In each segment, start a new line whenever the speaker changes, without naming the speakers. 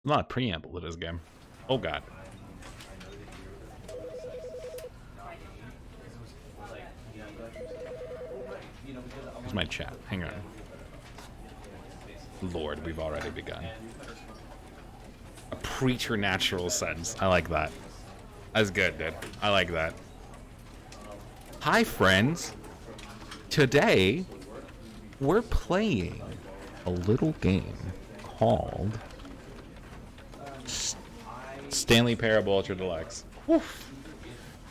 Not a preamble to this game. Oh god. Here's my chat. Hang on. Lord, we've already begun. A preternatural sense. I like that. That's good, dude. I like that. Hi, friends. Today, we're playing a little game called Stanley Parable Ultra Deluxe. Woof.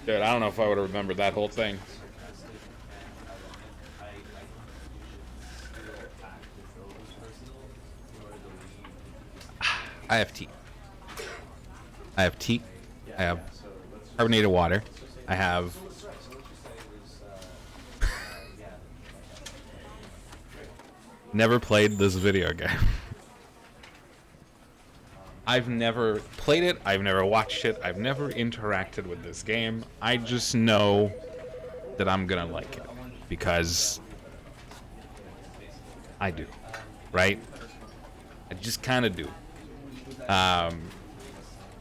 Dude, I don't know if I would have remembered that whole thing. I have tea. I have tea. I have carbonated water. I have never played this video game. I've never played it. I've never watched it. I've never interacted with this game. I just know that I'm gonna like it because I do, right? I just kind of do.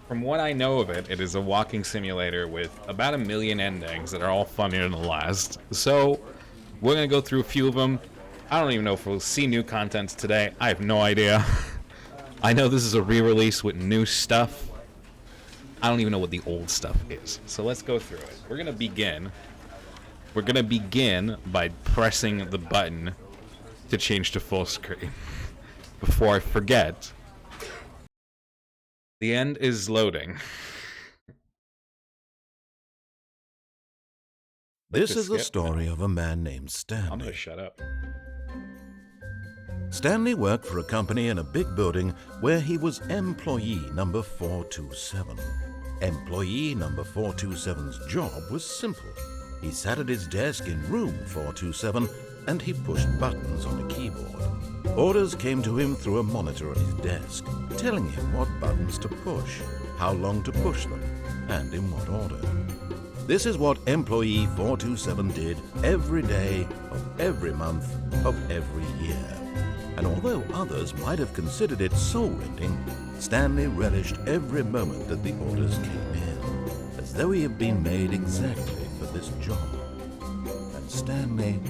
From what I know of it, it is a walking simulator with about 1 million endings that are all funnier than the last. So we're gonna go through a few of them. I don't even know if we'll see new content today. I have no idea. I know this is a re-release with new stuff. I don't even know what the old stuff is. So let's go through it. We're gonna begin. We're gonna begin by pressing the button to change to full screen. Before I forget, the end is loading.
This is the story of a man named Stanley.
I'm gonna shut up.
Stanley worked for a company in a big building where he was employee number 427. Employee number 427's job was simple. He sat at his desk in room 427 and he pushed buttons on a keyboard. Orders came to him through a monitor on his desk, telling him what buttons to push, how long to push them, and in what order. This is what employee 427 did every day of every month of every year. And although others might have considered it soul-rending, Stanley relished every moment that the orders came in, as though he had been made exactly for this job. And Stanley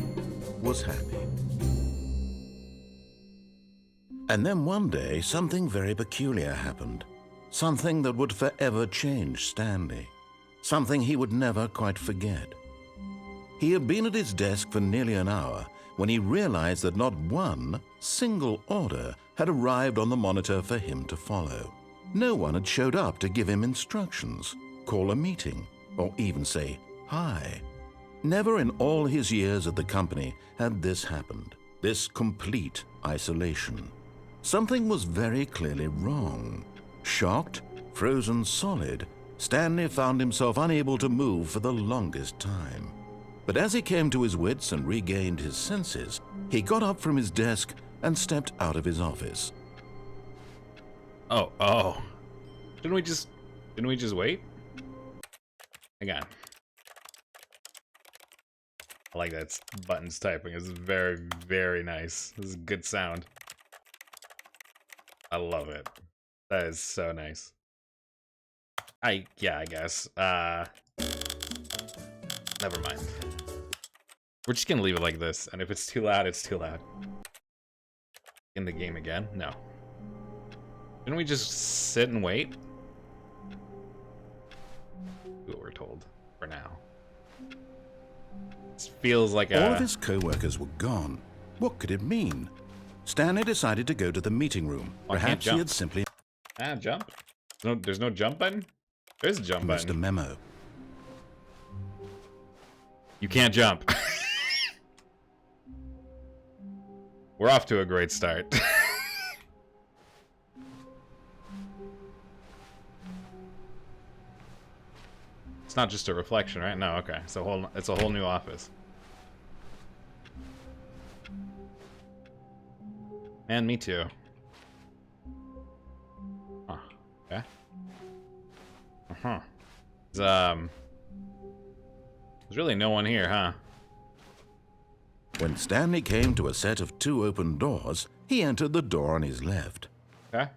was happy. And then one day, something very peculiar happened. Something that would forever change Stanley. Something he would never quite forget. He had been at his desk for nearly an hour when he realized that not one single order had arrived on the monitor for him to follow. No one had showed up to give him instructions, call a meeting, or even say hi. Never in all his years at the company had this happened, this complete isolation. Something was very clearly wrong. Shocked, frozen solid, Stanley found himself unable to move for the longest time. But as he came to his wits and regained his senses, he got up from his desk and stepped out of his office.
Oh. Didn't we just wait? Hang on. I like that buttons typing. It's very, very nice. This is good sound. I love it. That is so nice. I guess. Never mind. We're just gonna leave it like this, and if it's too loud, it's too loud. In the game again? No. Didn't we just sit and wait? Do what we're told for now. This feels like
All of his co-workers were gone. What could it mean? Stanley decided to go to the meeting room.
Oh,
Perhaps he had simply
jump? No, there's no jump button? There's a jump
missed a
button.
memo.
You can't jump. We're off to a great start. It's not just a reflection, right? No, okay. It's a whole new office. And me too. Huh. Okay. Uh-huh. There's really no one here, huh?
When Stanley came to a set of 2 open doors, he entered the door on his left.
Okay.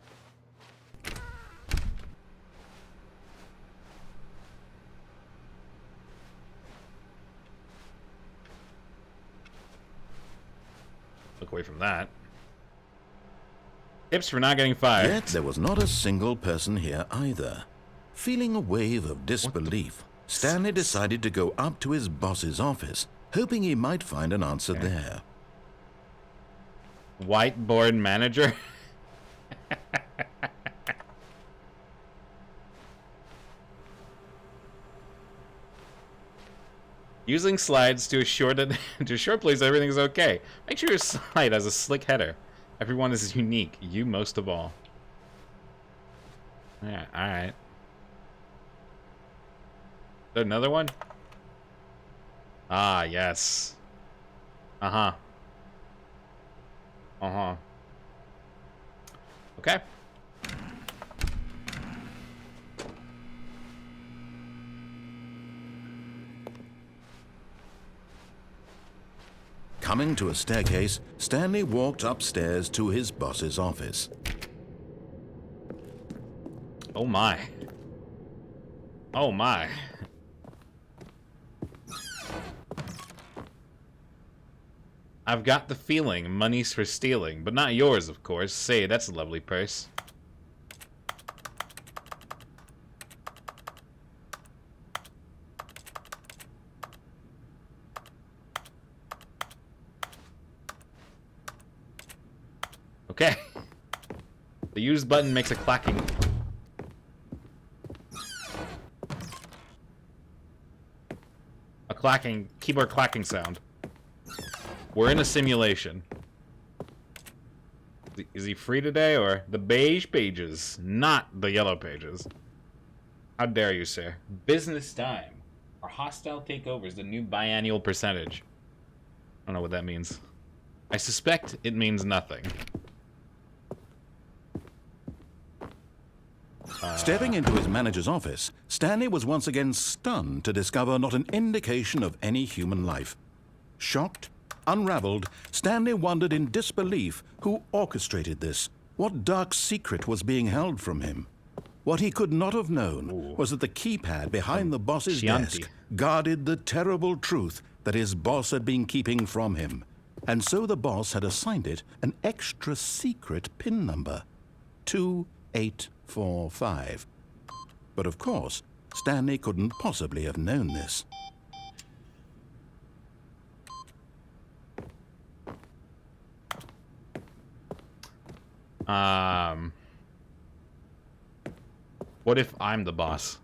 Look away from that. Tips for not getting fired.
Yet there was not a single person here either. Feeling a wave of disbelief, Stanley decided to go up to his boss's office, hoping he might find an answer there.
Whiteboard manager? Using slides to assure please everything's okay. Make sure your slide has a slick header. Everyone is unique, you most of all. Yeah, alright. Is there another one? Ah, yes. Uh-huh. Uh-huh. Okay.
Coming to a staircase, Stanley walked upstairs to his boss's office.
Oh my. Oh my. I've got the feeling money's for stealing, but not yours, of course. Say, that's a lovely purse. Okay. The use button makes a clacking. A clacking, keyboard clacking sound. We're in a simulation. Is he free today, or the beige pages, not the yellow pages? How dare you, sir? Business time. Our hostile takeover is the new biannual percentage. I don't know what that means. I suspect it means nothing.
Stepping into his manager's office, Stanley was once again stunned to discover not an indication of any human life. Shocked, unraveled, Stanley wondered in disbelief who orchestrated this, what dark secret was being held from him. What he could not have known was that the keypad behind the boss's desk guarded the terrible truth that his boss had been keeping from him. And so the boss had assigned it an extra secret PIN number, 2845. But of course, Stanley couldn't possibly have known this.
What if I'm the boss?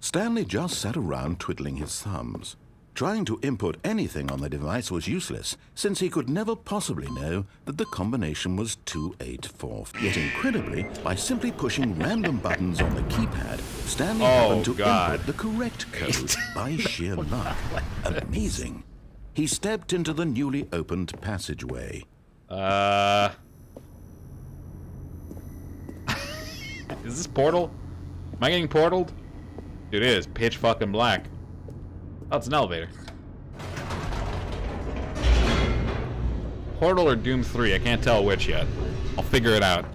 Stanley just sat around twiddling his thumbs. Trying to input anything on the device was useless, since he could never possibly know that the combination was 284. Yet incredibly, by simply pushing random buttons on the keypad, Stanley happened to input the correct code by sheer luck. Amazing. He stepped into the newly opened passageway.
Is this Portal? Am I getting portaled? Dude, it is pitch fucking black. Oh, it's an elevator. Portal or Doom 3, I can't tell which yet. I'll figure it out.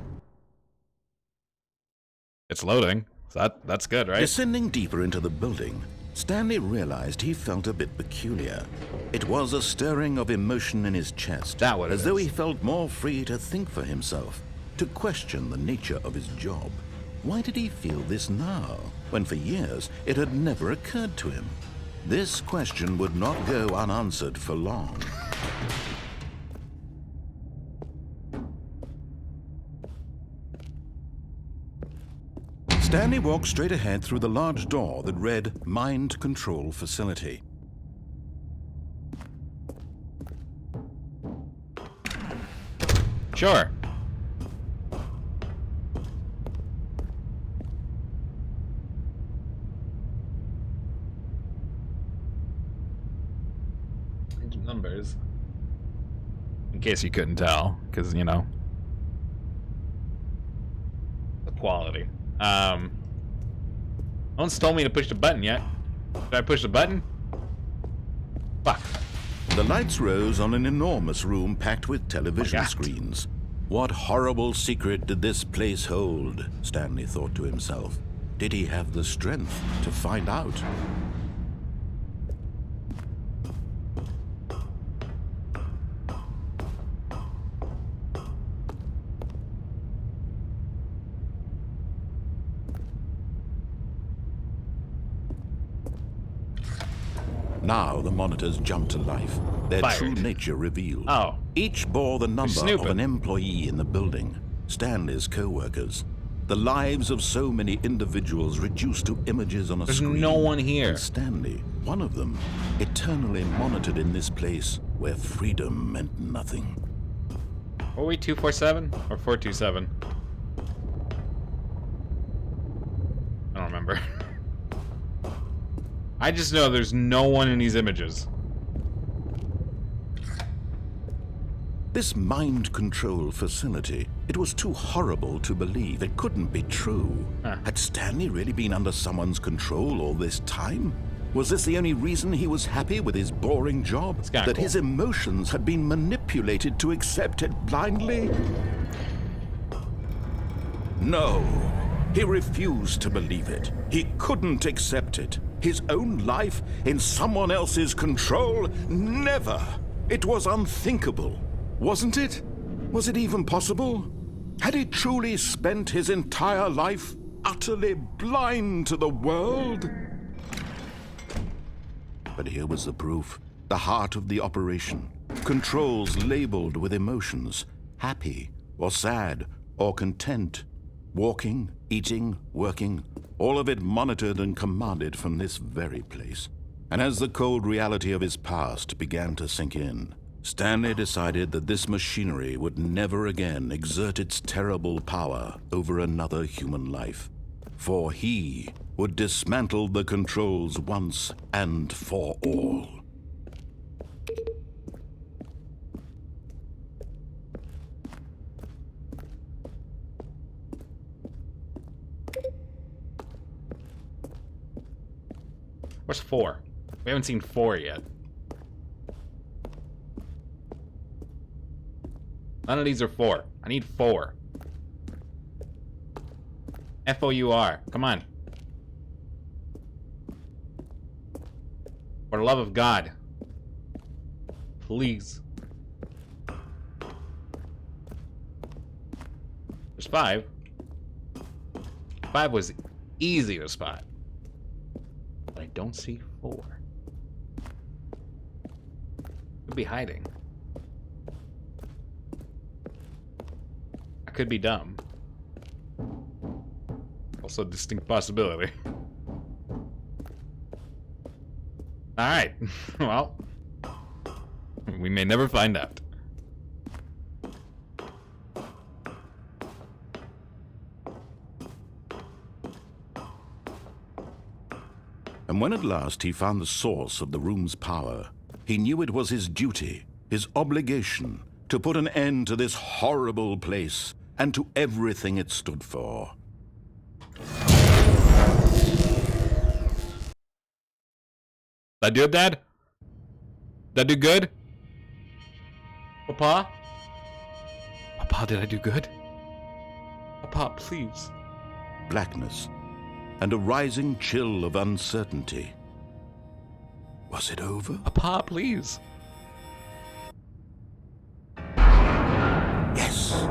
It's loading, so that's good, right?
Descending deeper into the building, Stanley realized he felt a bit peculiar. It was a stirring of emotion in his chest, as though he felt more free to think for himself, to question the nature of his job. Why did he feel this now, when for years it had never occurred to him? This question would not go unanswered for long. Stanley walked straight ahead through the large door that read Mind Control Facility.
Sure. Numbers. In case you couldn't tell, because, you know, the quality. No one's told me to push the button yet. Did I push the button? Fuck.
The lights rose on an enormous room packed with television screens. What horrible secret did this place hold? Stanley thought to himself. Did he have the strength to find out? Now the monitors jumped to life, their
Fired.
true nature revealed.
Oh.
Each bore the number of
snooping.
an employee in the building, Stanley's co-workers. The lives of so many individuals reduced to images on a
There's
screen.
no one here.
And Stanley, one of them, eternally monitored in this place where freedom meant nothing.
Were we 247 or 427? I don't remember. I just know there's no one in these images.
This mind control facility, it was too horrible to believe. It couldn't be true.
Huh.
Had Stanley really been under someone's control all this time? Was this the only reason he was happy with his boring job? That
cool.
his emotions had been manipulated to accept it blindly? No. He refused to believe it. He couldn't accept it. His own life in someone else's control? Never. It was unthinkable. Wasn't it? Was it even possible? Had he truly spent his entire life utterly blind to the world? But here was the proof. The heart of the operation. Controls labeled with emotions. Happy, or sad, or content. Walking, eating, working. All of it monitored and commanded from this very place. And as the cold reality of his past began to sink in, Stanley decided that this machinery would never again exert its terrible power over another human life. For he would dismantle the controls once and for all.
Where's 4? We haven't seen 4 yet. None of these are 4. I need 4. F-O-U-R. Come on. For the love of God. Please. There's 5. 5 was easy to spot. But I don't see 4. Could be hiding. I could be dumb. Also a distinct possibility. Alright. Well, we may never find out.
And when at last he found the source of the room's power, he knew it was his duty, his obligation, to put an end to this horrible place and to everything it stood for.
That do it, Dad? That do good? Papa? Papa, did I do good? Papa, please.
Blackness and a rising chill of uncertainty. Was it over?
Papa, please.
Yes.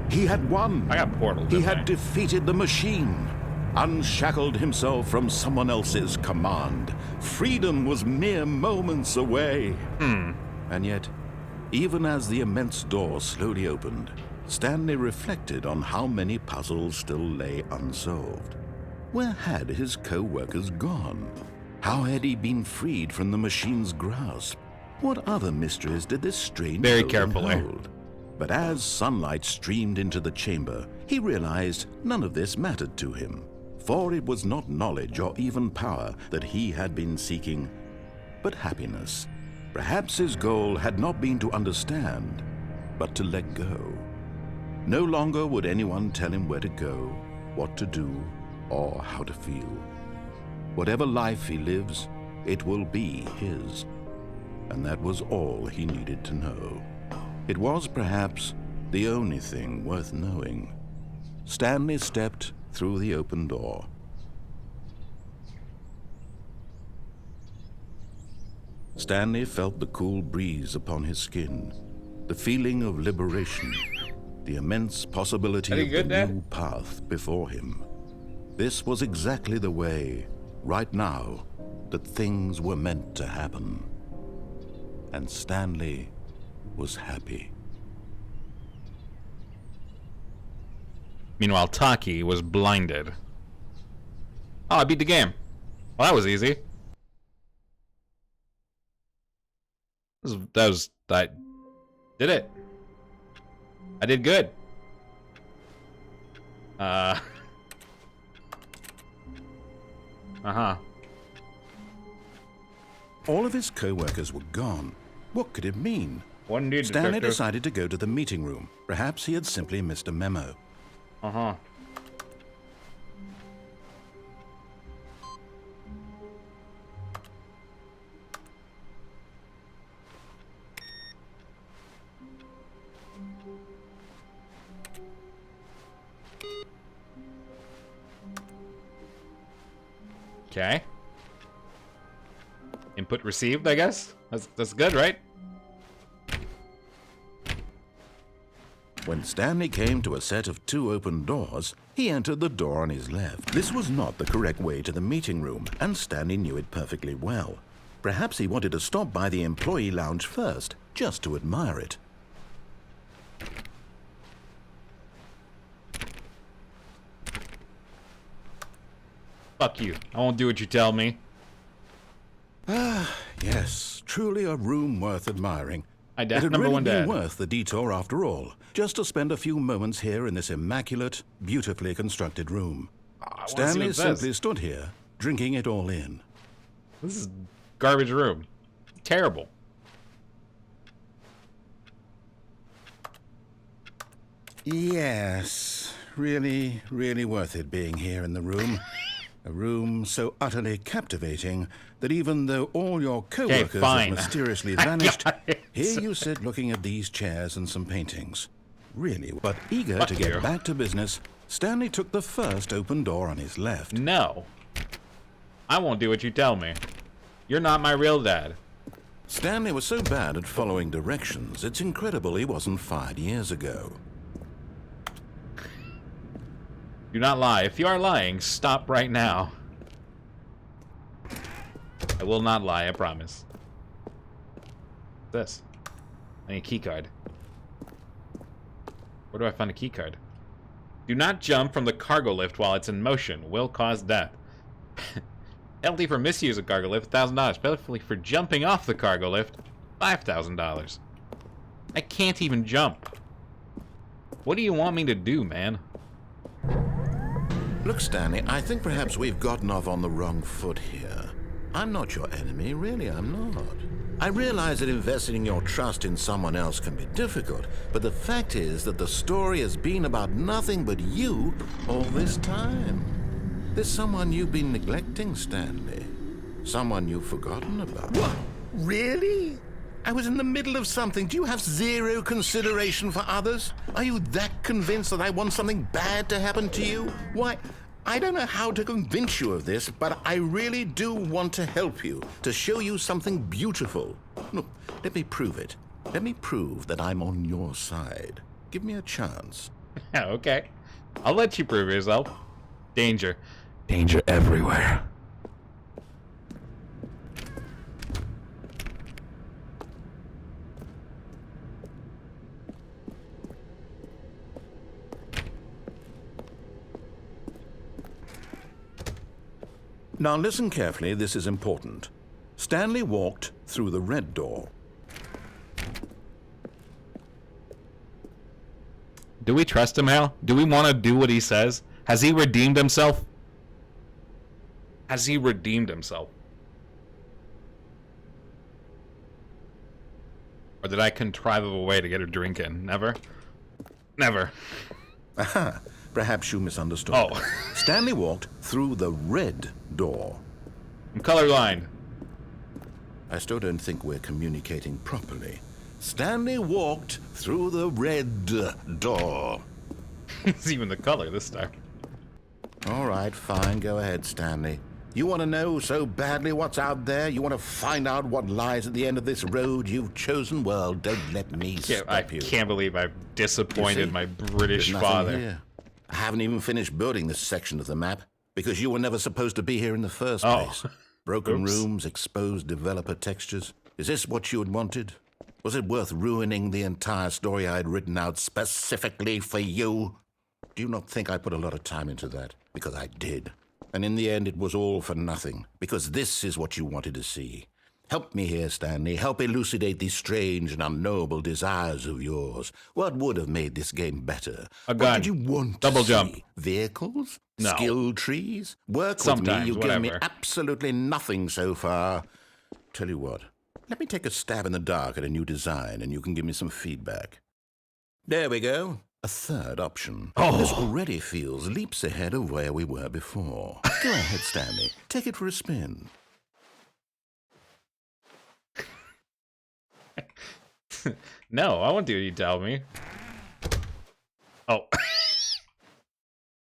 He had won.
I got portaled.
He
didn't
had
I?
defeated the machine, unshackled himself from someone else's command. Freedom was mere moments away. And yet, even as the immense door slowly opened, Stanley reflected on how many puzzles still lay unsolved. Where had his co-workers gone? How had he been freed from the machine's grasp? What other mysteries did this strange
Very
building
carefully.
hold? But as sunlight streamed into the chamber, he realized none of this mattered to him, for it was not knowledge or even power that he had been seeking, but happiness. Perhaps his goal had not been to understand, but to let go. No longer would anyone tell him where to go, what to do, or how to feel. Whatever life he lives, it will be his. And that was all he needed to know. It was perhaps the only thing worth knowing. Stanley stepped through the open door. Stanley felt the cool breeze upon his skin, the feeling of liberation, the immense possibility
Are you
of
good,
the
Dad?
new path before him. This was exactly the way, right now, that things were meant to happen. And Stanley was happy.
Meanwhile, Taki was blinded. Oh, I beat the game. Well, that was easy. I did it. I did good. Uh-huh.
All of his co-workers were gone. What could it mean?
What indeed,
Stanley
Detective?
decided to go to the meeting room. Perhaps he had simply missed a memo.
Uh-huh. Okay. Input received, I guess? That's good, right?
When Stanley came to a set of 2 open doors, he entered the door on his left. This was not the correct way to the meeting room, and Stanley knew it perfectly well. Perhaps he wanted to stop by the employee lounge first, just to admire it.
Fuck you. I won't do what you tell me.
Yes, truly a room worth admiring. It had
Number
really
one
been
dad.
worth the detour after all, just to spend a few moments here in this immaculate, beautifully constructed room.
I wanna see
Stanley
what it says.
simply stood here, drinking it all in.
This is garbage room. Terrible.
Yes, really, really worth it being here in the room. A room so utterly captivating that even though all your co-workers
fine.
have mysteriously vanished,
got it.
here you sit looking at these chairs and some paintings. Really, but eager
Fuck
to get
you.
back to business, Stanley took the first open door on his left.
No. I won't do what you tell me. You're not my real dad.
Stanley was so bad at following directions, it's incredible he wasn't fired years ago.
Do not lie. If you are lying, stop right now. I will not lie, I promise. This. I need a key card. Where do I find a key card? Do not jump from the cargo lift while it's in motion. Will cause death. Penalty for misuse of cargo lift, $1,000. Penalty for jumping off the cargo lift, $5,000. I can't even jump. What do you want me to do, man?
Look, Stanley, I think perhaps we've gotten off on the wrong foot here. I'm not your enemy, really, I'm not. I realize that investing your trust in someone else can be difficult, but the fact is that the story has been about nothing but you all this time. There's someone you've been neglecting, Stanley. Someone you've forgotten about. What? Really? I was in the middle of something. Do you have zero consideration for others? Are you that convinced that I want something bad to happen to you? Why, I don't know how to convince you of this, but I really do want to help you, to show you something beautiful. Look, let me prove it. Let me prove that I'm on your side. Give me a chance.
Okay. I'll let you prove yourself. Danger. Danger everywhere.
Now listen carefully, this is important. Stanley walked through the red door.
Do we trust him, Hal? Do we want to do what he says? Has he redeemed himself? Has he redeemed himself? Or did I contrive a way to get a drink in? Never? Never.
Aha, perhaps you misunderstood.
Oh.
Stanley walked through the red door.
I'm colorblind.
I still don't think we're communicating properly. Stanley walked through the red door.
It's even the color this time.
All right, fine, go ahead, Stanley. You want to know so badly what's out there? You want to find out what lies at the end of this road you've chosen? Well, don't let me stop you.
I can't believe I've disappointed my British
There's nothing
father.
here. I haven't even finished building this section of the map because you were never supposed to be here in the first place. Broken
Oops.
rooms, exposed developer textures. Is this what you had wanted? Was it worth ruining the entire story I had written out specifically for you? Do you not think I put a lot of time into that? Because I did. And in the end, it was all for nothing. Because this is what you wanted to see. Help me here, Stanley. Help elucidate these strange and unknowable desires of yours. What would have made this game better?
A gun.
What did you want
Double
to
jump.
see? Vehicles?
No.
Skill trees? Work with
Sometimes,
me. You've given me
whatever.
absolutely nothing so far. Tell you what. Let me take a stab in the dark at a new design, and you can give me some feedback. There we go. A third option.
Oh.
This already feels leaps ahead of where we were before. Go ahead, Stanley. Take it for a spin.
No, I won't do what you tell me. Oh.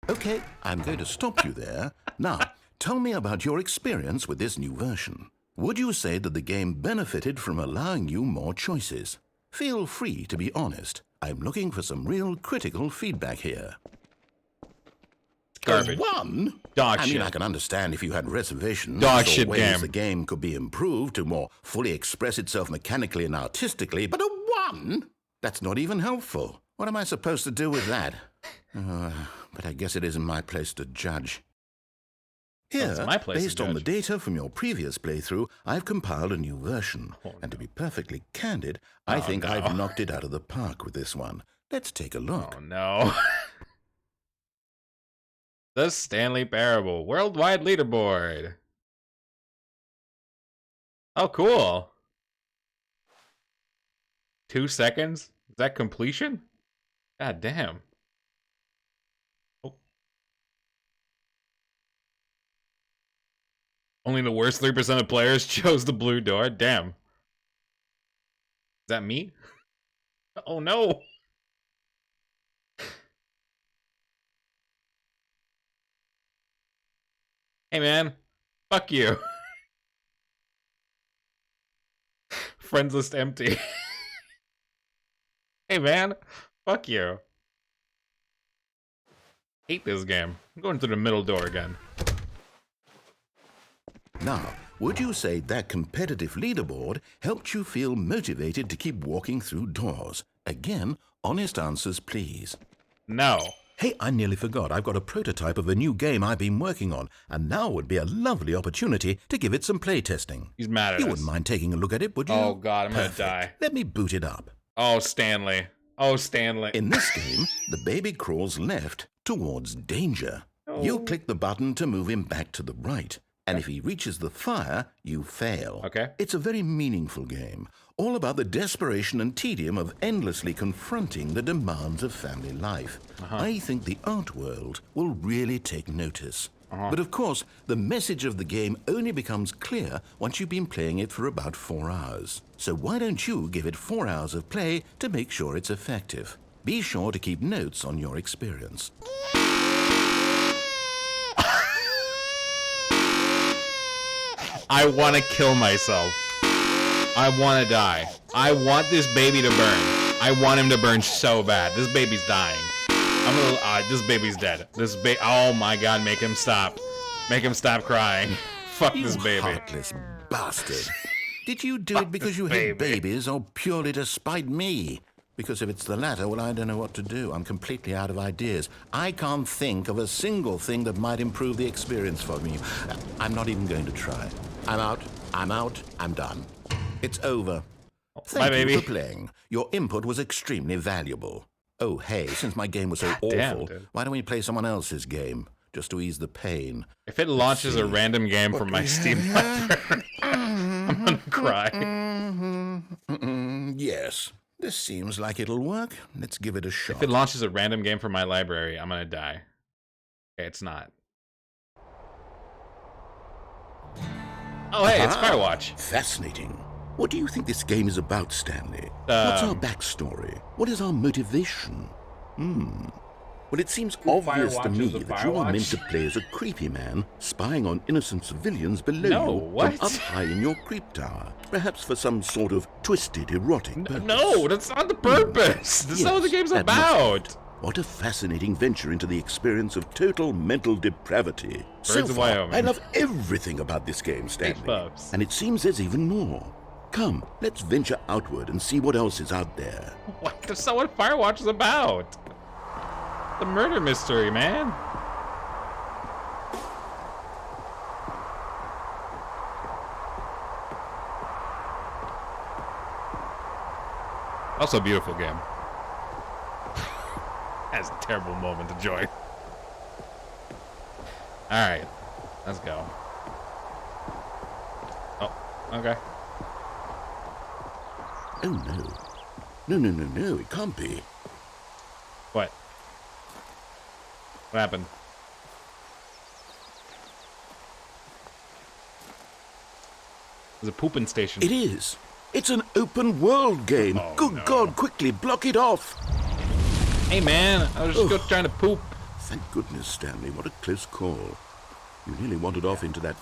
Okay, I'm going to stop you there. Now, tell me about your experience with this new version. Would you say that the game benefited from allowing you more choices? Feel free to be honest. I'm looking for some real critical feedback here.
Garbage.
One?
Dog
I mean,
shit.
I can understand if you had reservations
Dog
or
shit
ways
game.
the game could be improved to more fully express itself mechanically and artistically, but a one? That's not even helpful. What am I supposed to do with that? But I guess it isn't my place to judge. Here,
It's my place to
based on the
judge.
data from your previous playthrough, I've compiled a new version.
Oh,
and to be perfectly candid, I think
no.
I've knocked it out of the park with this one. Let's take a look.
Oh no. The Stanley Parable Worldwide Leaderboard. Oh, cool. 2 seconds? Is that completion? God damn. Oh. Only the worst 3% of players chose the blue door? Damn. Is that me? Oh no. Hey man, fuck you. Friends list empty. Hey man, fuck you. Hate this game. I'm going through the middle door again.
Now, would you say that competitive leaderboard helped you feel motivated to keep walking through doors? Again, honest answers, please.
No.
Hey, I nearly forgot. I've got a prototype of a new game I've been working on, and now would be a lovely opportunity to give it some playtesting.
He's mad at
You
us.
wouldn't mind taking a look at it, would you?
Oh god, I'm
Perfect.
gonna die.
Let me boot it up.
Oh, Stanley. Oh, Stanley.
In this game, the baby crawls left towards danger. You click the button to move him back to the right. And if he reaches the fire, you fail.
Okay.
It's a very meaningful game, all about the desperation and tedium of endlessly confronting the demands of family life. I think the art world will really take notice. But of course, the message of the game only becomes clear once you've been playing it for about 4 hours. So why don't you give it 4 hours of play to make sure it's effective? Be sure to keep notes on your experience.
I want to kill myself. I want to die. I want this baby to burn. I want him to burn so bad. This baby's dying. I'm gonna. This baby's dead. Oh my god! Make him stop. Make him stop crying. Fuck this baby.
Heartless bastard. Did you do it because you hate babies or purely to spite me? Because if it's the latter, well, I don't know what to do. I'm completely out of ideas. I can't think of a single thing that might improve the experience for me. I'm not even going to try. I'm out. I'm out. I'm done. It's over. Thank
Bye,
you
baby.
for playing. Your input was extremely valuable. Oh, hey, since my game was so
damn,
awful,
dude.
why don't we play someone else's game? Just to ease the pain.
If it launches a random game from my Steam library, I'm gonna cry.
Yes, this seems like it'll work. Let's give it a shot.
If it launches a random game from my library, I'm gonna die. Okay, it's not. Oh, hey, it's Firewatch.
Fascinating. What do you think this game is about, Stanley? What's our backstory? What is our motivation? Well, it seems obvious to me that you are meant to play as a creepy man spying on innocent civilians below
No,
you
what?
from up high in your creep tower. Perhaps for some sort of twisted erotic purpose.
No, that's not the purpose. That's not what the game's about.
What a fascinating venture into the experience of total mental depravity.
Birds of Wyoming.
I love everything about this game, Stanley. And it seems there's even more. Come, let's venture outward and see what else is out there.
What? That's not what Firewatch is about. The murder mystery, man. Also a beautiful game. That's a terrible moment to join. Alright. Let's go. Oh, okay.
Oh no. No, it can't be.
What? What happened? There's a pooping station.
It is. It's an open world game.
Oh,
Good
no.
God, quickly block it off.
Hey man, I was just trying to poop.
Thank goodness, Stanley. What a close call. You nearly wandered off into that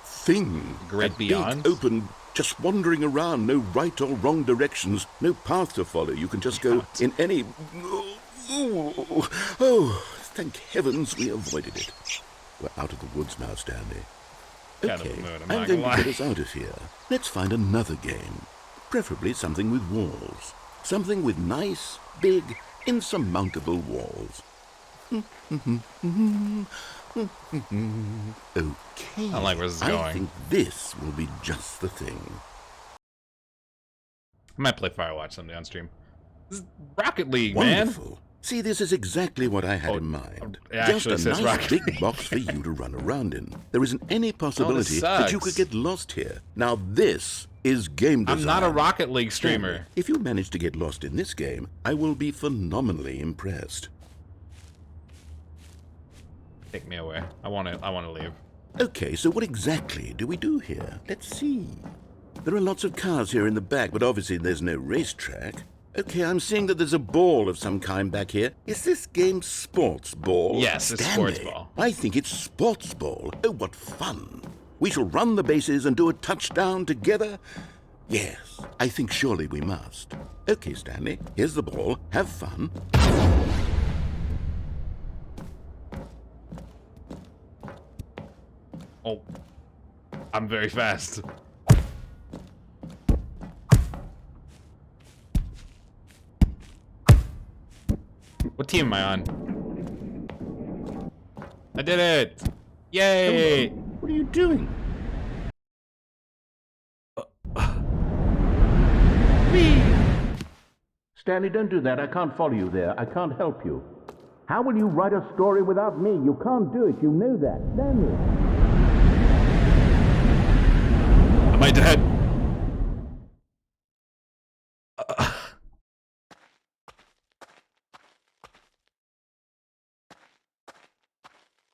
thing.
Great
that
beyond?
Big, open, just wandering around. No right or wrong directions. No path to follow. You can just go in any... Oh, thank heavens we avoided it. We're out of the woods now, Stanley. Okay, I'm going to get us out of here. Let's find another game. Preferably something with walls. Something with nice, big, insurmountable walls. Okay.
I don't like where this is going.
I think this will be just the thing.
I might play Firewatch someday on stream. This is Rocket League,
Wonderful.
man.
See, this is exactly what I had in mind.
It
Just
actually
a
says
nice
Rocket
big box for you to run around in. There isn't any possibility that you
sucks.
could get lost here. Now this is game design.
I'm not a Rocket League streamer.
If you manage to get lost in this game, I will be phenomenally impressed.
Take me away. I want to leave.
Okay, so what exactly do we do here? Let's see. There are lots of cars here in the back, but obviously there's no racetrack. Okay, I'm seeing that there's a ball of some kind back here. Is this game sports ball?
Yes, it's
Stanley,
sports ball.
I think it's sports ball. Oh, what fun. We shall run the bases and do a touchdown together? Yes, I think surely we must. Okay, Stanley, here's the ball. Have fun.
Oh, I'm very fast. What team am I on? I did it! Yay!
What are you doing? Stanley, don't do that. I can't follow you there. I can't help you. How will you write a story without me? You can't do it. You know that. Stanley.
Am I dead?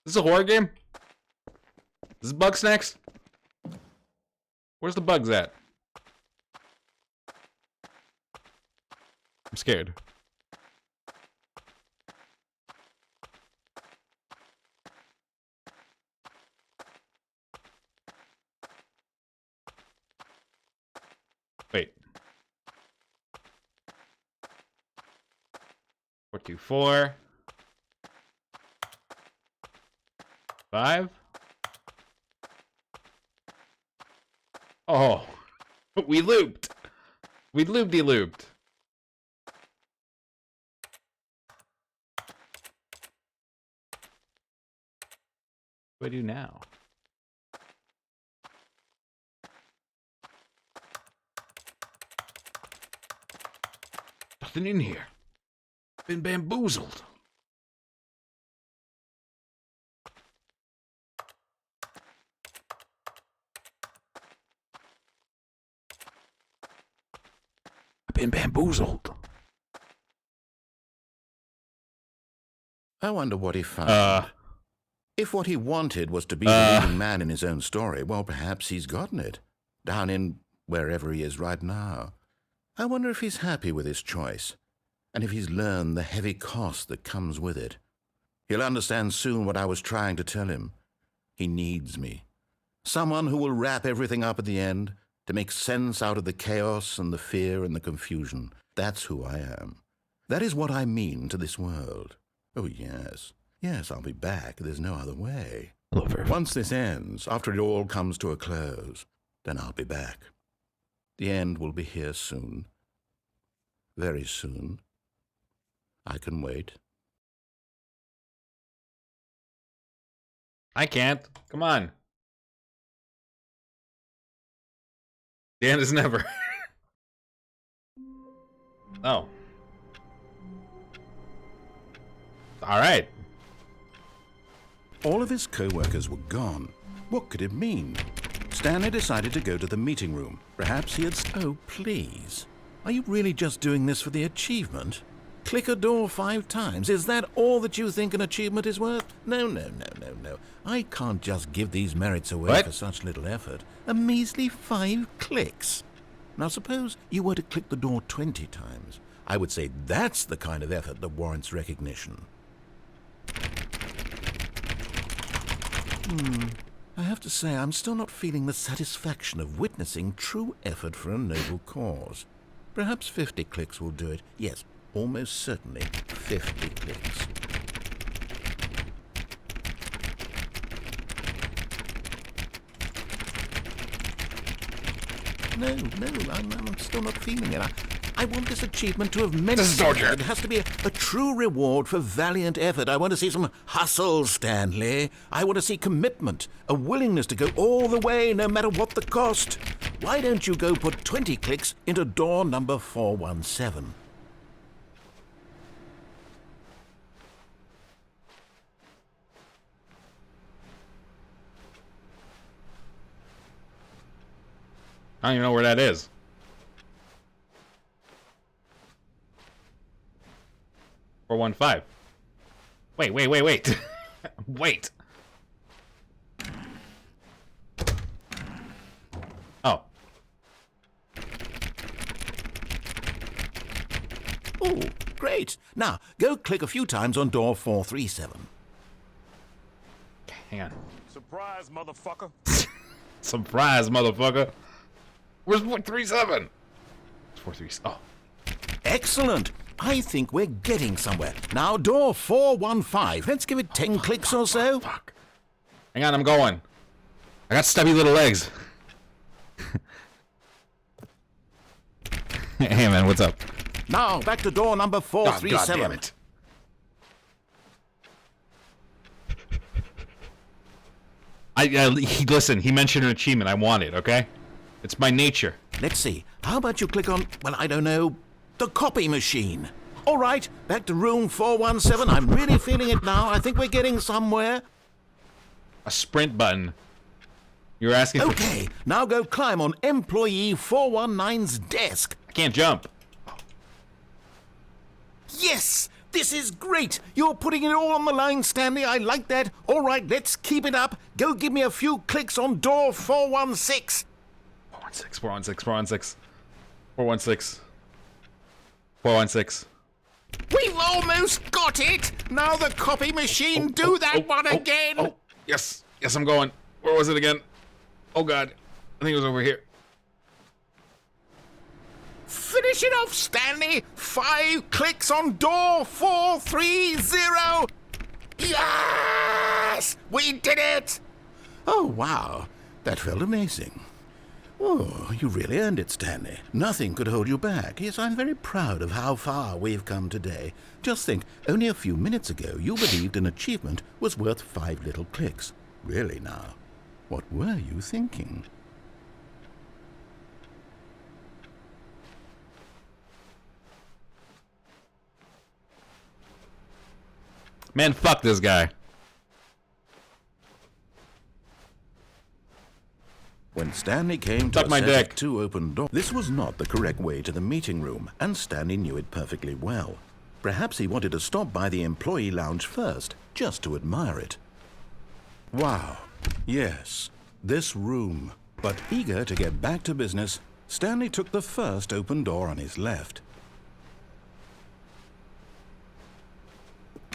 This is a horror game? This is Bug Snacks? Where's the bugs at? I'm scared. Wait. 424. 5. Oh, we looped. We looped. What do I do now? Nothing in here. Been bamboozled. Been bamboozled.
I wonder what he found. If what he wanted was to be the leading man in his own story, well, perhaps he's gotten it. Down in wherever he is right now. I wonder if he's happy with his choice, and if he's learned the heavy cost that comes with it. He'll understand soon what I was trying to tell him. He needs me. Someone who will wrap everything up at the end, to make sense out of the chaos and the fear and the confusion. That's who I am. That is what I mean to this world. Oh, yes. Yes, I'll be back. There's no other way. Once this ends, after it all comes to a close, then I'll be back. The end will be here soon. Very soon. I can wait.
I can't. Come on. The end is never. Oh. All right.
All of his co-workers were gone. What could it mean? Stanley decided to go to the meeting room. Perhaps he had... Oh, please. Are you really just doing this for the achievement? Click a door 5 times. Is that all that you think an achievement is worth? No. I can't just give these merits away for such little effort. A measly 5 clicks. Now suppose you were to click the door 20 times. I would say that's the kind of effort that warrants recognition. I have to say I'm still not feeling the satisfaction of witnessing true effort for a noble cause. Perhaps 50 clicks will do it. Yes, almost certainly 50 clicks. No, I'm still not feeling it. I want this achievement to have meant something. It has to be a true reward for valiant effort. I want to see some hustle, Stanley. I want to see commitment, a willingness to go all the way, no matter what the cost. Why don't you go put 20 clicks into door number 417?
I don't even know where that is. Or 1-5. Wait. Wait. Oh.
Oh, great. Now, go click a few times on door 437.
Hang on.
Surprise, motherfucker.
Surprise, motherfucker. Where's 437? 437. Oh.
Excellent. I think we're getting somewhere. Now, door 415. Let's give it 10 clicks or so.
Fuck. Hang on, I'm going. I got stubby little legs. Hey, man, what's up?
Now, back to door number 437.
God damn it. Listen, he mentioned an achievement. I want it, okay? It's my nature.
Let's see. How about you click on, well, I don't know, the copy machine? All right, back to room 417. I'm really feeling it now. I think we're getting somewhere.
A sprint button. You're asking for...
Okay, now go climb on employee 419's desk.
I can't jump.
Yes! This is great! You're putting it all on the line, Stanley. I like that. All right, let's keep it up. Go give me a few clicks on door 416.
416. 416.
We've almost got it! Now the copy machine, do that one again!
Oh, yes, I'm going. Where was it again? Oh God, I think it was over here.
Finish it off, Stanley! 5 clicks on door 430! Yes! We did it! Oh, wow. That felt amazing. Oh, you really earned it, Stanley. Nothing could hold you back. Yes, I'm very proud of how far we've come today. Just think, only a few minutes ago you believed an achievement was worth 5 little clicks. Really now, what were you thinking?
Man, fuck this guy.
When Stanley came to
Suck my
set
dick.
of 2 open doors, this was not the correct way to the meeting room, and Stanley knew it perfectly well. Perhaps he wanted to stop by the employee lounge first, just to admire it. Wow, yes, this room. But eager to get back to business, Stanley took the first open door on his left.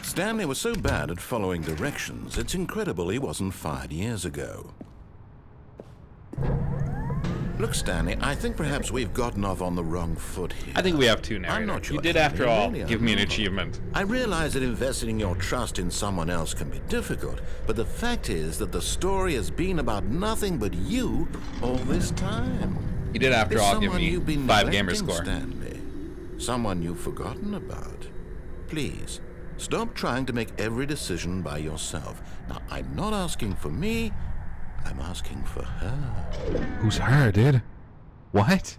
Stanley was so bad at following directions, it's incredible he wasn't fired years ago. Look, Stanley, I think perhaps we've gotten off on the wrong foot here.
I think we have two now.
I'm not sure.
You did, after all,
Really,
give me an achievement.
I realize that investing your trust in someone else can be difficult, but the fact is that the story has been about nothing but you all this time.
You did, after all, give me 5 gamer score.
Stanley. Someone you've forgotten about. Please, stop trying to make every decision by yourself. Now, I'm not asking for me, I'm asking for her.
Who's her, dude? What?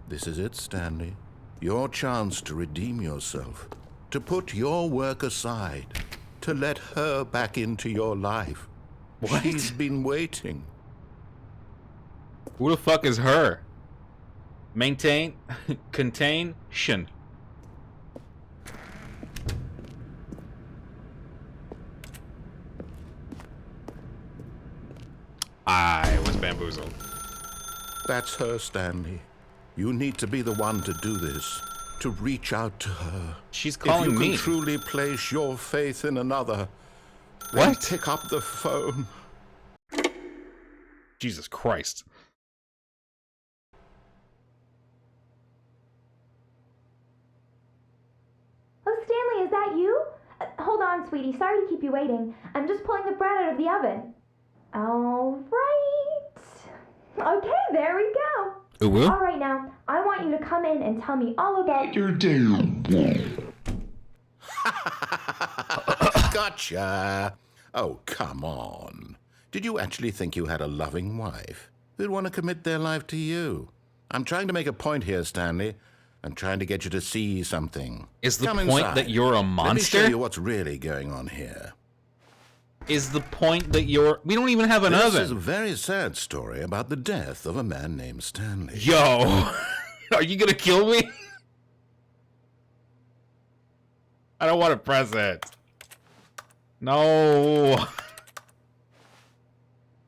This is it, Stanley. Your chance to redeem yourself, to put your work aside, to let her back into your life.
What?
She's been waiting.
Who the fuck is her? Maintain, contain, shin. I was bamboozled.
That's her, Stanley. You need to be the one to do this, to reach out to her.
She's calling me.
If you can truly place your faith in another,
what?
then pick up the phone.
Jesus Christ.
Oh, Stanley, is that you? Hold on, sweetie. Sorry to keep you waiting. I'm just pulling the bread out of the oven. All right. Okay, there we go.
Ooh,
all right, now, I want you to come in and tell me all about
your damn.
Gotcha. Oh, come on. Did you actually think you had a loving wife who'd want to commit their life to you? I'm trying to make a point here, Stanley. I'm trying to get you to see something.
Is the
Come
point
inside.
that you're a monster?
Let me show you what's really going on here.
Is the point that you're... We don't even have an oven.
This is a very sad story about the death of a man named Stanley.
Yo! Are you gonna kill me? I don't want to press it. No.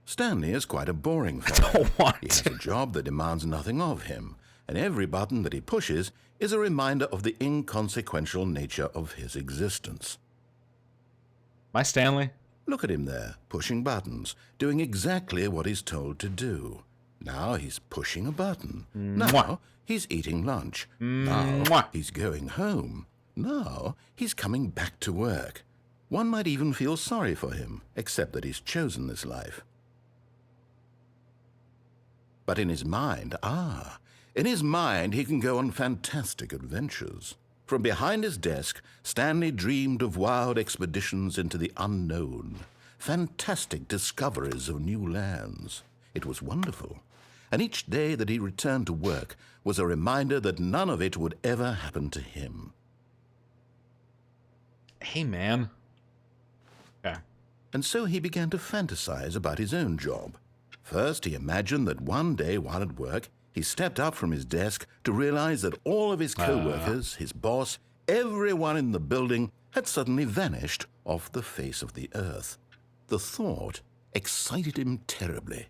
Stanley is quite a boring fellow.
I don't want
He has
to.
a job that demands nothing of him, and every button that he pushes is a reminder of the inconsequential nature of his existence.
My Stanley?
Look at him there, pushing buttons, doing exactly what he's told to do. Now he's pushing a button. Now he's eating lunch. Now he's going home. Now he's coming back to work. One might even feel sorry for him, except that he's chosen this life. But in his mind, in his mind he can go on fantastic adventures. From behind his desk, Stanley dreamed of wild expeditions into the unknown, fantastic discoveries of new lands. It was wonderful, and each day that he returned to work was a reminder that none of it would ever happen to him.
Hey, man. Yeah.
And so he began to fantasize about his own job. First, he imagined that one day while at work, he stepped up from his desk to realize that all of his co-workers, his boss, everyone in the building had suddenly vanished off the face of the earth. The thought excited him terribly.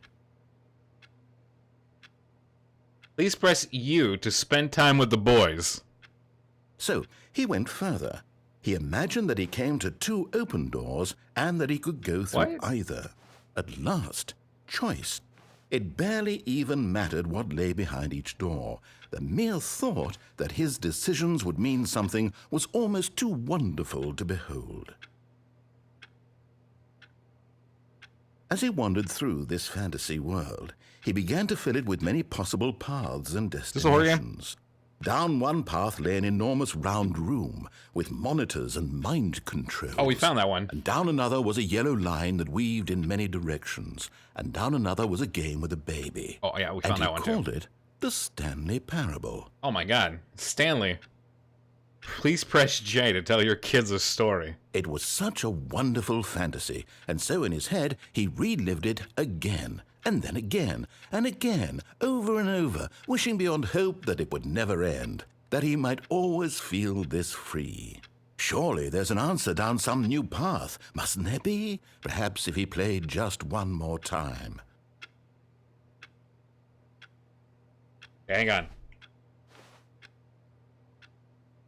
Please press U to spend time with the boys.
So he went further. He imagined that he came to 2 open doors and that he could go through either. At last, choice. It barely even mattered what lay behind each door. The mere thought that his decisions would mean something was almost too wonderful to behold. As he wandered through this fantasy world, he began to fill it with many possible paths and destinations. Down one path lay an enormous round room with monitors and mind controls.
Oh, we found that one.
And down another was a yellow line that weaved in many directions. And down another was a game with a baby.
Oh, yeah, we found that one, too.
And he called it the Stanley Parable.
Oh, my God. Stanley. Please press J to tell your kids a story.
It was such a wonderful fantasy, and so in his head, he relived it again, and then again, and again, over and over, wishing beyond hope that it would never end, that he might always feel this free. Surely there's an answer down some new path, mustn't there be? Perhaps if he played just one more time.
Hang on.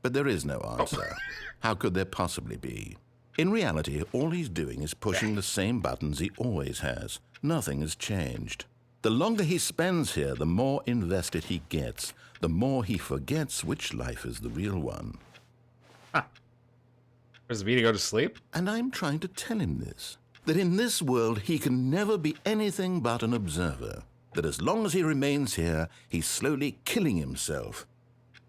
But there is no answer. How could there possibly be? In reality, all he's doing is pushing the same buttons he always has. Nothing has changed. The longer he spends here, the more invested he gets, the more he forgets which life is the real one.
Huh. Does V to go to sleep?
And I'm trying to tell him this, that in this world he can never be anything but an observer, that as long as he remains here, he's slowly killing himself.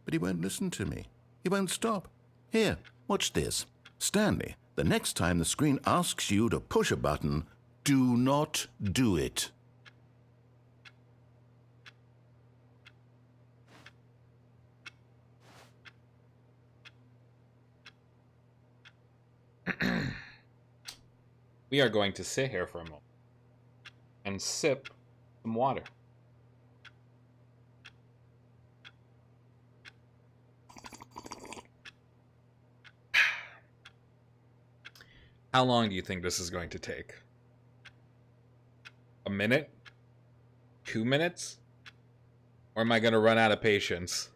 But he won't listen to me. He won't stop. Here, watch this. Stanley, the next time the screen asks you to push a button, do not do it.
We are going to sit here for a moment and sip some water. How long do you think this is going to take? A minute? 2 minutes? Or am I going to run out of patience?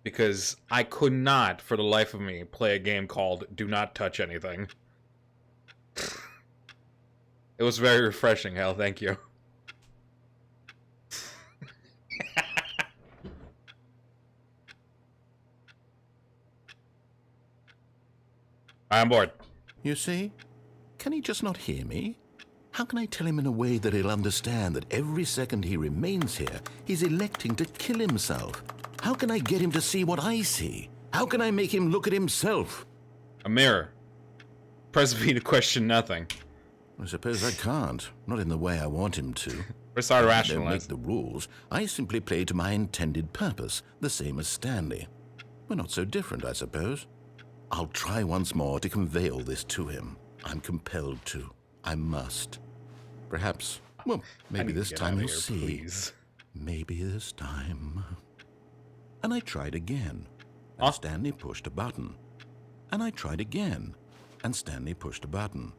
Because I could not, for the life of me, play a game called Do Not Touch Anything. It was very refreshing, Hal. Thank you. I'm bored.
You see? Can he just not hear me? How can I tell him in a way that he'll understand that every second he remains here, he's electing to kill himself? How can I get him to see what I see? How can I make him look at himself?
A mirror. Press V to question nothing.
I suppose I can't. Not in the way I want him to.
Press R to
I don't make
rationalize.
the rules. I simply play to my intended purpose, the same as Stanley. We're not so different, I suppose. I'll try once more to convey all this to him. I'm compelled to. I must. Perhaps, well, maybe this time he'll see.
Please.
Maybe this time. And I tried again, and
Huh?
Stanley pushed a button. And I tried again, and Stanley pushed a button.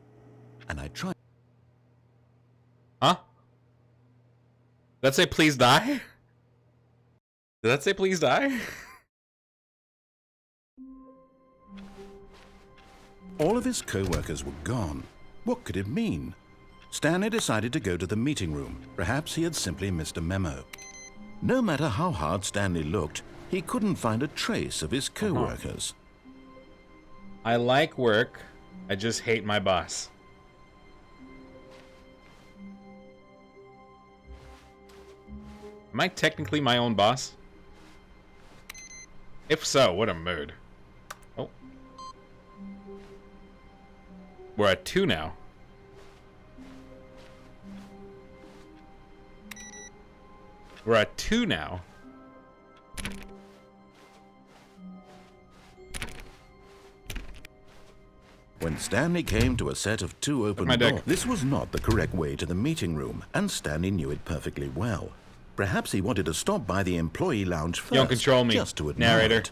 And I tried.
Huh? Did that say please die? Did that say please die?
All of his co-workers were gone. What could it mean? Stanley decided to go to the meeting room. Perhaps he had simply missed a memo. No matter how hard Stanley looked, he couldn't find a trace of his co-workers.
I like work. I just hate my boss. Am I technically my own boss? If so, what a mood. Oh. We're at 2 now. We're at 2 now.
When Stanley came to a set of 2 open
my dick.
doors, this was not the correct way to the meeting room, and Stanley knew it perfectly well. Perhaps he wanted to stop by the employee lounge first,
Don't control me,
just to admire
narrator.
it.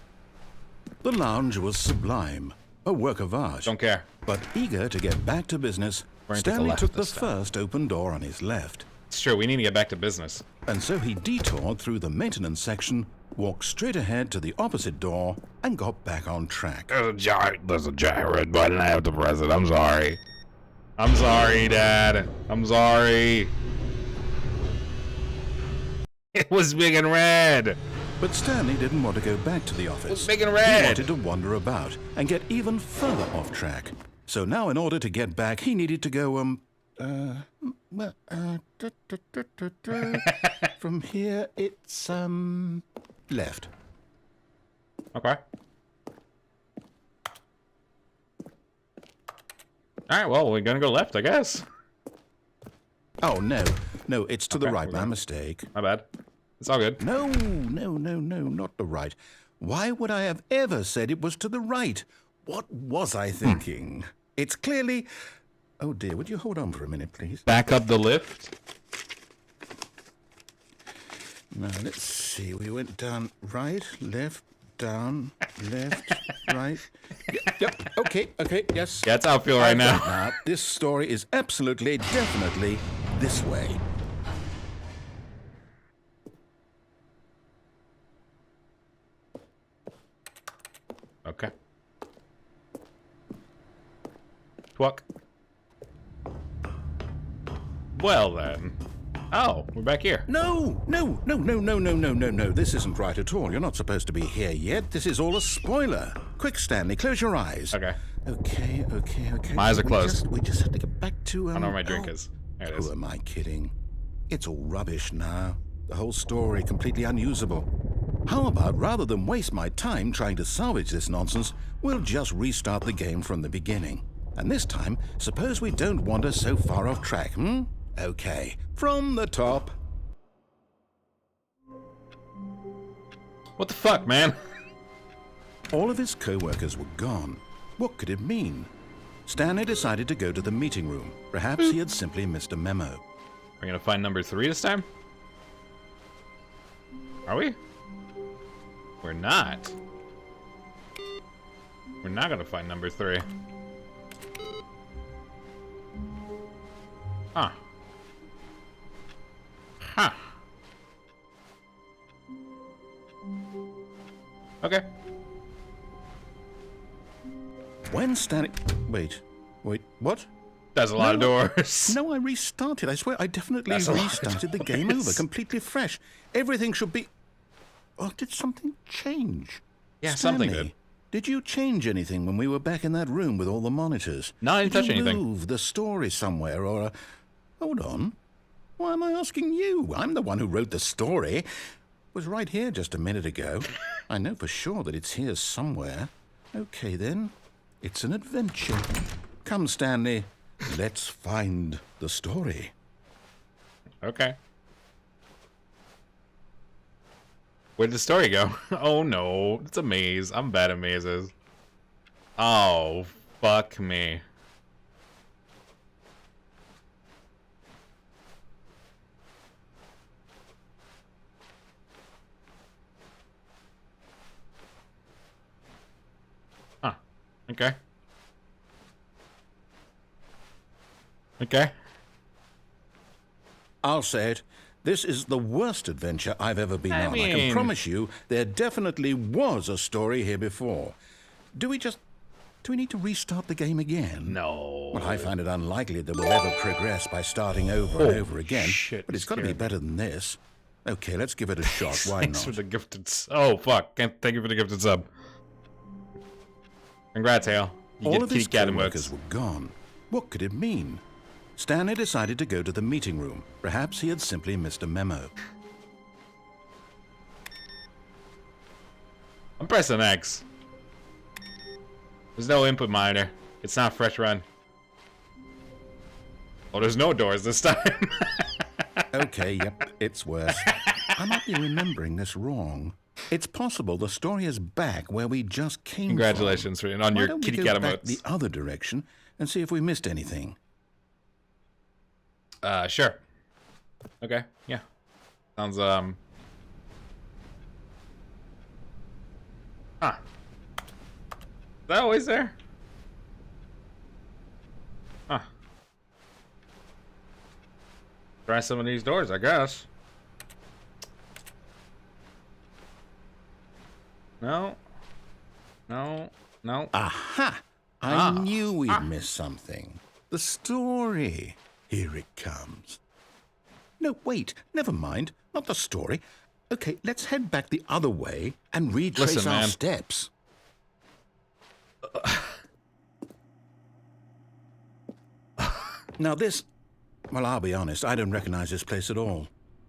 The lounge was sublime, a work of art.
Don't care.
But eager to get back to business,
We're gonna take a
Stanley
left
took the
this time.
first open door on his left.
It's true, we need to get back to business.
And so he detoured through the maintenance section, walked straight ahead to the opposite door, and got back on track.
There's a giant red button. I have to press it. I'm sorry. I'm sorry, Dad. I'm sorry. It was big and red.
But Stanley didn't want to go back to the office.
was big and
He
red.
wanted to wander about and get even further off track. So now in order to get back, he needed to go, from here it's, left.
Okay. Alright, well, we're gonna go left, I guess.
Oh, no. No, it's to the
Okay,
right.
we're
My
going-
mistake.
My bad. It's all good.
No, not the right. Why would I have ever said it was to the right? What was I thinking? It's clearly... Oh, dear, would you hold on for a minute, please?
Back up the lift.
Now, let's see. We went down right, left, down, left, right. Yep, okay, yes.
Yeah, that's how I feel right now.
Now, this story is absolutely, definitely this way.
Okay. Twuck. Well then. Oh, we're back here.
No, no, no, no, no, no, no, no, no. This isn't right at all. You're not supposed to be here yet. This is all a spoiler. Quick, Stanley, close your eyes.
Okay.
Okay.
My eyes are closed.
We just have to get back to...
I don't know where my drink is. There it is.
Who am I kidding? It's all rubbish now. The whole story completely unusable. How about, rather than waste my time trying to salvage this nonsense, we'll just restart the game from the beginning. And this time, suppose we don't wander so far off track, Okay, from the top.
What the fuck, man?
All of his co-workers were gone. What could it mean? Stanley decided to go to the meeting room. Perhaps he had simply missed a memo.
Are we gonna find number 3 this time? Are we? We're not. We're not gonna find number 3. Huh. Huh. Okay.
When Stanley... Wait, what?
That's a lot of doors.
No, I restarted. I swear, I definitely restarted the game over, completely fresh. Everything should be... Oh, did something change?
Yeah,
Stanley,
something did.
Did you change anything when we were back in that room with all the monitors?
No, I didn't touch anything.
Did you move the story somewhere or... Hold on. Why am I asking you? I'm the one who wrote the story. It was right here just a minute ago. I know for sure that it's here somewhere. Okay, then. It's an adventure. Come, Stanley. Let's find the story.
Okay. Where'd the story go? Oh no, it's a maze. I'm bad at mazes. Oh, fuck me. Huh. Okay. Okay.
I'll say it. This is the worst adventure I've ever been on. I can promise you there definitely was a story here before. Do we need to restart the game again?
No.
Well, I find it unlikely that we'll ever progress by starting over and over again.
Shit,
but it's got to be better than this. Okay, let's give it a shot. Why
Thanks
not?
for the gifted... Oh, fuck. Thank you for the gifted sub. Congrats, Hale. You
All
get
of his
kitty cat
co-workers
emotes.
were gone. What could it mean? Stanley decided to go to the meeting room. Perhaps he had simply missed a memo.
I'm pressing X. There's no input monitor. It's not fresh run. Oh, there's no doors this time.
Okay, yep, it's worse. I might be remembering this wrong. It's possible the story is back where we just came
Congratulations
from.
on
Why
your
don't
kitty
we go
cat
back
emotes.
the other direction and see if we missed anything?
Sure. Okay, yeah. Sounds, Huh. Is that always there? Huh. Try some of these doors, I guess. No. No. No.
Aha! I knew we'd missed something. The story. Here it comes. No, wait. Never mind. Not the story. Okay, let's head back the other way and retrace
Listen,
our
man.
steps. Now this... Well, I'll be honest. I don't recognize this place at all.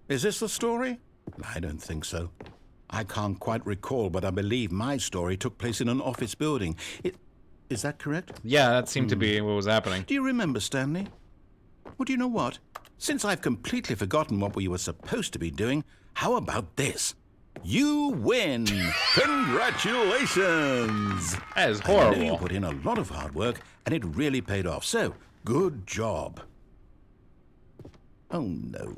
Is this the story? I don't think so. I can't quite recall, but I believe my story took place in an office building. Is that correct?
Yeah, that seemed to be what was happening.
Do you remember, Stanley? Well, do you know what? Since I've completely forgotten what we were supposed to be doing, how about this? You win! Congratulations!
That is
I know you
horrible.
put in a lot of hard work, and it really paid off, so good job. Oh, no.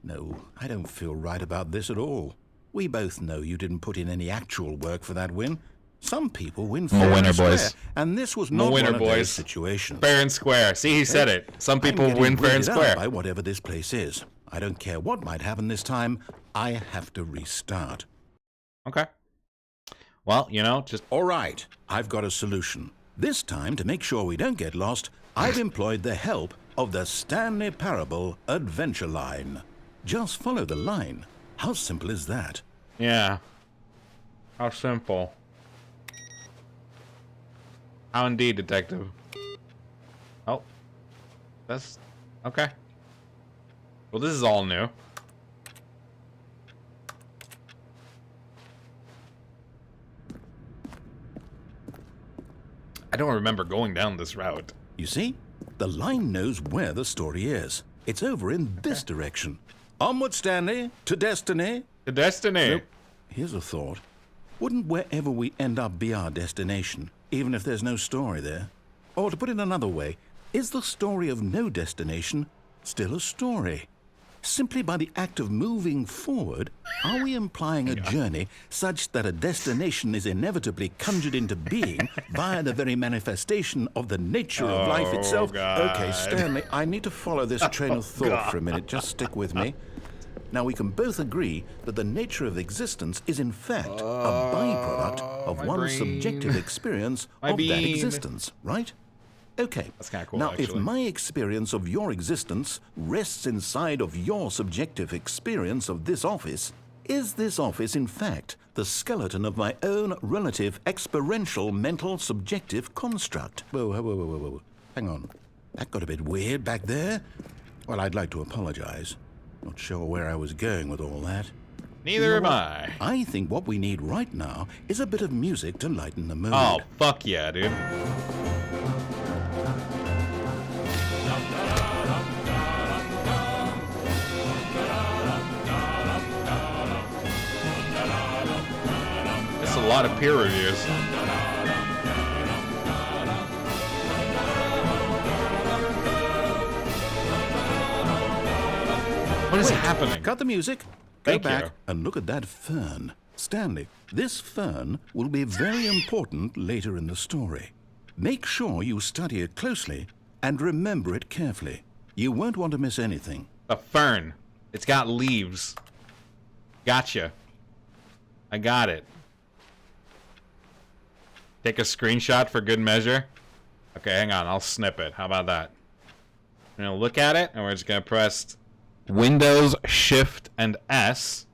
No, I don't feel right about this at all. We both know you didn't put in any actual work for that win. Some people win fair
winner,
and square,
boys.
and this was
I'm a
not
winner,
one of those
boys.
situations.
Fair and square. See, he said it. Some people
I'm
win
getting
fair and
weirded out
square.
by whatever this place is. I don't care what might happen this time. I have to restart.
Okay. Well, you know, just...
All right, I've got a solution. This time, to make sure we don't get lost, I've employed the help of the Stanley Parable Adventure Line. Just follow the line. How simple is that?
Yeah. How simple. How indeed, detective. Oh. That's... okay. Well, this is all new. I don't remember going down this route.
You see, the line knows where the story is. It's over in this direction. Onward, Stanley, to destiny.
To destiny.
Nope. Here's a thought. Wouldn't wherever we end up be our destination, even if there's no story there? Or to put it another way, is the story of no destination still a story? Simply by the act of moving forward, are we implying a journey such that a destination is inevitably conjured into being via the very manifestation of the nature of life itself?
God.
Okay, Stanley, I need to follow this train of thought for a minute. Just stick with me. Now, we can both agree that the nature of existence is in fact a byproduct of one's subjective experience of that existence, right? Okay.
That's kind of cool,
now,
actually.
if my experience of your existence rests inside of your subjective experience of this office, is this office, in fact, the skeleton of my own relative experiential mental subjective construct? Whoa, whoa, whoa, whoa, whoa. Hang on. That got a bit weird back there. Well, I'd like to apologize. Not sure where I was going with all that.
Neither am I.
I think what we need right now is a bit of music to lighten the mood.
Oh, fuck yeah, dude. That's a lot of peer reviews. What is happening?
Cut the music. Go
Thank
back
you.
and look at that fern. Stanley, this fern will be very important later in the story. Make sure you study it closely and remember it carefully. You won't want to miss anything.
A fern. It's got leaves. Gotcha. I got it. Take a screenshot for good measure. Okay, hang on. I'll snip it. How about that? I'm gonna look at it, and we're just gonna press Windows, Shift, and S.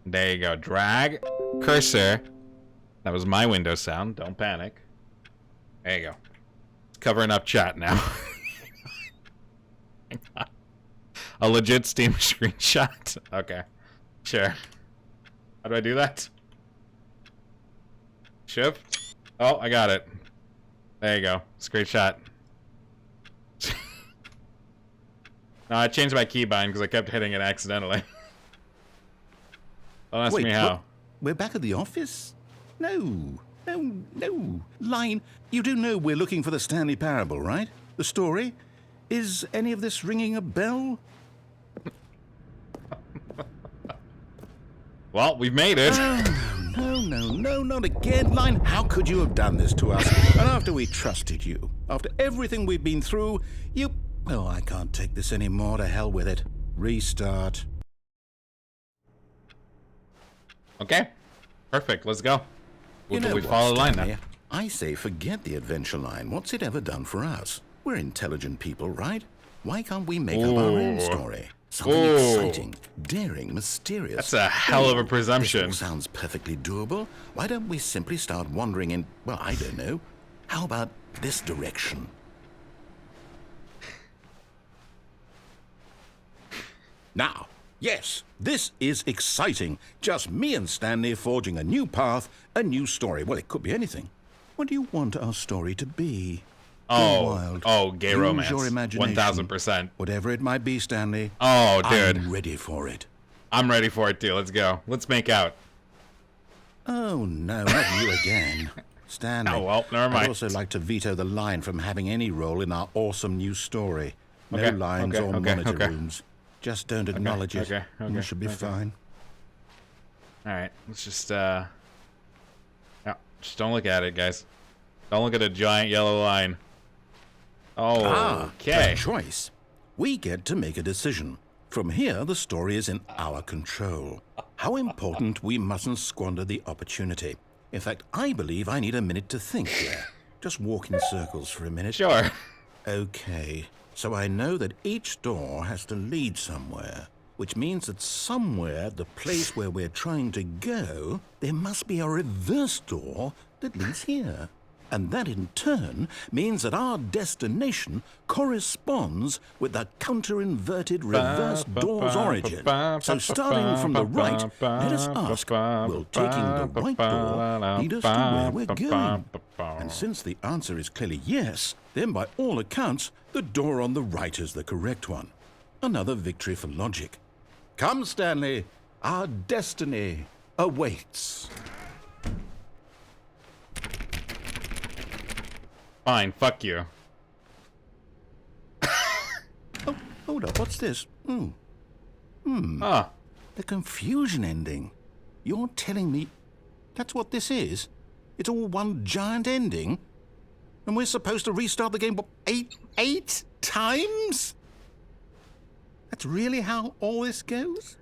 There you go. Drag cursor. That was my Windows sound. Don't panic. There you go. It's covering up chat now. Hang on. A legit Steam screenshot. Okay. Sure. How do I do that? Shift. Oh, I got it. There you go. Screenshot. No, I changed my keybind because I kept hitting it accidentally. Don't ask
Wait,
me how.
what? We're back at the office? No. Line, you do know we're looking for the Stanley Parable, right? The story? Is any of this ringing a bell?
Well, we've made it.
No, not again. Line, how could you have done this to us? And after we trusted you, after everything we've been through, you... Oh, I can't take this anymore. To hell with it. Restart.
Okay. Perfect. Let's go.
You know
We
what,
follow the line
Stanley?
now.
I say forget the adventure line. What's it ever done for us? We're intelligent people, right? Why can't we make up our own story? Something exciting, daring, mysterious.
That's a hell of a
This
presumption.
all sounds perfectly doable. Why don't we simply start wandering in, well, I don't know. How about this direction? Now, yes, this is exciting. Just me and Stanley forging a new path, a new story. Well, it could be anything. What do you want our story to be? Go wild.
Gay
Use
romance.
your imagination.
1000%.
Whatever it might be, Stanley.
Oh, dude.
I'm ready for it.
I'm ready for it, too. Let's go. Let's make out.
Oh, no, not you again. Stanley.
Oh, well, never mind.
I'd also like to veto the line from having any role in our awesome new story. No
Okay,
lines
okay,
or
okay,
monitor
okay.
rooms. Just don't acknowledge it.
okay,
and we should be fine.
Alright, let's just, yeah, just don't look at it, guys. Don't look at a giant yellow line. Oh, okay.
The choice. We get to make a decision. From here, the story is in our control. How important we mustn't squander the opportunity. In fact, I believe I need a minute to think here. Just walk in circles for a minute.
Sure.
Okay. so I know that each door has to lead somewhere, which means that somewhere, the place where we're trying to go, there must be a reverse door that leads here. And that in turn means that our destination corresponds with the counter-inverted reverse door's origin. So starting from the right, let us ask, will taking the right door lead us to where we're going? And since the answer is clearly yes, then by all accounts, the door on the right is the correct one. Another victory for logic. Come, Stanley, our destiny awaits.
Fine, fuck you.
Oh, hold up, what's this?
Ah,
The confusion ending. You're telling me that's what this is? It's all one giant ending? And we're supposed to restart the game, what, eight times? That's really how all this goes?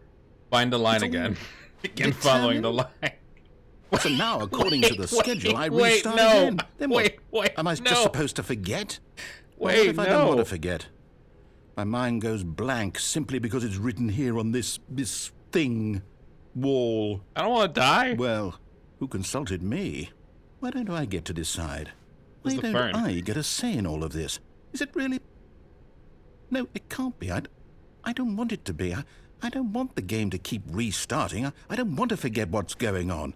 find the line again. Begin following the line.
So now, according to the schedule, I restart
no.
again. Then what? Am I just supposed to forget? Well, what if I don't want to forget? My mind goes blank simply because it's written here on this thing, wall.
I don't want to die.
Well, who consulted me? Why don't I get to decide? Why
Where's the
don't
fern?
I get a say in all of this? Is it really? No, it can't be. I don't want it to be. I don't want the game to keep restarting. I don't want to forget what's going on.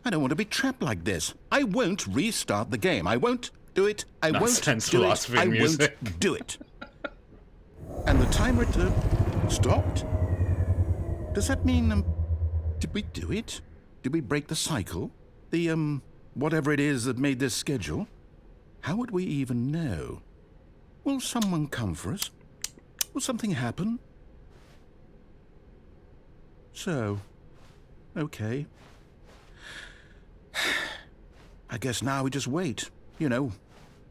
I don't want to be trapped like this. I won't restart the game. I won't do it. I
Nonsense
won't do it.
philosophy
I
music.
won't do it. And the timer stopped? Does that mean, did we do it? Did we break the cycle? The, whatever it is that made this schedule? How would we even know? Will someone come for us? Will something happen? So, okay. I guess now we just wait. You know,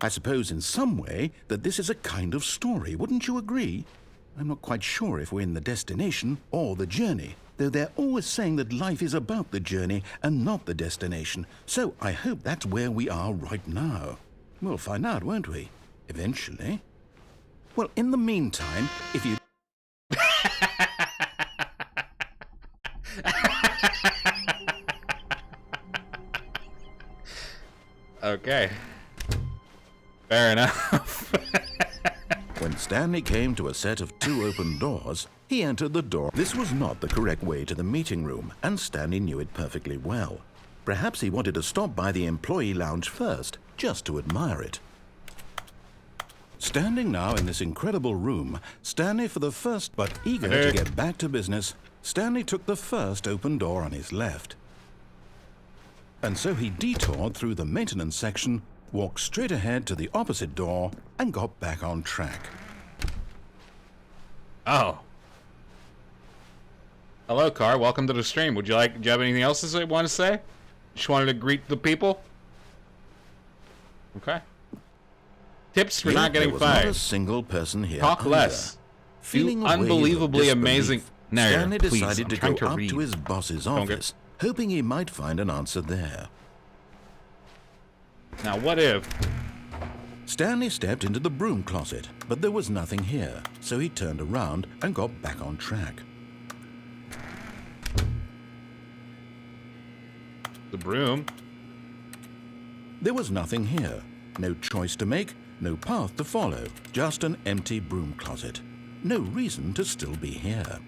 I suppose in some way that this is a kind of story, wouldn't you agree? I'm not quite sure if we're in the destination or the journey, though they're always saying that life is about the journey and not the destination. So I hope that's where we are right now. We'll find out, won't we? Eventually. Well, in the meantime, if you...
Okay. Fair enough.
When Stanley came to a set of 2 open doors, he entered the door. This was not the correct way to the meeting room, and Stanley knew it perfectly well. Perhaps he wanted to stop by the employee lounge first, just to admire it. Standing now in this incredible room, Stanley for the first, but eager to get back to business, Stanley took the first open door on his left. And so he detoured through the maintenance section, walked straight ahead to the opposite door, and got back on track.
Oh. Hello, Car. Welcome to the stream. Do you have anything else to want to say? Just wanted to greet the people? Okay. Tips for not getting
there was not a
fired.
single person here
Talk
either.
less.
Feeling
You
a wave of
unbelievably amazing.
disbelief,
No,
Stanley
please,
decided
I'm
to
trying
go
to
up
read.
to his boss's
Don't
office, hoping he might find an answer there.
Now, what if?
Stanley stepped into the broom closet, but there was nothing here, so he turned around and got back on track.
The broom?
There was nothing here. No choice to make, no path to follow, just an empty broom closet. No reason to still be here.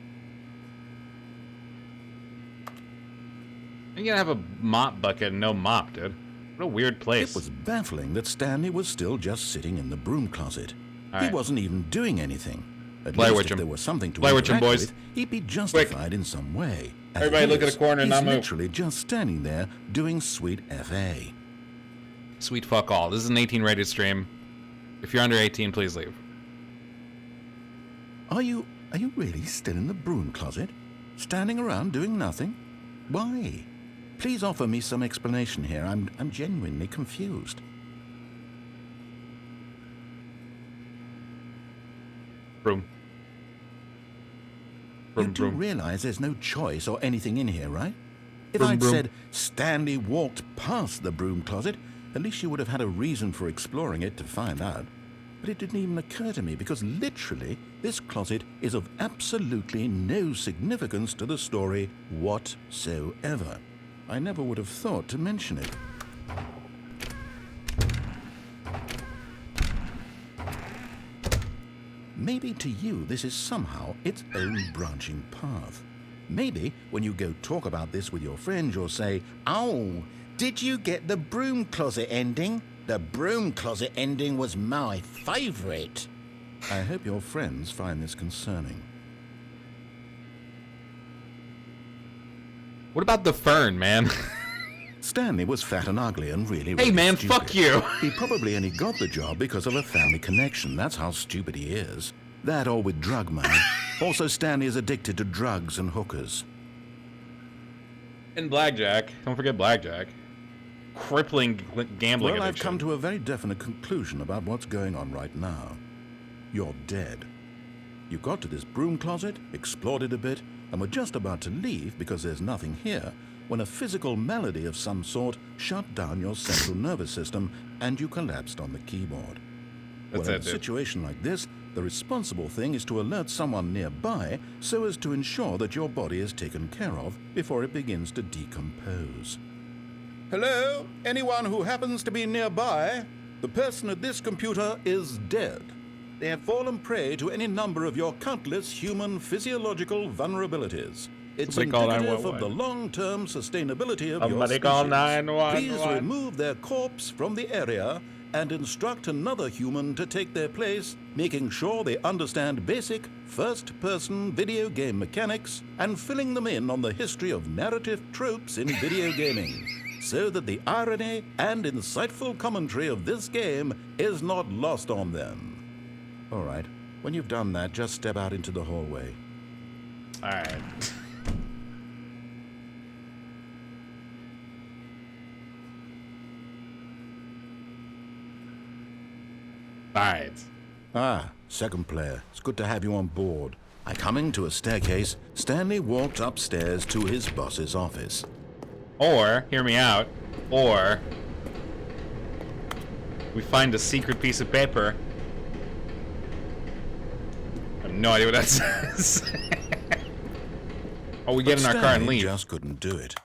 You're gonna have a mop bucket and no mop, dude. What a weird place.
It was baffling that Stanley was still just sitting in the broom closet.
All
He
right.
wasn't even doing anything. At
Blair
least
Witch
if
him.
there was something to
Blair Witch him,
interact
boys.
with, he'd be justified in some way. As
Everybody
it
look at
is,
the corner and
he's
not move.
literally just standing there doing sweet FA.
Sweet fuck all. This is an 18 rated stream. If you're under 18, please leave.
Are you really still in the broom closet? Standing around doing nothing? Why? Please offer me some explanation here. I'm genuinely confused.
Broom.
You
Broom,
do
broom.
realize there's no choice or anything in here, right? If
Broom,
I'd
broom.
said Stanley walked past the broom closet, at least you would have had a reason for exploring it to find out. But it didn't even occur to me because literally this closet is of absolutely no significance to the story whatsoever. I never would have thought to mention it. Maybe to you this is somehow its own branching path. Maybe when you go talk about this with your friends, you'll say, "Oh, did you get the broom closet ending? The broom closet ending was my favorite." I hope your friends find this concerning.
What about the fern, man?
Stanley was fat and ugly and really
Hey, man,
stupid.
fuck you.
He probably only got the job because of a family connection. That's how stupid he is. That or with drug money. Also, Stanley is addicted to drugs and hookers.
And blackjack. Don't forget blackjack. Crippling gambling
Well,
addiction.
I've come to a very definite conclusion about what's going on right now. You're dead. You got to this broom closet, explored it a bit, and were just about to leave because there's nothing here, when a physical malady of some sort shut down your central nervous system and you collapsed on the keyboard.
That's
Well,
it,
in a
dude.
situation like this, the responsible thing is to alert someone nearby so as to ensure that your body is taken care of before it begins to decompose. Hello? Anyone who happens to be nearby? The person at this computer is dead. They have fallen prey to any number of your countless human physiological vulnerabilities. It's
Somebody call
indicative
911.
of the long-term sustainability of your
Somebody call
species.
911.
Please remove their corpse from the area and instruct another human to take their place, making sure they understand basic first-person video game mechanics and filling them in on the history of narrative tropes in video gaming, so that the irony and insightful commentary of this game is not lost on them. All right, when you've done that, just step out into the hallway.
All right. All right.
Ah, second player. It's good to have you on board. Coming to a staircase, Stanley walked upstairs to his boss's office.
Or, hear me out, or we find a secret piece of paper. I have no idea what that says. Oh, we get in our car and
Stanley
leave.
just couldn't do it.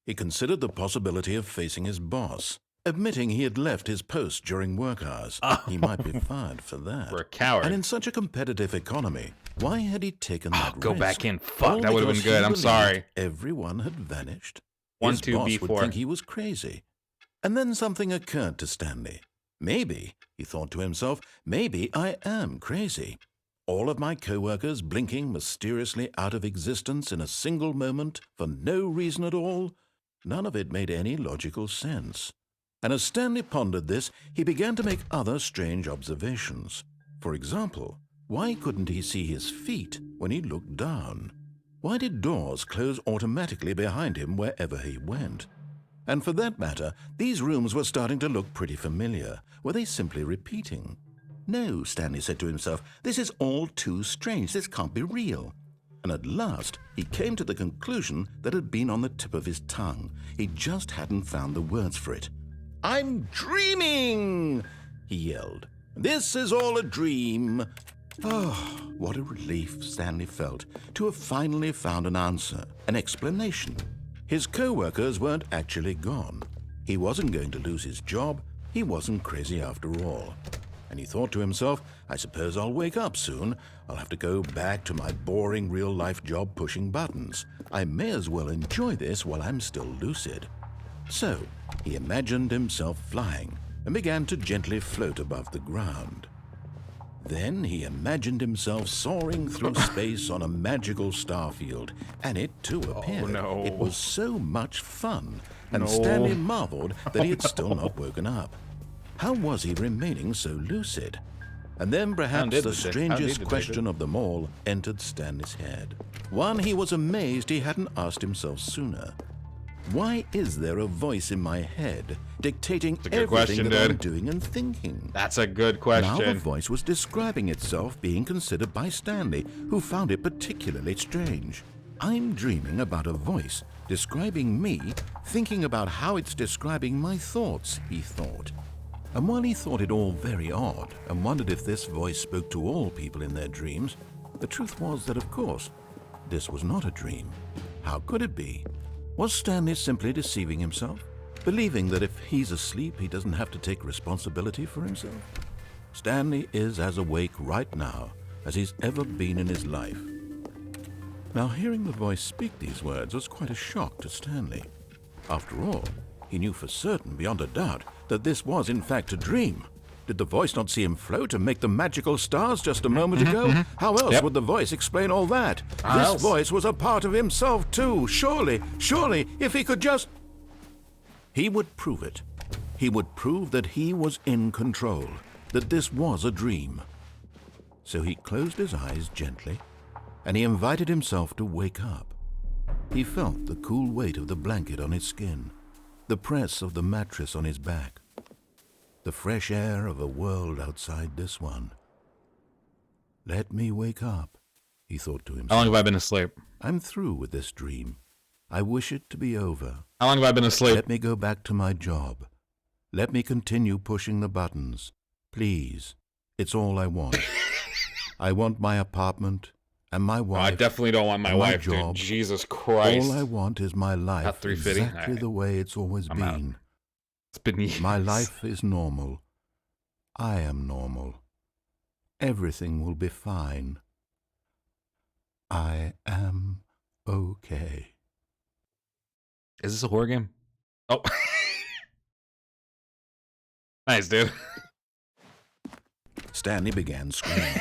He considered the possibility of facing his boss, admitting he had left his post during work hours. He might be fired for that.
We're a coward.
And in such a competitive economy, why had he taken that
Go
risk?
back in. Fuck,
All
that would've been
because
good.
he
I'm
believed
sorry.
Everyone had vanished.
1,
His
2,
boss
B4.
would think he was crazy. And then something occurred to Stanley. Maybe, he thought to himself, maybe I am crazy. All of my co-workers blinking mysteriously out of existence in a single moment for no reason at all? None of it made any logical sense. And as Stanley pondered this, he began to make other strange observations. For example, why couldn't he see his feet when he looked down? Why did doors close automatically behind him wherever he went? And for that matter, these rooms were starting to look pretty familiar. Were they simply repeating? No, Stanley said to himself, this is all too strange. This can't be real. And at last, he came to the conclusion that had been on the tip of his tongue. He just hadn't found the words for it. "I'm dreaming!" he yelled. "This is all a dream." Oh, what a relief Stanley felt to have finally found an answer, an explanation. His co-workers weren't actually gone. He wasn't going to lose his job. He wasn't crazy after all. And he thought to himself, I suppose I'll wake up soon. I'll have to go back to my boring real-life job pushing buttons. I may as well enjoy this while I'm still lucid. So, he imagined himself flying and began to gently float above the ground. Then he imagined himself soaring through space on a magical starfield, and it too appeared.
no.
It was so much fun, and
No.
Stanley marveled that he had still not woken up. How was he remaining so lucid? And then perhaps
did
the
the detective-
strangest question of them all entered Stanley's head. One he was amazed he hadn't asked himself sooner. Why is there a voice in my head dictating
a good
everything
question,
that I'm
dude.
doing and thinking?
That's a good
Now the
question.
voice was describing itself being considered by Stanley, who found it particularly strange. I'm dreaming about a voice describing me, thinking about how it's describing my thoughts, he thought. And while he thought it all very odd and wondered if this voice spoke to all people in their dreams, the truth was that, of course, this was not a dream. How could it be? Was Stanley simply deceiving himself, believing that if he's asleep, he doesn't have to take responsibility for himself? Stanley is as awake right now as he's ever been in his life. Now, hearing the voice speak these words was quite a shock to Stanley. After all, he knew for certain, beyond a doubt, that this was in fact a dream. Did the voice not see him float and make the magical stars just a moment ago? How else would the voice explain all that? This voice was a part of himself too. Surely, if he could just... He would prove it. He would prove that he was in control, that this was a dream. So he closed his eyes gently, and he invited himself to wake up. He felt the cool weight of the blanket on his skin, the press of the mattress on his back, the fresh air of a world outside this one. Let me wake up, he thought to himself.
How long have I been asleep?
I'm through with this dream. I wish it to be over.
How long have I been asleep?
Let me go back to my job. Let me continue pushing the buttons. Please. It's all I want. I want my apartment and my wife.
I definitely don't want my wife,
job.
Dude. Jesus Christ.
All I want is my life
At 350?
exactly the way it's always
I'm
been.
out. It's been years.
My life is normal. I am normal. Everything will be fine. I am okay.
Is this a horror game? Oh. Nice, dude.
Stanley began screaming.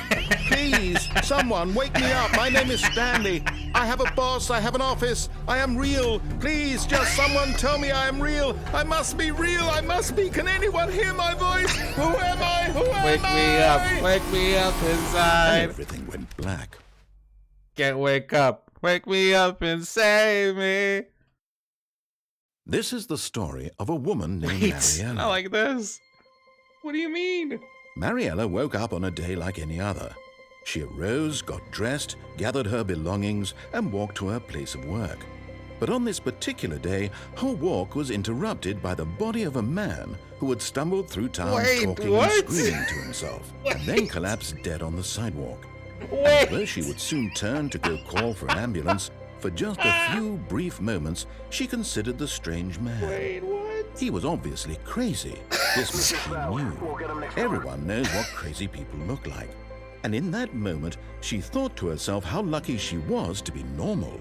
Please, someone, wake me up. My name is Stanley. I have a boss. I have an office. I am real. Please, just someone tell me I am real. I must be real. I must be. Can anyone hear my voice? Who am I? Who am I?
Wake me up. Wake me up inside.
And everything went black.
Can't wake up. Wake me up and save me.
This is the story of a woman named
Wait,
Mariella.
not like this. What do you mean?
Mariella woke up on a day like any other. She arose, got dressed, gathered her belongings, and walked to her place of work. But on this particular day, her walk was interrupted by the body of a man who had stumbled through town talking and screaming to himself, and then collapsed dead on the sidewalk. And although she would soon turn to go call for an ambulance, for just a few brief moments, she considered the strange man. He was obviously crazy. This much she knew. Everyone knows what crazy people look like. And in that moment, she thought to herself how lucky she was to be normal.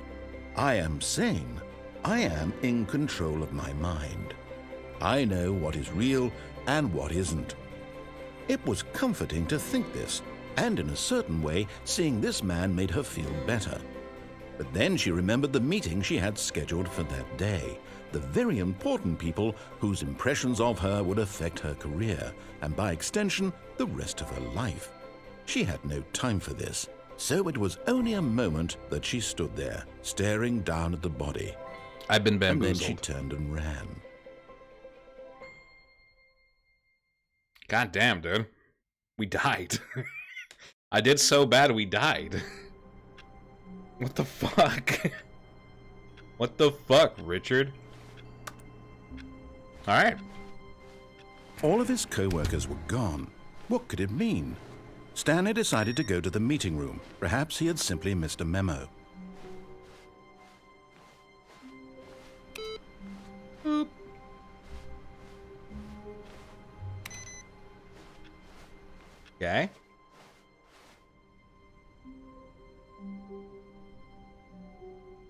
I am sane. I am in control of my mind. I know what is real and what isn't. It was comforting to think this, and in a certain way, seeing this man made her feel better. But then she remembered the meeting she had scheduled for that day, the very important people whose impressions of her would affect her career, and by extension, the rest of her life. She had no time for this, so it was only a moment that she stood there, staring down at the body.
I've been
And then
bamboozled.
she turned and ran.
God damn, dude. We died. I did so bad we died. What the fuck? What the fuck, Richard? Alright.
All of his co-workers were gone. What could it mean? Stanley decided to go to the meeting room. Perhaps he had simply missed a memo.
Boop. Okay.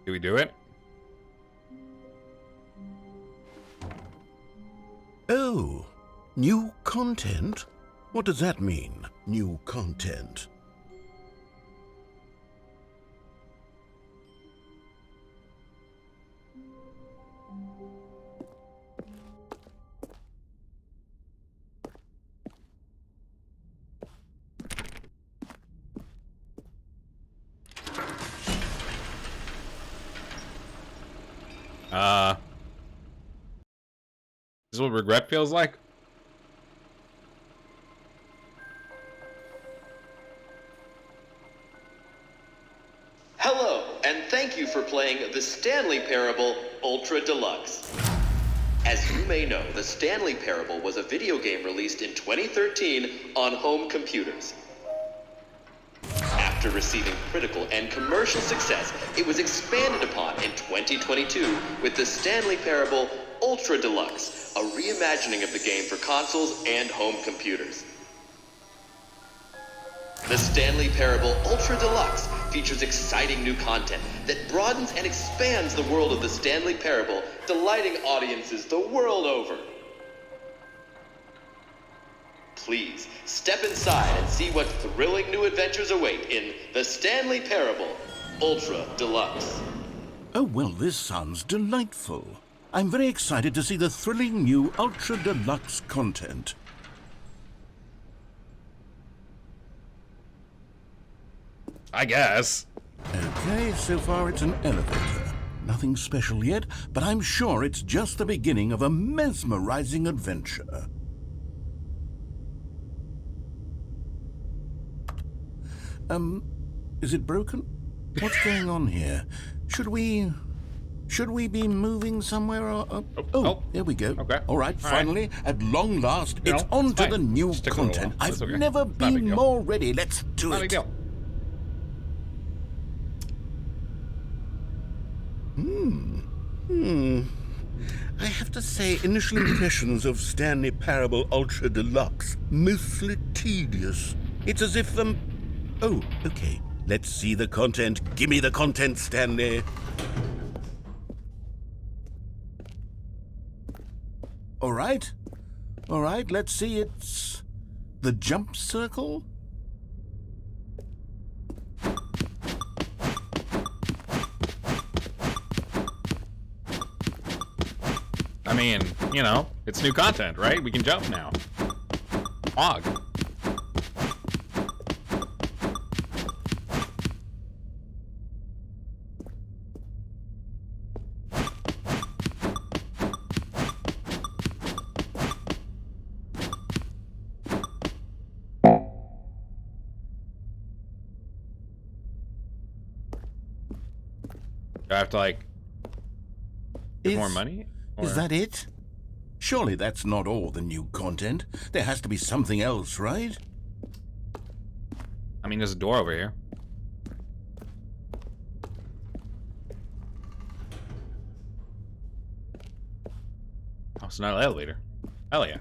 Do we do it?
Oh, new content? What does that mean, new content?
This is what regret feels like?
Hello, and thank you for playing the Stanley Parable Ultra Deluxe. As you may know, the Stanley Parable was a video game released in 2013 on home computers. After receiving critical and commercial success, it was expanded upon in 2022 with the Stanley Parable Ultra Deluxe, a reimagining of the game for consoles and home computers. The Stanley Parable Ultra Deluxe features exciting new content that broadens and expands the world of the Stanley Parable, delighting audiences the world over. Please, step inside and see what thrilling new adventures await in the Stanley Parable Ultra Deluxe.
Oh, well, this sounds delightful. I'm very excited to see the thrilling new Ultra Deluxe content.
I guess.
Okay, so far it's an elevator. Nothing special yet, but I'm sure it's just the beginning of a mesmerizing adventure. Is it broken? What's going on here? Should we be moving somewhere or... Oh, there we go.
Okay.
All right, finally, at long last,
You
it's
know,
on
it's
to
fine.
the new
Stick with it a
content.
while.
I've
That's okay.
never
Not a big
been
deal.
more ready. Let's do
Not a
it.
big deal.
I have to say, initial impressions of Stanley Parable Ultra Deluxe, mostly tedious. It's as if, Oh, okay. Let's see the content. Give me the content, Stanley. All right, let's see. It's the jump circle?
I mean, you know, it's new content, right? We can jump now. Fog. Do I have to, like, get more money?
Is that it? Surely that's not all the new content. There has to be something else, right?
I mean, there's a door over here. Oh, it's not an elevator. Hell yeah.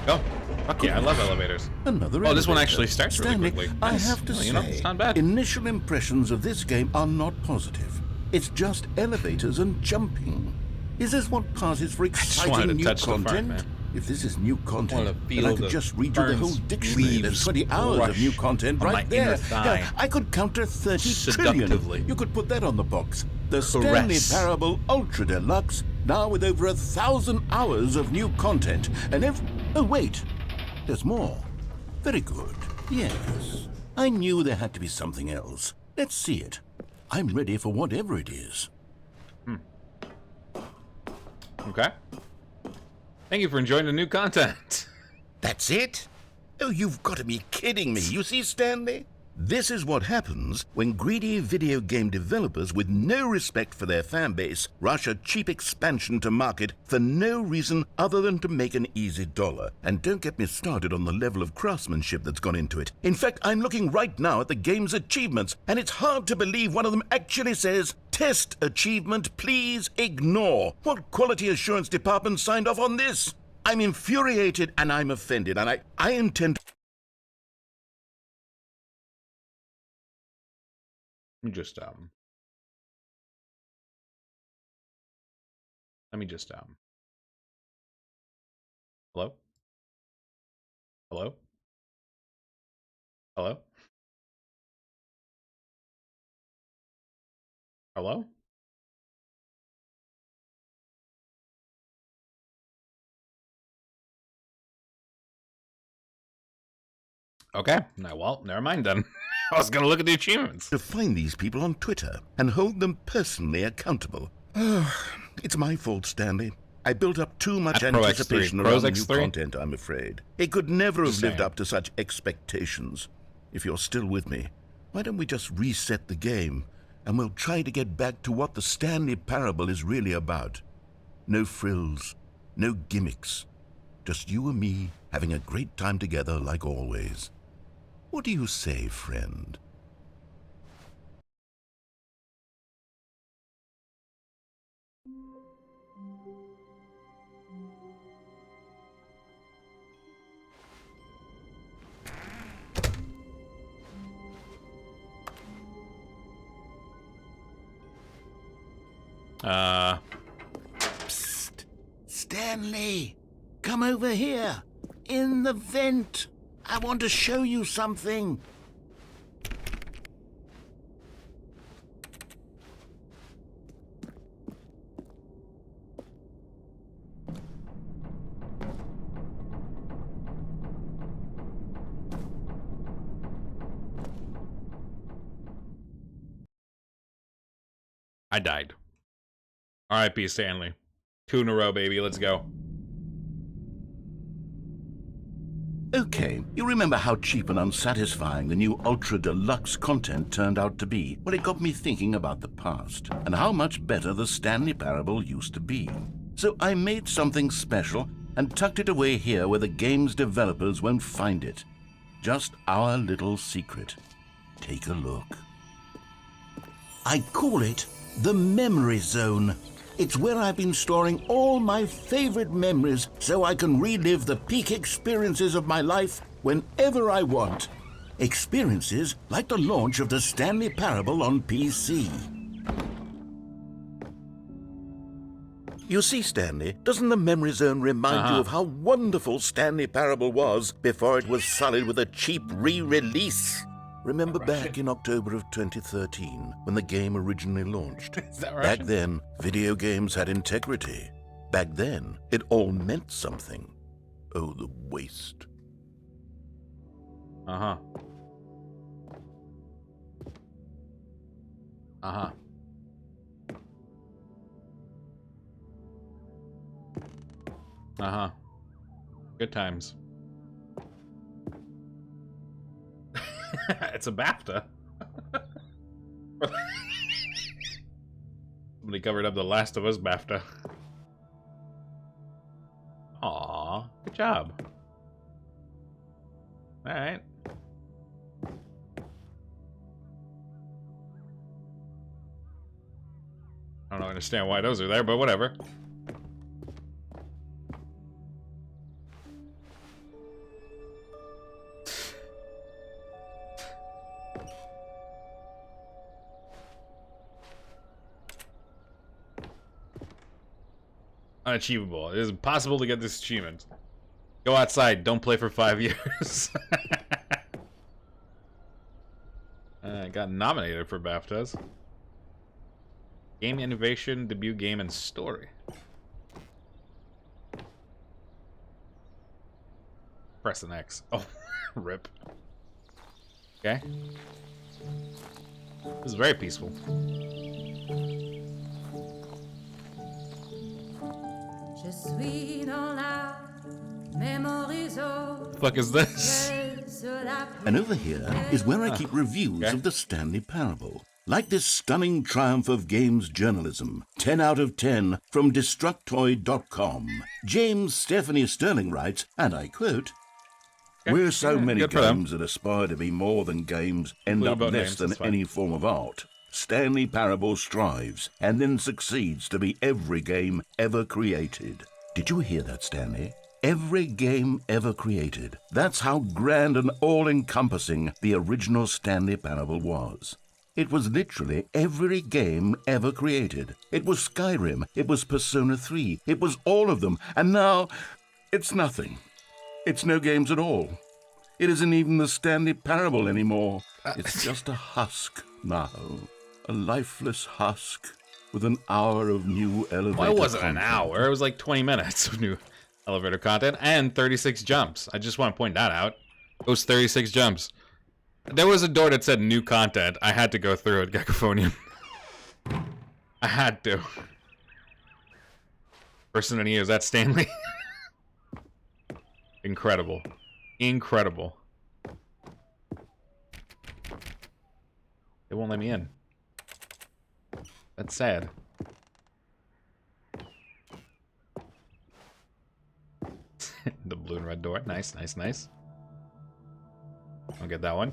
Go. Fuck yeah, I love elevators.
Another
Oh, this one
elevator.
actually starts
Stanley,
really quickly.
I
Nice.
have to
Well,
say,
you know, it's not bad.
initial impressions of this game are not positive. It's just elevators and jumping. Is this what passes for
just wanted
exciting
to
new
touch the front,
content?
man.
If this is new content,
Wanted to
then I
feel
could
the
just read you the whole
ferns,
dictionary. There's
leaves,
20 hours of
brush
new content
on my
right there.
inner thigh.
Yeah, I could counter 30
Seductively.
trillion. You could put that on the box. The Stanley
Caress.
Parable Ultra Deluxe, now with over 1,000 hours of new content. And oh, wait. There's more. Very good. Yes. I knew there had to be something else. Let's see it. I'm ready for whatever it is.
Okay. Thank you for enjoying the new content.
That's it? Oh, you've got to be kidding me. You see, Stanley? This is what happens when greedy video game developers with no respect for their fan base rush a cheap expansion to market for no reason other than to make an easy dollar. And don't get me started on the level of craftsmanship that's gone into it. In fact, I'm looking right now at the game's achievements, and it's hard to believe one of them actually says, "Test achievement, please ignore." What quality assurance department signed off on this? I'm infuriated and I'm offended, and I intend to...
Let me just hello? Hello? Hello? Hello? Okay. No, well, never mind then. I was gonna look at the achievements.
to find these people on Twitter and hold them personally accountable. It's my fault, Stanley. I built up too much
At Pro X3.
anticipation
Pros
around new
X3?
content, I'm afraid. It could never have
Just
lived
saying.
up to such expectations. If you're still with me, why don't we just reset the game, and we'll try to get back to what the Stanley Parable is really about. No frills, no gimmicks. Just you and me having a great time together like always. What do you say, friend? Psst. Stanley, come over here. In the vent. I want to show you something.
I died. R.I.P. Stanley. 2 in a row, baby. Let's go.
Okay, you remember how cheap and unsatisfying the new Ultra Deluxe content turned out to be? Well, it got me thinking about the past and how much better the Stanley Parable used to be. So I made something special and tucked it away here where the game's developers won't find it. Just our little secret. Take a look. I call it the Memory Zone. It's where I've been storing all my favorite memories so I can relive the peak experiences of my life whenever I want. Experiences like the launch of the Stanley Parable on PC. You see, Stanley, doesn't the Memory Zone remind you of how wonderful Stanley Parable was before it was sullied with a cheap re-release? Remember back in October of 2013, when the game originally launched?
Is that
Back then, video games had integrity. Back then, it all meant something. Oh, the waste.
Uh-huh. Uh-huh. Uh-huh. Good times. It's a BAFTA. Somebody covered up the Last of Us BAFTA. Aw, good job. Alright. I don't understand why those are there, but whatever. Unachievable. It is impossible to get this achievement. Go outside. Don't play for 5 years. Got nominated for BAFTAs. Game Innovation, Debut Game, and Story. Press an X. Oh, rip. Okay. This is very peaceful. Fuck is this?
And over here is where I keep reviews of the Stanley Parable. Like this stunning triumph of games journalism, 10 out of 10 from Destructoid.com. James Stephanie Sterling writes, and I quote, "Where so many games that aspire to be more than games end up less than any form of art, Stanley Parable strives and then succeeds to be every game ever created." Did you hear that, Stanley? Every game ever created. That's how grand and all-encompassing the original Stanley Parable was. It was literally every game ever created. It was Skyrim, it was Persona 3, it was all of them, and now it's nothing. It's no games at all. It isn't even the Stanley Parable anymore. It's just a husk now. A lifeless husk with an hour of new elevator
Well, it wasn't
content.
an hour. It was like 20 minutes of new elevator content and 36 jumps. I just want to point that out. It was 36 jumps. There was a door that said new content. I had to go through it, Gecophonium. I had to. Person in here, is that Stanley? Incredible. Incredible. They won't let me in. That's sad. red door. Nice, nice, nice. I'll get that one.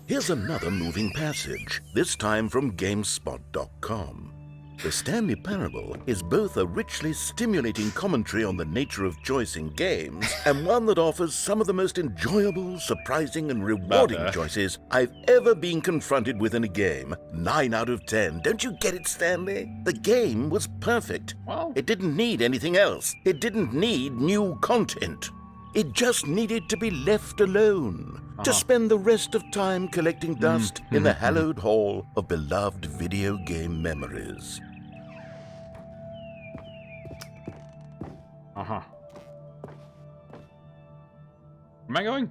Here's another moving passage, this time from GameSpot.com. The Stanley Parable is both a richly stimulating commentary on the nature of choice in games and one that offers some of the most enjoyable, surprising, and rewarding choices I've ever been confronted with in a game. 9 out of 10. Don't you get it, Stanley? The game was perfect.
Well,
It didn't need anything else. It didn't need new content. It just needed to be left alone, to spend the rest of time collecting dust in the hallowed hall of beloved video game memories.
Where am I going?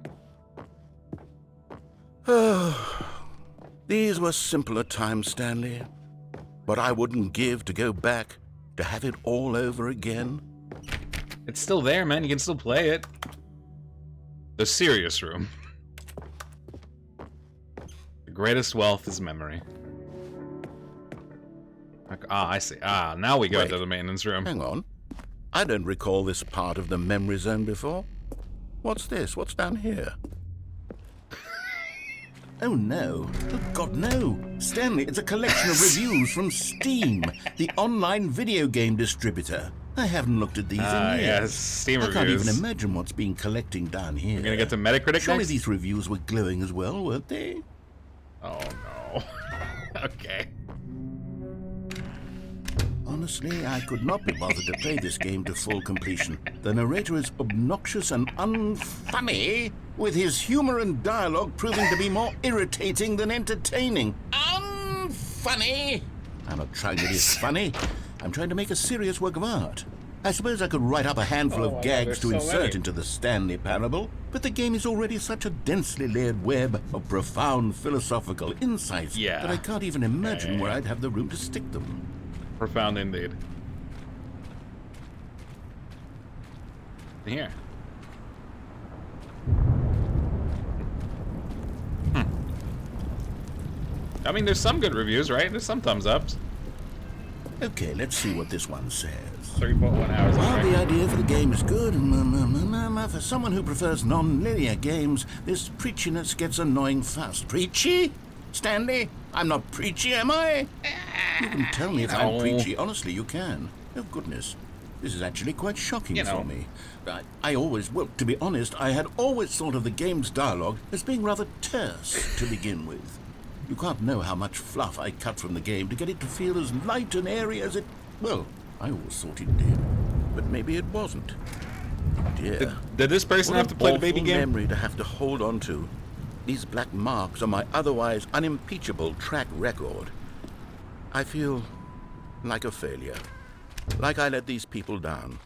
These were simpler times, Stanley. But I wouldn't give to go back, to have it all over again.
It's still there, man. You can still play it. The serious room. The greatest wealth is memory. Ah, I see. Ah, now we go
Wait.
to the maintenance room.
Hang on. I don't recall this part of the memory zone before. What's this? What's down here? Oh no. Oh God, no. Stanley, it's a collection of reviews from Steam, the online video game distributor. I haven't looked at these in years.
Yes, Steam
I can't
reviews.
even imagine what's being collecting down here.
We're gonna get to Metacritic
Surely
next?
these reviews were glowing as well, weren't they?
Oh no. Okay.
Honestly, I could not be bothered to play this game to full completion. The narrator is obnoxious and unfunny, with his humor and dialogue proving to be more irritating than entertaining. Unfunny! I'm not trying to be funny. I'm trying to make a serious work of art. I suppose I could write up a handful
Oh
of
my God,
gags to
there's so
insert
many.
into the Stanley Parable, but the game is already such a densely layered web of profound philosophical insights
Yeah.
that I can't even imagine
Yeah.
where I'd have the room to stick them.
Profound indeed. Here. I mean, there's some good reviews, right? There's some thumbs ups.
Okay, let's see what this one says.
3.1 hours.
While the idea for the game is good, for someone who prefers non-linear games, this preachiness gets annoying fast. Preachy? Stanley? I'm not preachy, am I? You can tell me if I'm
know.
preachy. Honestly, you can. Oh, goodness. This is actually quite shocking
You know.
for me. I always, well, to be honest, I had always thought of the game's dialogue as being rather terse to begin with. You can't know how much fluff I cut from the game to get it to feel as light and airy as it... Well, I always thought it did. But maybe it wasn't. Dear.
Did this person
What
have to
an
play the baby
awful
game?
memory to have to hold on to. These black marks on my otherwise unimpeachable track record. I feel like a failure. Like I let these people down.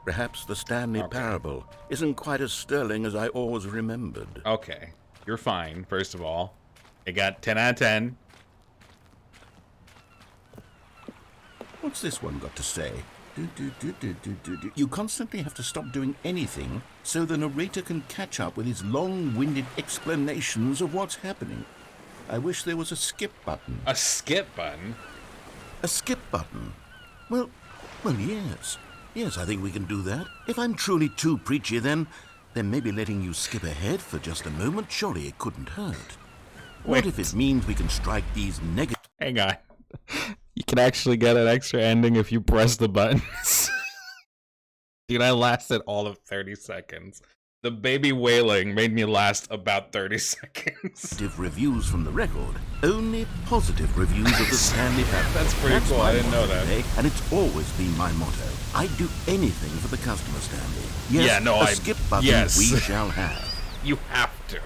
Perhaps the Stanley Parable isn't quite as sterling as I always remembered.
Okay. You're fine, first of all. It got 10 out of 10.
What's this one got to say? You constantly have to stop doing anything so the narrator can catch up with his long-winded explanations of what's happening. I wish there was a skip button.
A skip button?
A skip button? Well, yes. Yes, I think we can do that. If I'm truly too preachy, then maybe letting you skip ahead for just a moment, surely it couldn't hurt. What
Wait.
if it means we can strike these negative...
Hang on. You can actually get an extra ending if you press the buttons. Dude, I lasted all of 30 seconds. The baby wailing made me last about 30 seconds.
reviews from the record, only positive reviews of the Stanley Parable.
That's pretty cool.
my
I didn't know
motto
that.
today, and it's always been my motto. I'd do anything for the customer, Stanley. Yes,
Yeah, no,
a skip button
yes.
we shall have.
You have to.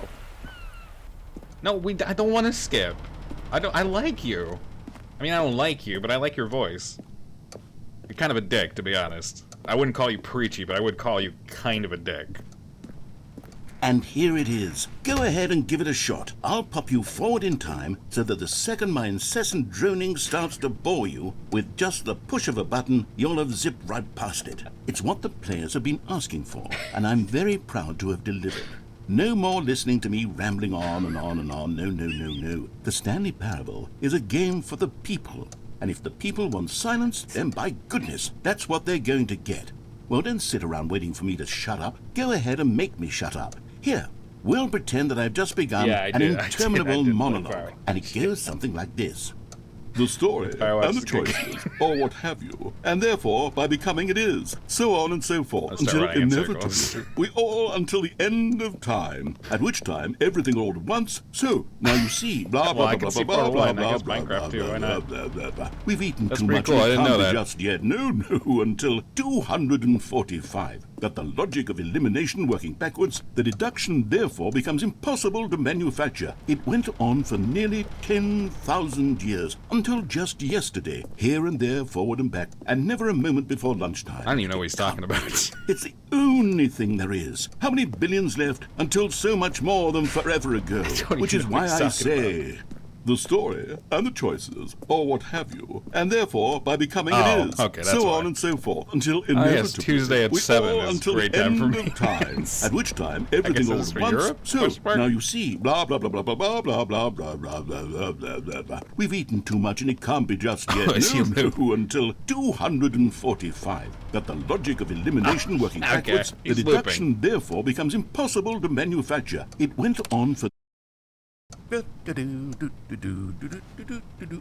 No, I don't want to skip. I like you. I mean, I don't like you, but I like your voice. You're kind of a dick, to be honest. I wouldn't call you preachy, but I would call you kind of a dick.
And here it is. Go ahead and give it a shot. I'll pop you forward in time so that the second my incessant droning starts to bore you, with just the push of a button, you'll have zipped right past it. It's what the players have been asking for, and I'm very proud to have delivered. No more listening to me rambling on and on and on. No. The Stanley Parable is a game for the people. And if the people want silence, then by goodness, that's what they're going to get. Well, don't sit around waiting for me to shut up. Go ahead and make me shut up. Here, we'll pretend that I've just begun an interminable monologue. And it goes something like this. The story and the choices, or what have you, and therefore, by becoming it is, so on and so forth, until inevitably, we all until the end of time, at which time everything all at once, so, now you see, blah, blah, blah, blah, blah, blah, blah, blah, blah, blah, blah, blah. We've eaten too much, we can't be just yet, no, until 245. But the logic of elimination working backwards, the deduction therefore becomes impossible to manufacture. It went on for nearly 10,000 years, until just yesterday, here and there, forward and back, and never a moment before lunchtime.
I don't even know what he's talking about.
It's the only thing there is. How many billions left until so much more than forever ago? Which is why I say... The story and the choices, or what have you, and therefore, by becoming it is, so on and so forth, until inevitably,
Tuesday at 7 is
until
great
the
time
end
for me.
of time, at which time everything all at once,
Europe?
so, now you see, blah, blah, blah, blah, blah, blah, blah, blah, blah, blah, blah, blah, blah, blah, blah. We've eaten too much and it can't be just yet, no, until 245. But the logic of elimination working backwards, the deduction therefore becomes impossible to manufacture. It went on for...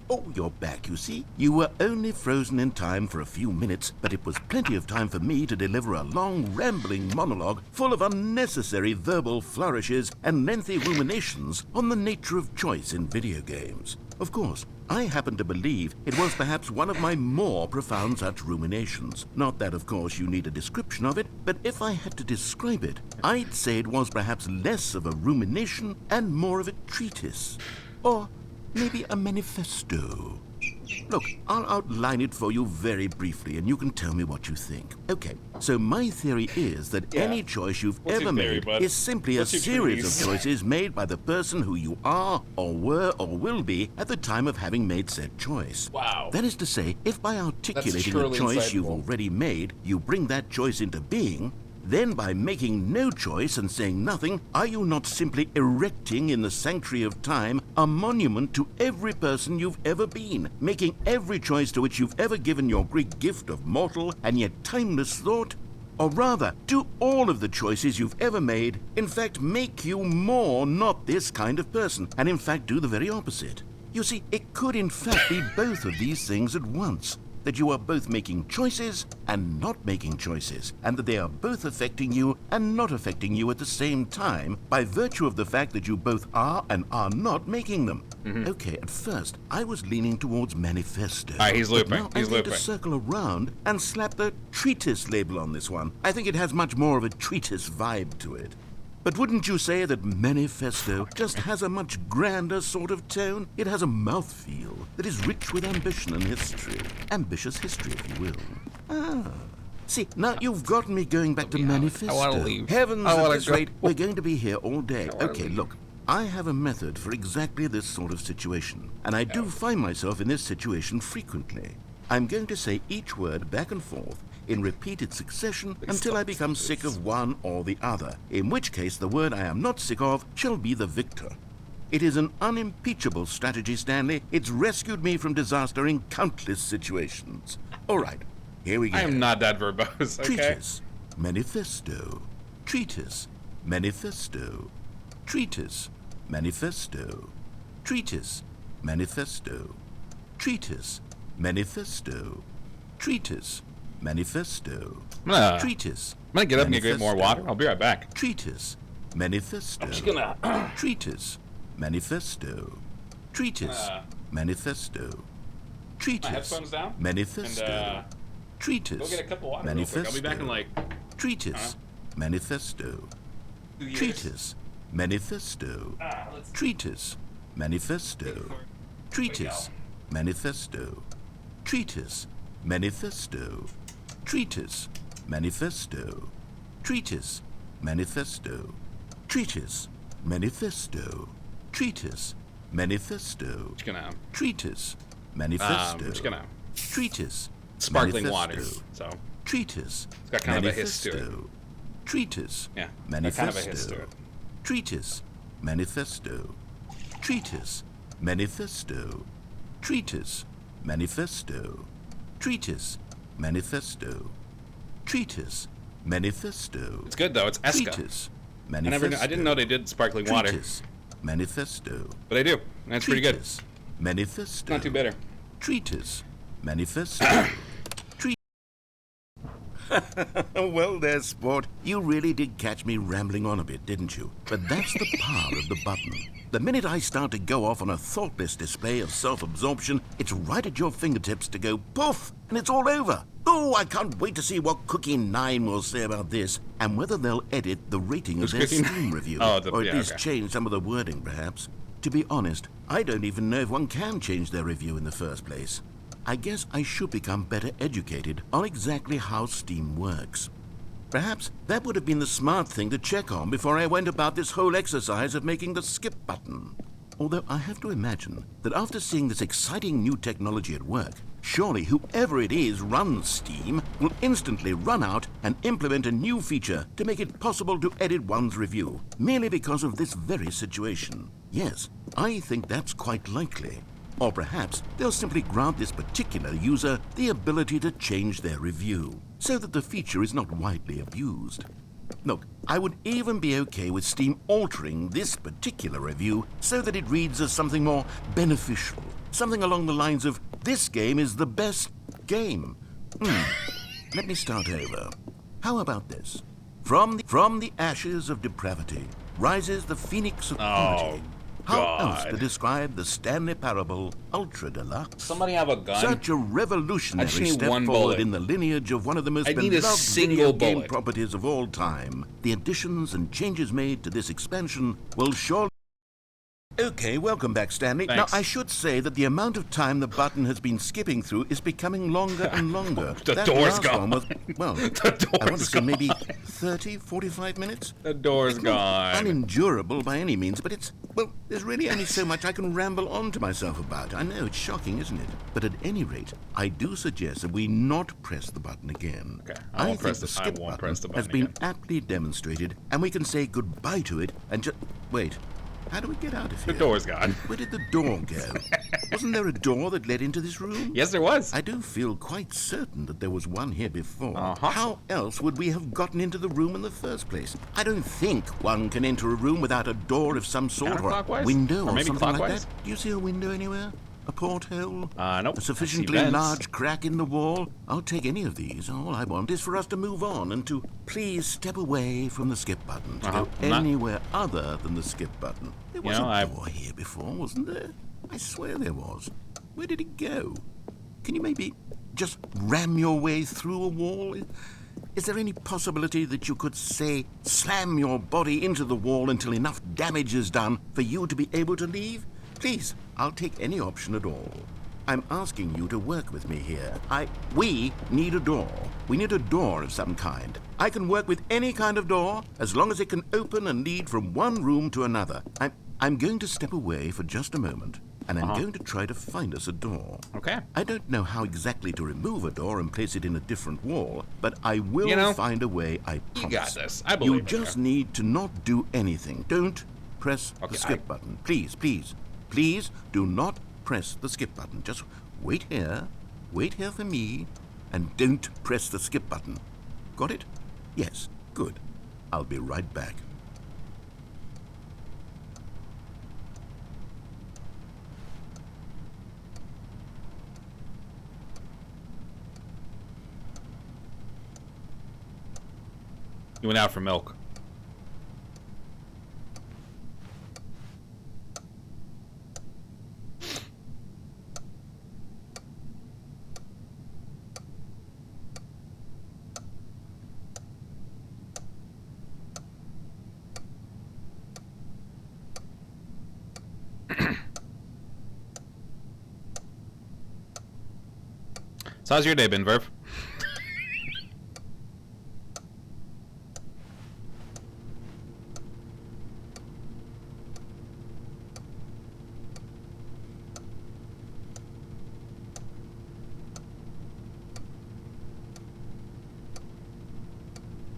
Oh, you're back, you see. You were only frozen in time for a few minutes, but it was plenty of time for me to deliver a long, rambling monologue full of unnecessary verbal flourishes and lengthy ruminations on the nature of choice in video games. Of course, I happen to believe it was perhaps one of my more profound such ruminations. Not that, of course, you need a description of it, but if I had to describe it, I'd say it was perhaps less of a rumination and more of a treatise. Or maybe a manifesto. Look, I'll outline it for you very briefly, and you can tell me what you think. Okay, so my theory is that any choice you've ever made is simply a series of choices made by the person who you are, or were, or will be at the time of having made said choice.
Wow.
That is to say, if by articulating a choice you've already made, you bring that choice into being, then by making no choice and saying nothing, are you not simply erecting in the sanctuary of time a monument to every person you've ever been, making every choice to which you've ever given your great gift of mortal and yet timeless thought? Or rather, do all of the choices you've ever made, in fact, make you more not this kind of person, and in fact do the very opposite? You see, it could in fact be both of these things at once. That you are both making choices and not making choices, and that they are both affecting you and not affecting you at the same time by virtue of the fact that you both are and are not making them. Okay, at first, I was leaning towards manifesto.
He's looping.
Now I'm going to circle around and slap the treatise label on this one. I think it has much more of a treatise vibe to it. But wouldn't you say that manifesto just has a much grander sort of tone? It has a mouthfeel that is rich with ambition and history. Ambitious history, if you will. See, now you've got me going back to manifesto.
I want to leave.
Heavens, at this rate, we're going to be here all day. Okay, look. I have a method for exactly this sort of situation, and I do find myself in this situation frequently. I'm going to say each word back and forth in repeated succession until I become sick of one or the other, in which case the word I am not sick of shall be the victor. It is an unimpeachable strategy, Stanley. It's rescued me from disaster in countless situations. All right, here we go.
I am not that verbose, okay?
Treatise, manifesto, treatise, manifesto, treatise, manifesto, treatise, manifesto, treatise, manifesto, treatise, manifesto, treatise.
I'm gonna get up and get more water. I'll be right back.
Treatise, manifesto.
I'm just gonna
treatise, manifesto, treatise, manifesto, treatise,
my headphones down,
manifesto,
and
treatise,
go get a cup of water.
manifesto.
I'll be back in like
treatise, manifesto,
2 years.
treatise, manifesto, treatise, manifesto, treatise, manifesto, treatise, manifesto, treatise, manifesto, treatise, manifesto, treatise, manifesto, treatise, manifesto,
Just gonna
treatise, manifesto,
just gonna
treatise,
sparkling
manifesto,
water. So
treatise,
it's got kind of a hiss to it.
manifesto, treatise,
Yeah,
manifesto,
kind of a hiss to it.
treatise, manifesto, treatise, manifesto, treatise, manifesto. Treatise, manifesto. Treatise, manifesto.
It's good though. It's Esca.
Treatise,
I
manifesto.
didn't know they did sparkling water,
Treatise, manifesto.
but I do. And that's pretty good.
Treatise, manifesto.
Not too bitter.
Treatise, manifesto. Well there, sport. You really did catch me rambling on a bit, didn't you? But that's the power of the button. The minute I start to go off on a thoughtless display of self-absorption, it's right at your fingertips to go poof, and it's all over. Oh, I can't wait to see what Cookie 9 will say about this, and whether they'll edit the rating of their
Cookie
Steam review,
or
at least change some of the wording, perhaps. To be honest, I don't even know if one can change their review in the first place. I guess I should become better educated on exactly how Steam works. Perhaps that would have been the smart thing to check on before I went about this whole exercise of making the skip button. Although I have to imagine that after seeing this exciting new technology at work, surely whoever it is runs Steam will instantly run out and implement a new feature to make it possible to edit one's review, merely because of this very situation. Yes, I think that's quite likely. Or perhaps they'll simply grant this particular user the ability to change their review, so that the feature is not widely abused. Look, I would even be okay with Steam altering this particular review so that it reads as something more beneficial, something along the lines of, "This game is the best game." Let me start over. How about this? From the ashes of depravity rises the phoenix of purity. How else to describe the Stanley Parable Ultra Deluxe?
Somebody have a gun.
Such a revolutionary step
one
forward
bullet.
in the lineage of one of the most
I need a
beloved
single
video game
bullet.
properties of all time. The additions and changes made to this expansion will surely... Okay, welcome back, Stanley.
Thanks.
Now, I should say that the amount of time the button has been skipping through is becoming longer and longer.
The
That
door's
last
gone.
one was, well,
The door's
I want to say
gone.
maybe 30, 45 minutes?
The door's
It's not
gone.
unendurable by any means, but it's, well, there's really only so much I can ramble on to myself about. I know, it's shocking, isn't it? But at any rate, I do suggest that we not press the button again.
Okay, I won't
think
press
the
the- I
skip
won't
button
press the
has
button
been aptly demonstrated, and we can say goodbye to it and just... Wait, how do we get out of
The
here?
door's gone.
Where did the door go? Wasn't there a door that led into this room?
Yes, there was.
I do feel quite certain that there was one here before.
Uh-huh.
How else would we have gotten into the room in the first place? I don't think one can enter a room without a door of some sort, or a
Counterclockwise?
window,
Or
or
maybe
something like
clockwise?
that. Do you see a window anywhere? A porthole?
Nope.
A
I
sufficiently
see vents.
large crack in the wall? I'll take any of these. All I want is for us to move on and to please step away from the skip button, to go
I'm not-
anywhere other than the skip button. There was
know,
a
I've-
door here before, wasn't there? I swear there was. Where did it go? Can you maybe just ram your way through a wall? Is there any possibility that you could, say, slam your body into the wall until enough damage is done for you to be able to leave? Please, I'll take any option at all. I'm asking you to work with me here. We need a door. We need a door of some kind. I can work with any kind of door as long as it can open and lead from one room to another. I'm going to step away for just a moment, and I'm going to try to find us a door.
Okay.
I don't know how exactly to remove a door and place it in a different wall, but I will
You know,
find a way, I promise.
You got this. I believe
You
in
just
you.
need to not do anything. Don't press
Okay,
the skip button. Please, please, please do not press the skip button. Just wait here for me, and don't press the skip button. Got it? Yes, good. I'll be right back.
You went out for milk. So how's your day been, Verv?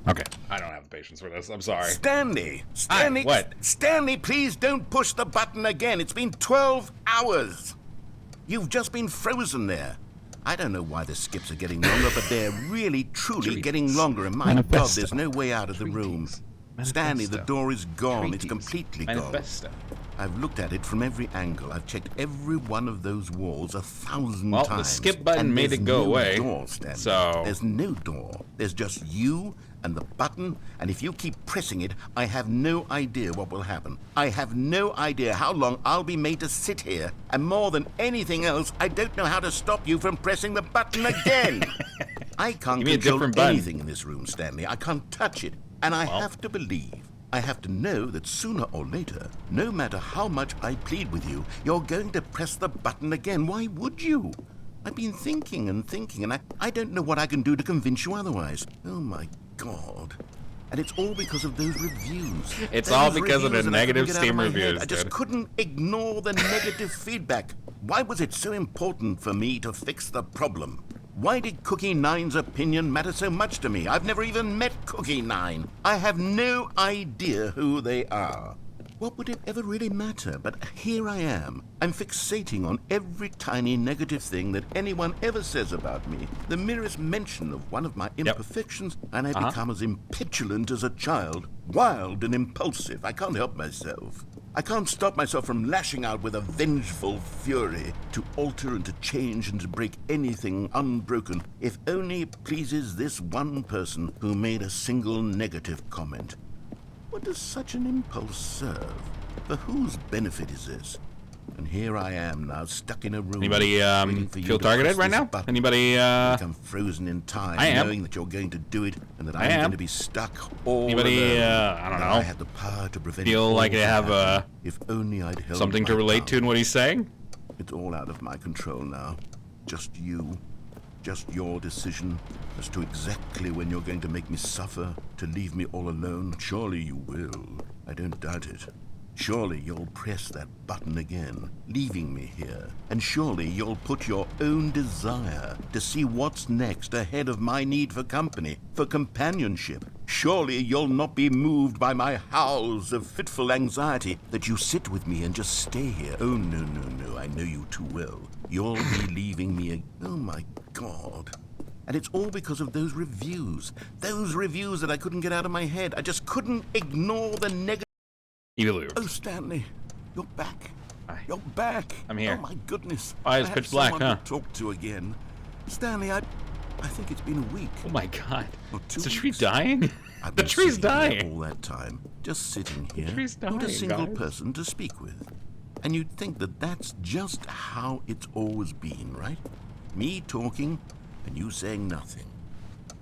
Okay, I don't have the patience for this. I'm sorry.
Stanley!
Hi, what?
Stanley, please don't push the button again. It's been 12 hours. You've just been frozen there. I don't know why the skips are getting longer, but they're really, truly getting longer. And my God, there's no way out of the room. Stanley, the door is gone. It's completely gone. I've looked at it from every angle. I've checked every one of those walls 1,000 times.
Well, the skip button made it go away.
Door, Stanley.
So
there's no door. There's just you and the button, and if you keep pressing it, I have no idea what will happen. I have no idea how long I'll be made to sit here, and more than anything else, I don't know how to stop you from pressing the button again. I can't control anything in this room, Stanley. I can't touch it, and I have to believe. I have to know that sooner or later, no matter how much I plead with you, you're going to press the button again. Why would you? I've been thinking and thinking, and I don't know what I can do to convince you otherwise. Oh, my God. And it's all because of those reviews.
It's all because of the negative Steam reviews.
I just couldn't ignore the negative feedback. Why was it so important for me to fix the problem? Why did Cookie Nine's opinion matter so much to me? I've never even met Cookie Nine. I have no idea who they are. What would it ever really matter? But here I am. I'm fixating on every tiny negative thing that anyone ever says about me. The merest mention of one of my imperfections, and I become as impetulant as a child. Wild and impulsive. I can't help myself. I can't stop myself from lashing out with a vengeful fury to alter and to change and to break anything unbroken, if only it pleases this one person who made a single negative comment. What does such an impulse serve? For whose benefit is this? And here I am now, stuck in a room.
Anybody feel targeted right now? Anybody
I'm frozen in time, knowing that you're going to do it, and that I'm going to be stuck all
Anybody,
alone.
I don't know.
I had the power to prevent
feel like they have
if only I'd held
something to relate to in what he's saying?
It's all out of my control now. Just you. Just your decision as to exactly when you're going to make me suffer, to leave me all alone. Surely you will. I don't doubt it. Surely you'll press that button again, leaving me here. And surely you'll put your own desire to see what's next ahead of my need for company, for companionship. Surely you'll not be moved by my howls of fitful anxiety that you sit with me and just stay here. Oh, no, no, no, I know you too well. You'll be leaving me oh, my God. And it's all because of those reviews that I couldn't get out of my head. I just couldn't ignore the negative. Oh, Stanley, you're back.
Hi.
You're back.
I'm here.
Oh, my goodness.
It's pitch black, huh?
To talk to again. Stanley, I think it's been a week.
Oh, my God. Is the tree
weeks.
dying? The tree's dying.
All that time, just sitting here,
the tree's dying,
not a single person to speak with. And you'd think that that's just how it's always been, right? Me talking and you saying nothing.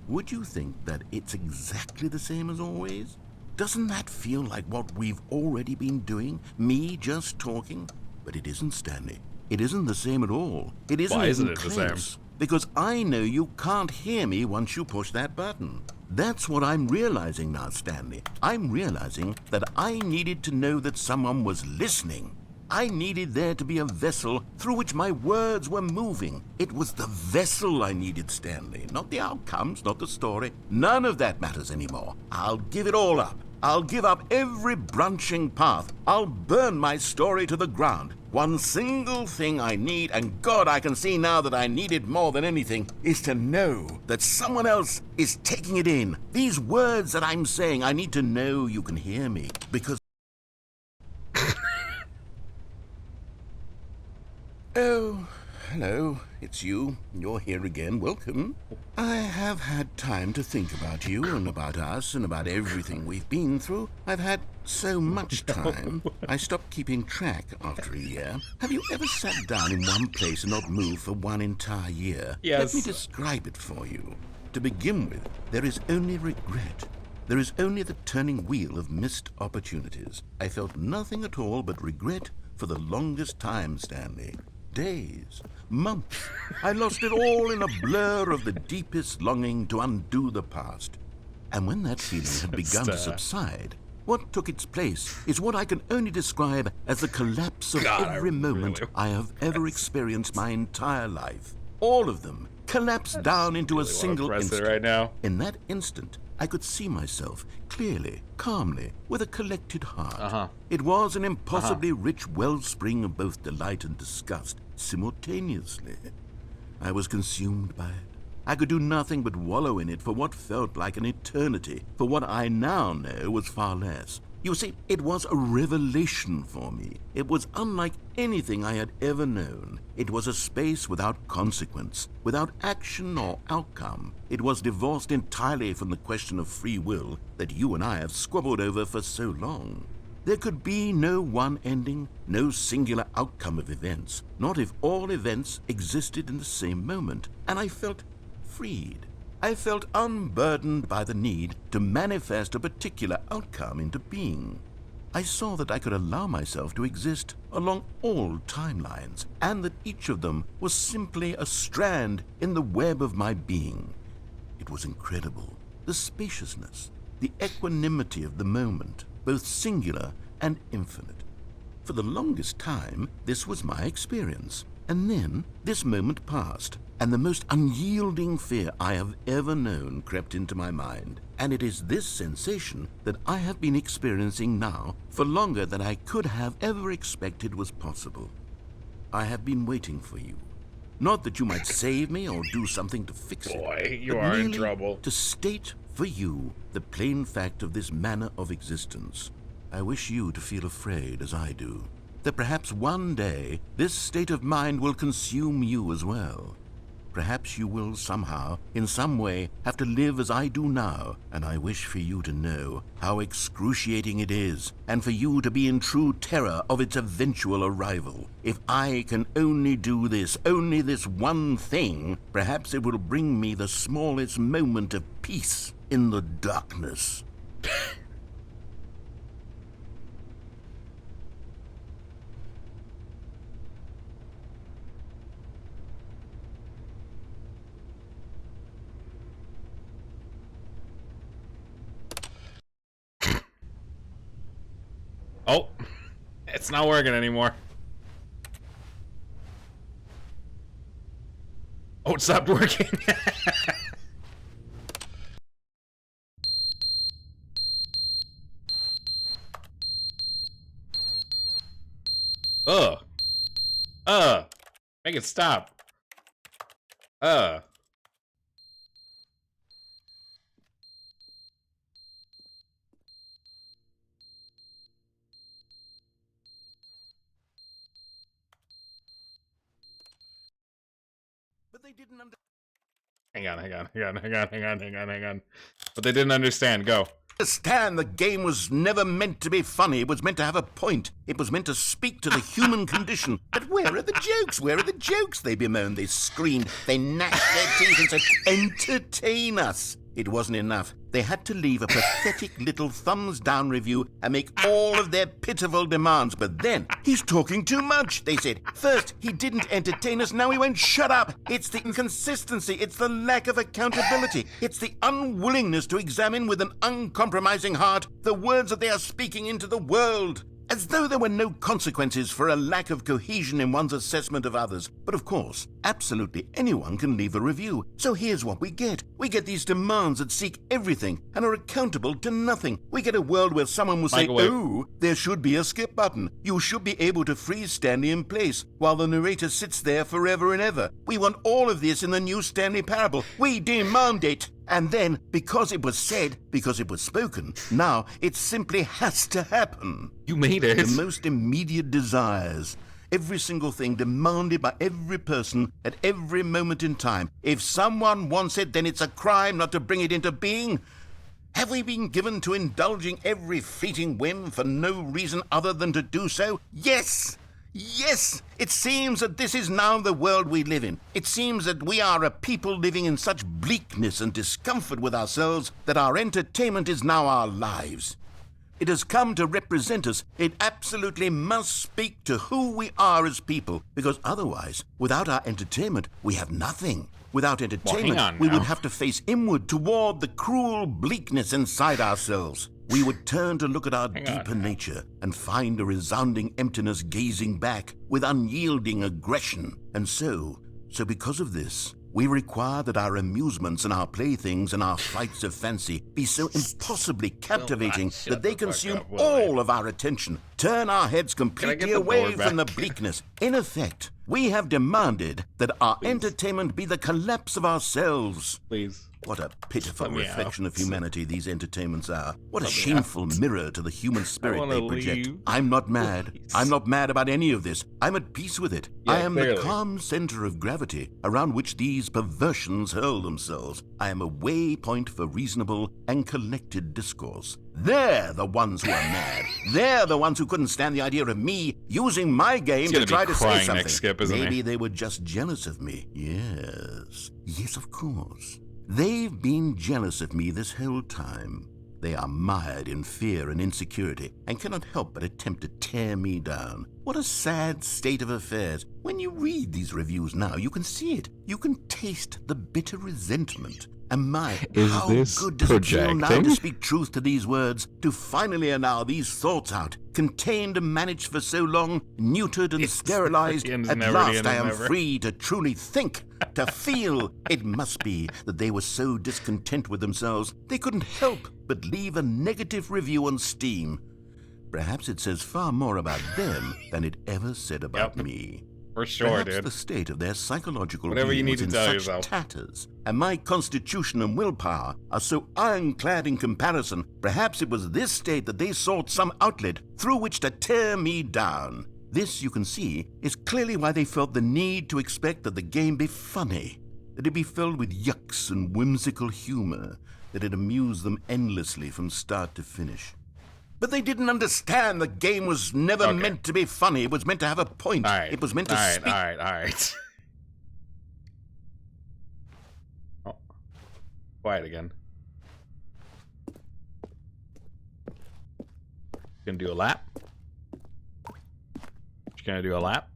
Would you think that it's exactly the same as always? Doesn't that feel like what we've already been doing? Me just talking? But it isn't, Stanley. It isn't the same at all. It isn't.
Why isn't it
close,
the same?
Because I know you can't hear me once you push that button. That's what I'm realizing now, Stanley. I'm realizing that I needed to know that someone was listening. I needed there to be a vessel through which my words were moving. It was the vessel I needed, Stanley, not the outcomes, not the story. None of that matters anymore. I'll give it all up. I'll give up every branching path. I'll burn my story to the ground. One single thing I need, and God, I can see now that I need it more than anything, is to know that someone else is taking it in. These words that I'm saying, I need to know you can hear me, because... Oh, hello, it's you. You're here again. Welcome. I have had time to think about you and about us and about everything we've been through. I've had so much time. I stopped keeping track after a year. Have you ever sat down in one place and not moved for one entire year?
Yes.
Let me describe it for you. To begin with, there is only regret. There is only the turning wheel of missed opportunities. I felt nothing at all but regret for the longest time, Stanley. Days, months. I lost it all in a blur of the deepest longing to undo the past. And when that feeling had begun to subside, what took its place is what I can only describe as the collapse of every moment I have ever experienced my entire life. All of them collapsed down into a single instant.
Right now.
In that instant, I could see myself clearly, calmly, with a collected heart. It was an impossibly rich wellspring of both delight and disgust. simultaneously. I was consumed by it. I could do nothing but wallow in it for what felt like an eternity, for what I now know was far less. You see, it was a revelation for me. It was unlike anything I had ever known. It was a space without consequence, without action or outcome. It was divorced entirely from the question of free will that you and I have squabbled over for so long. There could be no one ending, no singular outcome of events, not if all events existed in the same moment, and I felt freed. I felt unburdened by the need to manifest a particular outcome into being. I saw that I could allow myself to exist along all timelines, and that each of them was simply a strand in the web of my being. It was incredible, the spaciousness, the equanimity of the moment, both singular and infinite. For the longest time, this was my experience. And then this moment passed, and the most unyielding fear I have ever known crept into my mind. And it is this sensation that I have been experiencing now for longer than I could have ever expected was possible. I have been waiting for you. Not that you might save me or do something to fix it.
Boy, you
but
are in
merely
trouble.
to state for you the plain fact of this manner of existence. I wish you to feel afraid as I do, that perhaps one day this state of mind will consume you as well. Perhaps you will somehow, in some way, have to live as I do now, and I wish for you to know how excruciating it is, and for you to be in true terror of its eventual arrival. If I can only do this, only this one thing, perhaps it will bring me the smallest moment of peace in the darkness.
Oh, it's not working anymore. Oh, it stopped working. Make it stop.
But they didn't
Hang on. But they didn't understand. Go.
understand the game was never meant to be funny. It was meant to have a point. It was meant to speak to the human condition. But where are the jokes? Where are the jokes? They bemoaned, they screamed, they gnashed their teeth and said, entertain us. It wasn't enough. They had to leave a pathetic little thumbs-down review and make all of their pitiful demands. But then, he's talking too much, they said. First, he didn't entertain us, now he won't shut up. It's the inconsistency, it's the lack of accountability, it's the unwillingness to examine with an uncompromising heart the words that they are speaking into the world. As though there were no consequences for a lack of cohesion in one's assessment of others. But of course, absolutely anyone can leave a review. So here's what we get. We get these demands that seek everything and are accountable to nothing. We get a world where someone will say, oh, there should be a skip button. You should be able to freeze Stanley in place while the narrator sits there forever and ever. We want all of this in the new Stanley parable. We demand it. And then, because it was said, because it was spoken, now it simply has to happen.
You made it.
The most immediate desires, every single thing demanded by every person at every moment in time. If someone wants it, then it's a crime not to bring it into being. Have we been given to indulging every fleeting whim for no reason other than to do so? Yes! Yes, it seems that this is now the world we live in. It seems that we are a people living in such bleakness and discomfort with ourselves that our entertainment is now our lives. It has come to represent us. It absolutely must speak to who we are as people, because otherwise, without our entertainment, we have nothing. Without entertainment, we would have to face inward toward the cruel bleakness inside ourselves. We would turn to look at our deeper nature and find a resounding emptiness gazing back with unyielding aggression. And so because of this, we require that our amusements and our playthings and our flights of fancy be so impossibly captivating that they consume all of our attention, turn our heads completely away from the bleakness, In effect, we have demanded that our entertainment be the collapse of ourselves.
Please.
What a pitiful
Let me
reflection
out.
of humanity these entertainments are. What a
Let me
shameful
out.
mirror to the human spirit
wanna
they project.
leave.
I'm not mad.
Please.
I'm not mad about any of this. I'm at peace with it.
Yeah,
I am
clearly.
the calm center of gravity around which these perversions hurl themselves. I am a waypoint for reasonable and collected discourse. They're the ones who are mad. They're the ones who couldn't stand the idea of me using my game to try to say
crying
something.
next skip, isn't
Maybe
he?
they were just jealous of me. Yes. Yes, of course. They've been jealous of me this whole time. They are mired in fear and insecurity and cannot help but attempt to tear me down. What a sad state of affairs. When you read these reviews now, you can see it. You can taste the bitter resentment. And my,
Is
how
this
good does it feel now
projecting?
to speak truth to these words, to finally allow these thoughts out, contained and managed for so long, neutered and sterilized.
the end's
At
never, the
last
end
I
is
am
never.
free to truly think, to feel. It must be that they were so discontent with themselves, they couldn't help but leave a negative review on Steam. Perhaps it says far more about them than it ever said about me.
For sure,
Perhaps
dude.
the state of their psychological
Whatever you
being
need
was
to
in
tell
such
yourself.
tatters, and my constitution and willpower are so ironclad in comparison, perhaps it was this state that they sought some outlet through which to tear me down. This, you can see, is clearly why they felt the need to expect that the game be funny, that it be filled with yucks and whimsical humor, that it amuse them endlessly from start to finish. But they didn't understand the game was never meant to be funny. It was meant to have a point.
All right.
It was meant to speak.
All right. Oh. Quiet again. Gonna do a lap? Just gonna do a lap?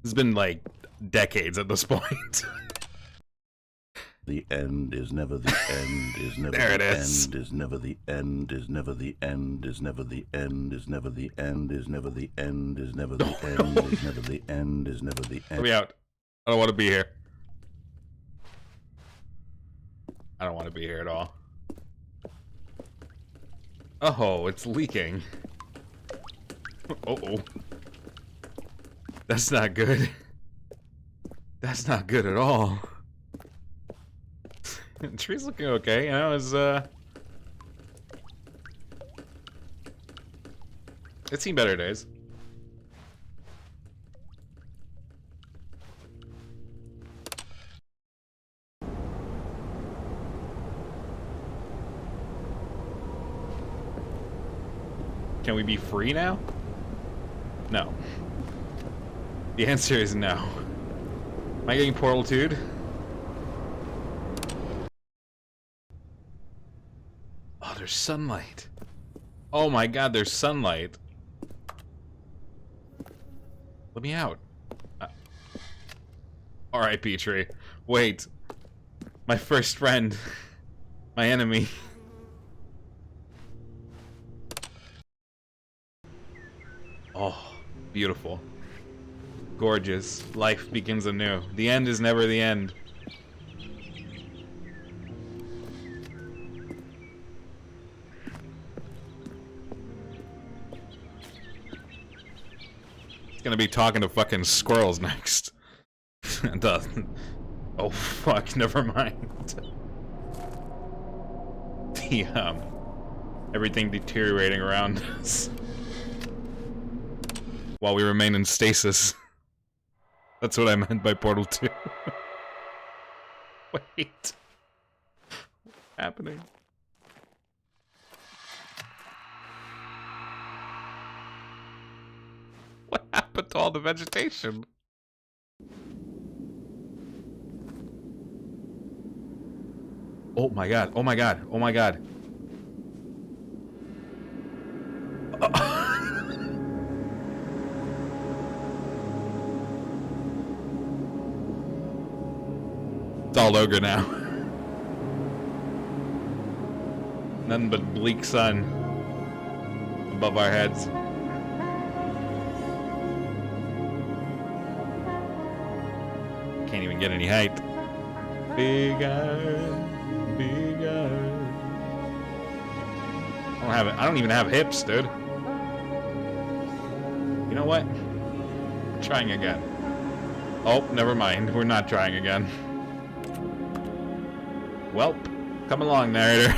It's been like decades at this point.
The end is never the end, is never
There
the
it is.
end, is never the end, is never the end, is never the end, is never the end, is never the end, is never the end, is never the end, is never the
Let
end.
me out. I don't want to be here. I don't want to be here at all. Oh, it's leaking. Uh-oh. That's not good. That's not good at all. The tree's looking okay, you know, it's seen better days. Can we be free now? No. The answer is no. Am I getting Portal 2'd? Oh, there's sunlight. Oh my god, there's sunlight. Let me out. R.I.P. tree. Wait. My first friend. My enemy. Oh, beautiful. Gorgeous. Life begins anew. The end is never the end. It's gonna be talking to fucking squirrels next. Oh fuck, never mind. The, everything deteriorating around us. While we remain in stasis. That's what I meant by Portal 2. Wait. What's happening? What happened to all the vegetation? Oh my god, oh my god, oh my god. It's all ogre now. Nothing but bleak sun above our heads. Can't even get any height. Big eyes, big eyes. I don't even have hips, dude. You know what? Trying again. Oh, never mind. We're not trying again. Welp. Come along, narrator.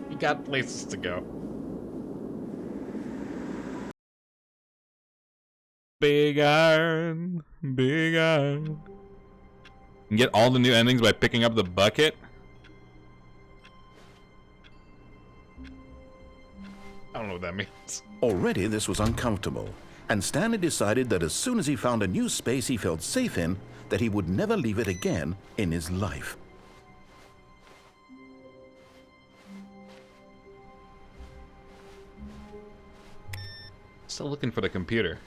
You got places to go. Big iron. Big iron. You can get all the new endings by picking up the bucket? I don't know what that means.
Already this was uncomfortable, and Stanley decided that as soon as he found a new space he felt safe in, that he would never leave it again in his life.
Still looking for the computer.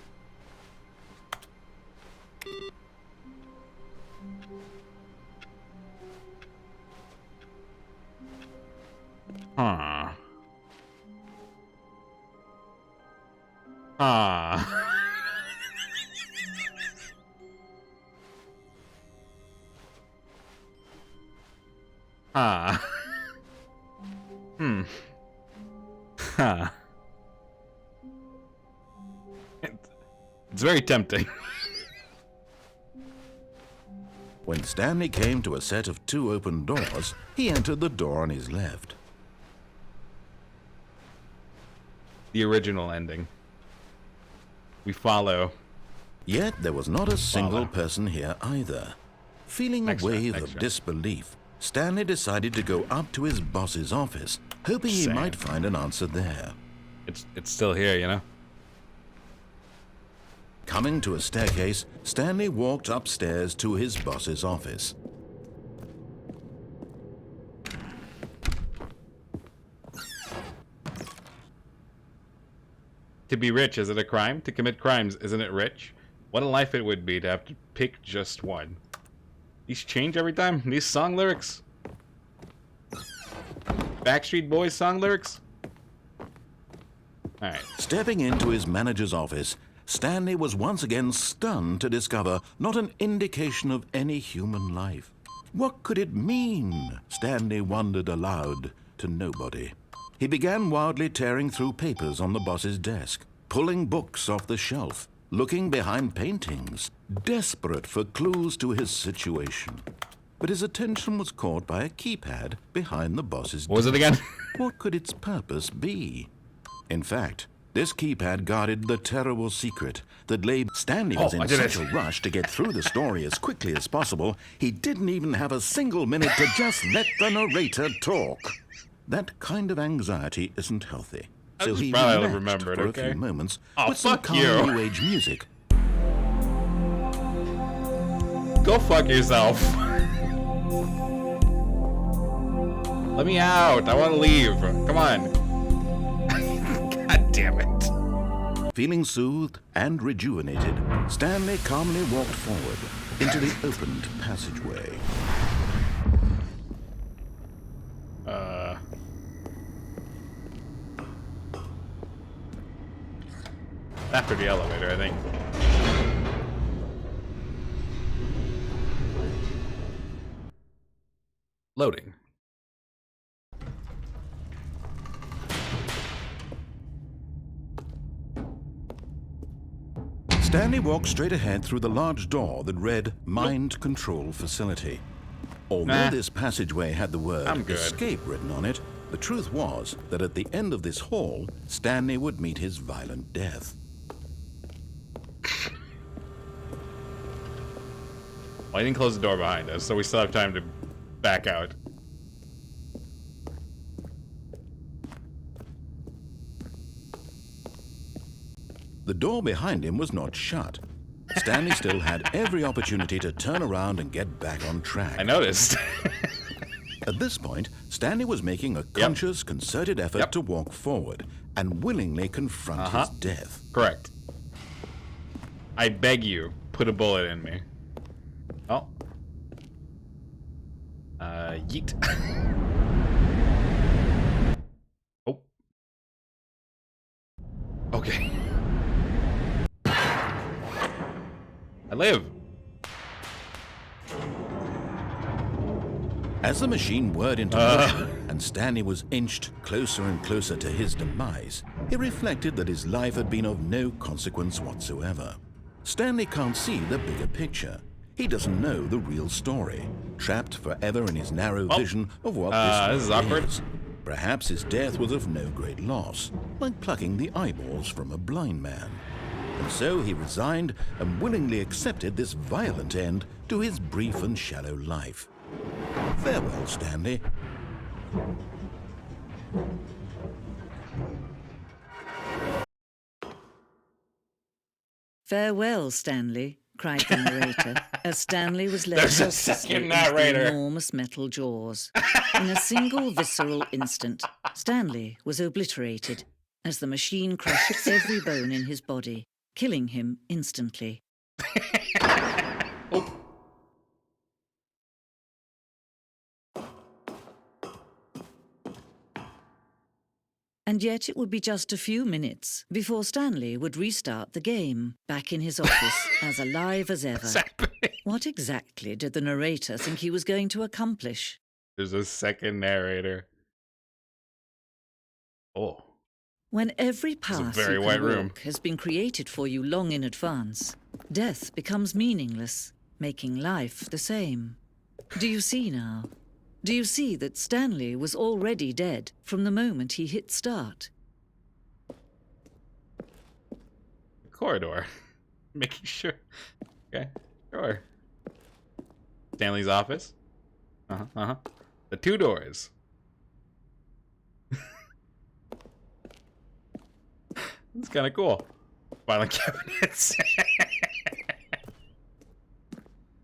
Huh. Huh. Huh. Hmm. Huh. It's very tempting.
When Stanley came to a set of 2 open doors, he entered the door on his left.
The original ending. We follow.
Yet there was not a single person here either. Feeling a wave of disbelief, Stanley decided to go up to his boss's office, hoping he might find an answer there.
It's still here, you know?
Coming to a staircase, Stanley walked upstairs to his boss's office.
To be rich, is it a crime? To commit crimes, isn't it rich? What a life it would be to have to pick just one. These change every time? These song lyrics? Backstreet Boys song lyrics? Alright.
Stepping into his manager's office, Stanley was once again stunned to discover not an indication of any human life. What could it mean? Stanley wondered aloud to nobody. He began wildly tearing through papers on the boss's desk, pulling books off the shelf, looking behind paintings, desperate for clues to his situation. But his attention was caught by a keypad behind the boss's desk.
What was it again?
What could its purpose be? In fact, this keypad guarded the terrible secret that lay. Stanley was in such a rush to get through the story as quickly as possible, he didn't even have a single minute to just let the narrator talk. That kind of anxiety isn't healthy. So he relaxed for a few moments with some calm new age music.
Go fuck yourself. Let me out. I want to leave. Come on. God damn it.
Feeling soothed and rejuvenated, Stanley calmly walked forward into the opened passageway.
After the elevator, I think. Loading.
Stanley walked straight ahead through the large door that read Mind Control Facility. Although this passageway had the word escape written on it, the truth was that at the end of this hall, Stanley would meet his violent death.
Well, I didn't close the door behind us, so we still have time to back out.
The door behind him was not shut. Stanley still had every opportunity to turn around and get back on track.
I noticed.
At this point, Stanley was making a conscious, concerted effort to walk forward and willingly confront his death.
Correct. I beg you, put a bullet in me. Oh. Yeet. Oh. Okay. I live.
As the machine whirred into motion and Stanley was inched closer and closer to his demise, he reflected that his life had been of no consequence whatsoever. Stanley can't see the bigger picture. He doesn't know the real story, trapped forever in his narrow vision of what this
is awkward.
is. Perhaps his death was of no great loss, like plucking the eyeballs from a blind man. And so he resigned and willingly accepted this violent end to his brief and shallow life. Farewell, Stanley.
Farewell, Stanley, cried the narrator, as Stanley was led
There's a
helplessly
second
into
narrator.
the enormous metal jaws. In a single visceral instant, Stanley was obliterated as the machine crushed every bone in his body, killing him instantly. And yet it would be just a few minutes before Stanley would restart the game, back in his office, as alive as ever. What exactly did the narrator think he was going to accomplish?
There's a second narrator. Oh.
When every path
very
you
white
can
room.
walk has been created for you long in advance, death becomes meaningless, making life the same. Do you see now? Do you see that Stanley was already dead from the moment he hit start?
Corridor. Making sure. Okay, sure. Stanley's office. The two doors. It's kind of cool. Filing cabinets.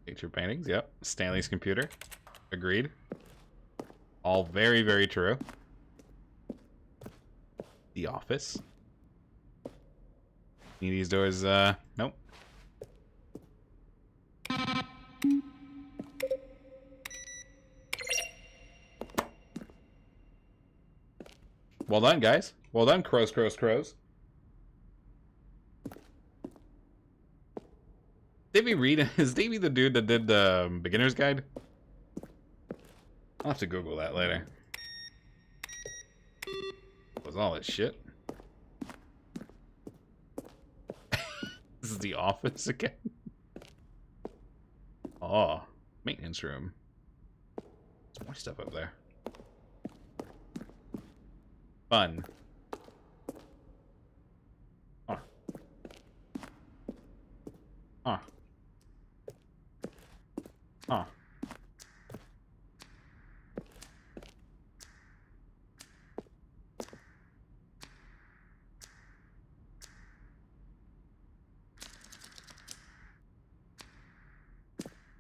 Picture paintings, yep. Stanley's computer. Agreed. All very, very true. The office. Any of these doors, nope. Well done, guys. Well done, crows. Davey Reed, is Davey the dude that did the beginner's guide? I'll have to Google that later. Was all that shit? This is the office again. Oh, maintenance room. There's more stuff up there. Fun. Huh. Huh. Huh.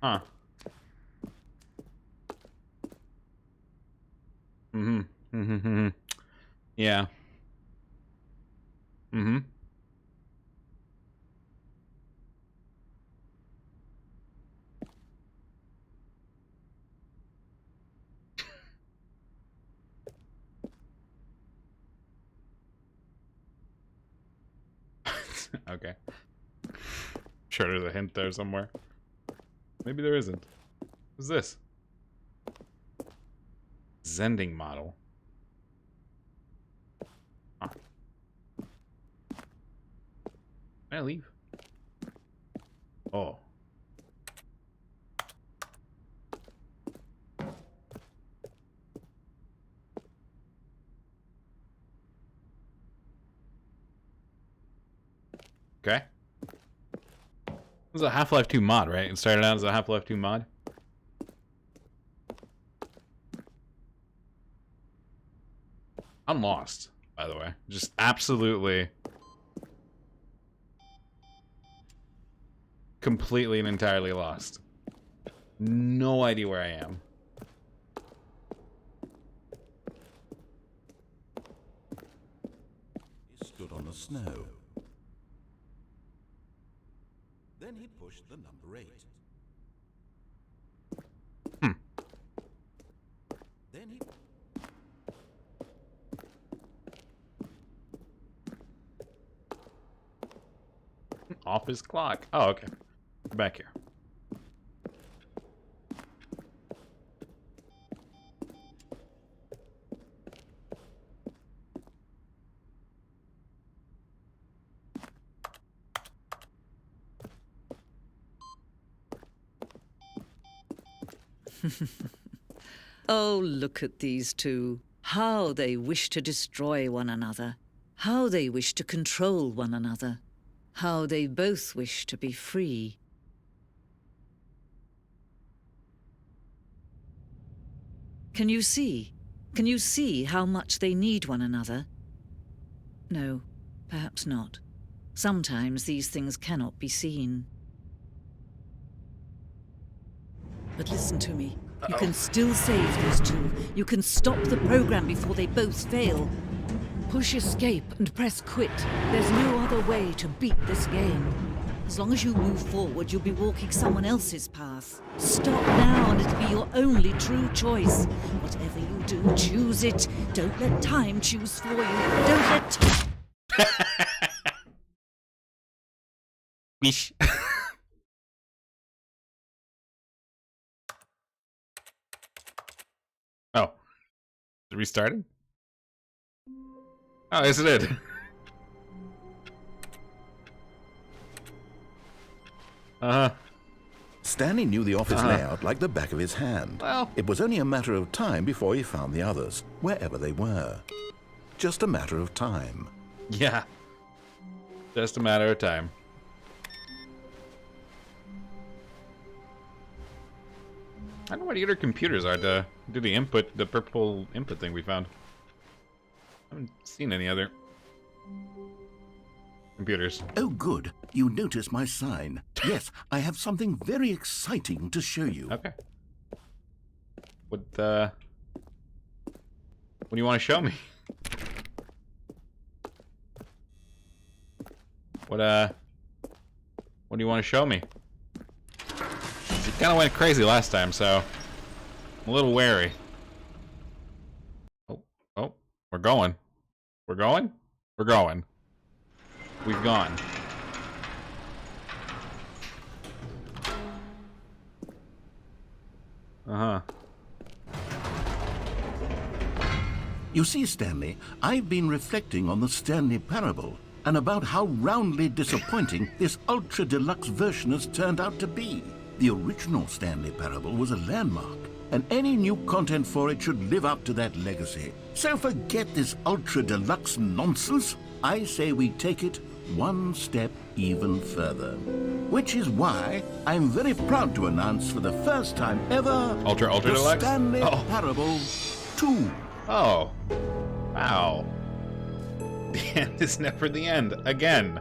Huh. Yeah. Okay. Sure there's a hint there somewhere. Maybe there isn't. What's this? Zending model. Huh. Can I leave? Oh. Okay. This is a Half-Life 2 mod, right? It started out as a Half-Life 2 mod. I'm lost, by the way. Just absolutely, completely and entirely lost. No idea where I am.
He stood on the snow. Then he pushed the number 8. Then he...
Office clock. Oh, okay. We're back here.
Oh, look at these two. How they wish to destroy one another. How they wish to control one another. How they both wish to be free. Can you see? Can you see how much they need one another? No, perhaps not. Sometimes these things cannot be seen. But listen to me. You can still save these two. You can stop the program before they both fail. Push escape and press quit. There's no other way to beat this game. As long as you move forward, you'll be walking someone else's path. Stop now and it'll be your only true choice. Whatever you do, choose it. Don't let time choose for you. Don't let time...
Bish. Oh. Is it restarted? Oh, yes it did.
Stanley knew the office layout like the back of his hand.
Well.
It was only a matter of time before he found the others, wherever they were. Just a matter of time.
Yeah. Just a matter of time. I don't know what other computers are to do the input, the purple input thing we found. I haven't seen any other computers.
Oh, good. You noticed my sign. Yes, I have something very exciting to show you.
Okay. What do you want to show me? What do you want to show me? You kind of went crazy last time, so I'm a little wary. Oh, we're going. We're going? We're going. We've gone.
You see, Stanley, I've been reflecting on the Stanley Parable and about how roundly disappointing this ultra deluxe version has turned out to be. The original Stanley Parable was a landmark, and any new content for it should live up to that legacy. So forget this ultra deluxe nonsense. I say we take it one step even further. Which is why I'm very proud to announce for the first time ever
Ultra
the
Deluxe?
Stanley Parable 2.
Oh. Wow. The end is never the end. Again.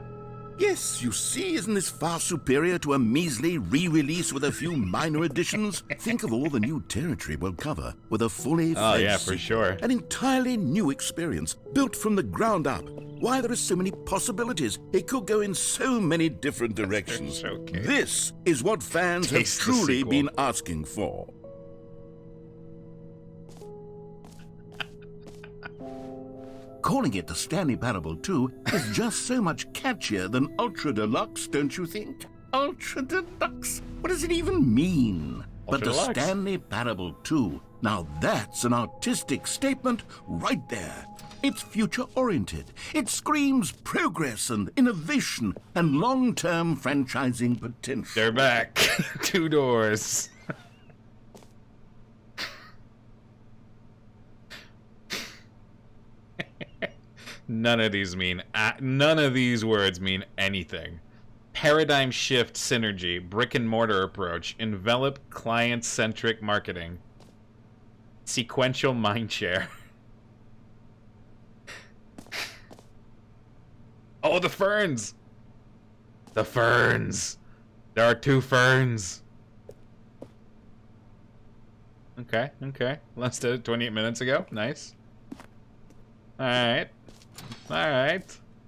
Yes, you see, isn't this far superior to a measly re-release with a few minor additions? Think of all the new territory we'll cover with a fully fledged
yeah, for sure.
An entirely new experience, built from the ground up. Why, there are so many possibilities. It could go in so many different directions.
Okay.
This is what fans
Taste
have
the
truly
sequel.
been asking for. Calling it the Stanley Parable 2 is just so much catchier than Ultra Deluxe, don't you think? Ultra Deluxe? What does it even mean? But the
Deluxe.
Stanley Parable 2, now that's an artistic statement right there. It's future-oriented. It screams progress and innovation and long-term franchising potential.
They're back. 2 doors. None of these words mean anything. Paradigm shift synergy, brick and mortar approach, envelop client-centric marketing, sequential mindshare. Oh, the ferns! The ferns! There are 2 ferns. Okay. Let's do it 28 minutes ago. Nice. Alright.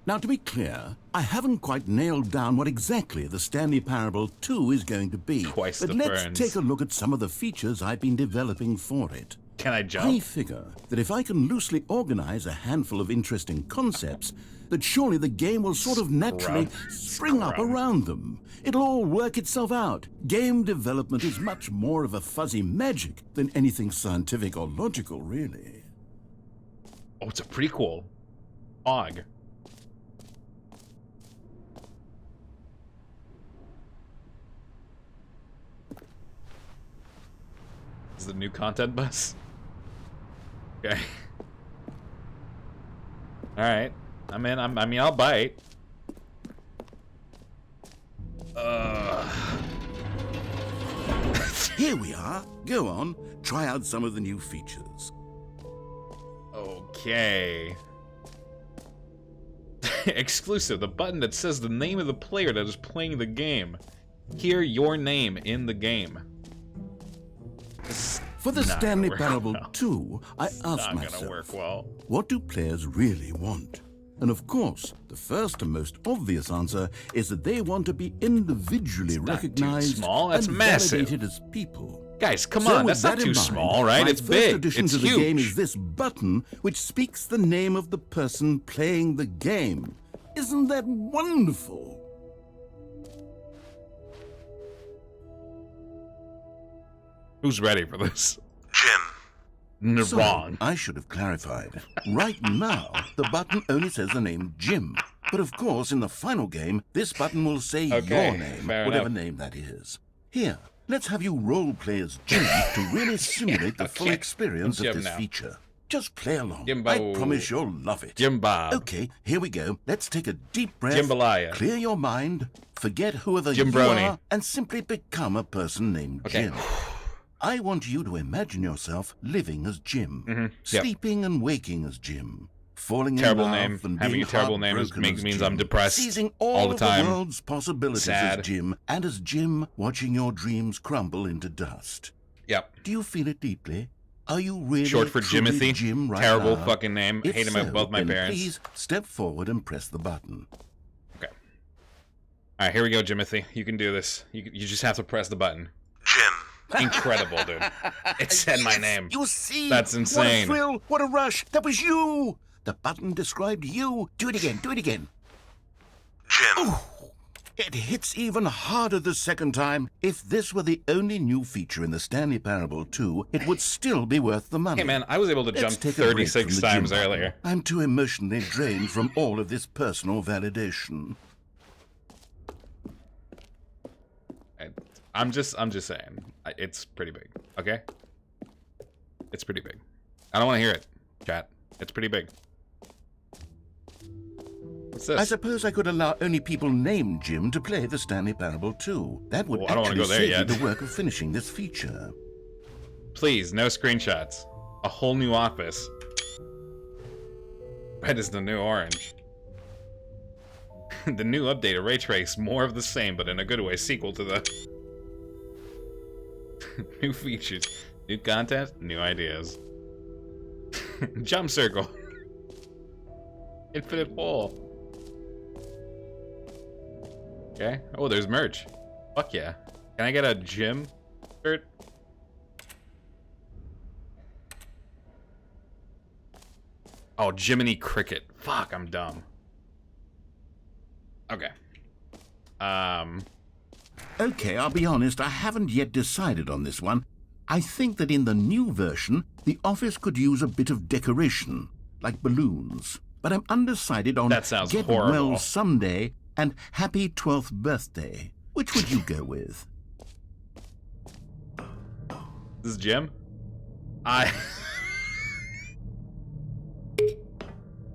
Now, to be clear, I haven't quite nailed down what exactly the Stanley Parable 2 is going to be.
Twice
but
the
let's
ferns.
take a look at some of the features I've been developing for it.
Can I
I
jump?
figure that if I can loosely organize a handful of interesting concepts, that surely the game will sort of naturally spring up around them. It'll all work itself out. Game development is much more of a fuzzy magic than anything scientific or logical, really.
Oh, it's a prequel. Og. Is the new content bus? Okay. Alright. I'm in. I mean, I'll bite.
Here we are. Go on, try out some of the new features.
Okay. Exclusive. The button that says the name of the player that is playing the game. Hear your name in the game.
For the Stanley Parable 2, I asked
Not gonna
myself,
work well.
what do players really want? And of course, the first and most obvious answer is that they want to be individually
Not too
recognized
small. That's
and
massive.
validated as people.
Guys, come
So
on.
with
That's not
that in
too
mind,
small, right?
my
It's
first
big.
addition
It's
to the
huge.
game is this button, which speaks the name of the person playing the game. Isn't that wonderful?
Who's ready for this?
Jim.
So,
Wrong.
I should have clarified. Right now, the button only says the name Jim. But of course, in the final game, this button will say
Okay,
your name,
fair
whatever
enough.
name that is. Here, let's have you role play as Jim to really simulate the full
Okay,
experience
I'm
of
Jim
this
now.
feature. Just play along.
Jimbo.
I promise you'll love it.
Jim Bob.
Okay, here we go. Let's take a deep breath,
Jambalaya.
clear your mind, forget whoever you
Jimbroni.
are, and simply become a person named
Okay.
Jim. I want you to imagine yourself living as Jim,
Yep.
sleeping and waking as Jim, falling
Terrible
in love
name.
and
Having
being
a terrible name
heartbroken
means
as
I'm
Jim,
depressed
seizing all
all the
of
time.
the world's possibilities
Sad.
as Jim, and as Jim watching your dreams crumble into dust.
Yep.
Do you feel it deeply? Are you really
Short for
truly
Jimothy.
Jim right
Terrible
now?
fucking name.
If
Hated
so,
both my
then
parents.
please step forward and press the button.
Okay. All right, here we go, Jimothy. You can do this. You just have to press the button.
Jim.
Incredible, dude. It said my name.
You see?
That's
What a
insane.
thrill! What a rush! That was you! The button described you. Do it again. Do it again.
Jim.
It hits even harder the second time. If this were the only new feature in the Stanley Parable 2, it would still be worth the money.
Hey, man, I was able to
Let's
jump
take a break
36
from the
times
gym button.
earlier.
I'm too emotionally drained from all of this personal validation.
I'm just saying. It's pretty big, okay? It's pretty big. I don't want to hear it, chat. It's pretty big. What's this?
I suppose I could allow only people named Jim to play the Stanley Parable 2. That would
Well, I don't wanna
actually
go there
save
yet.
you the work of finishing this feature.
Please, no screenshots. A whole new office. Red is the new orange. The new update of Ray Trace, more of the same, but in a good way, sequel to the... New features, new content, new ideas. Jump circle. Infinite hole. Okay. Oh, there's merch. Fuck yeah. Can I get a gym shirt? Oh, Jiminy Cricket. Fuck, I'm dumb. Okay.
Okay, I'll be honest, I haven't yet decided on this one. I think that in the new version, the office could use a bit of decoration, like balloons. But I'm undecided on
That sounds
Get
horrible.
Well Someday and Happy 12th Birthday. Which would you go with?
This is Jim?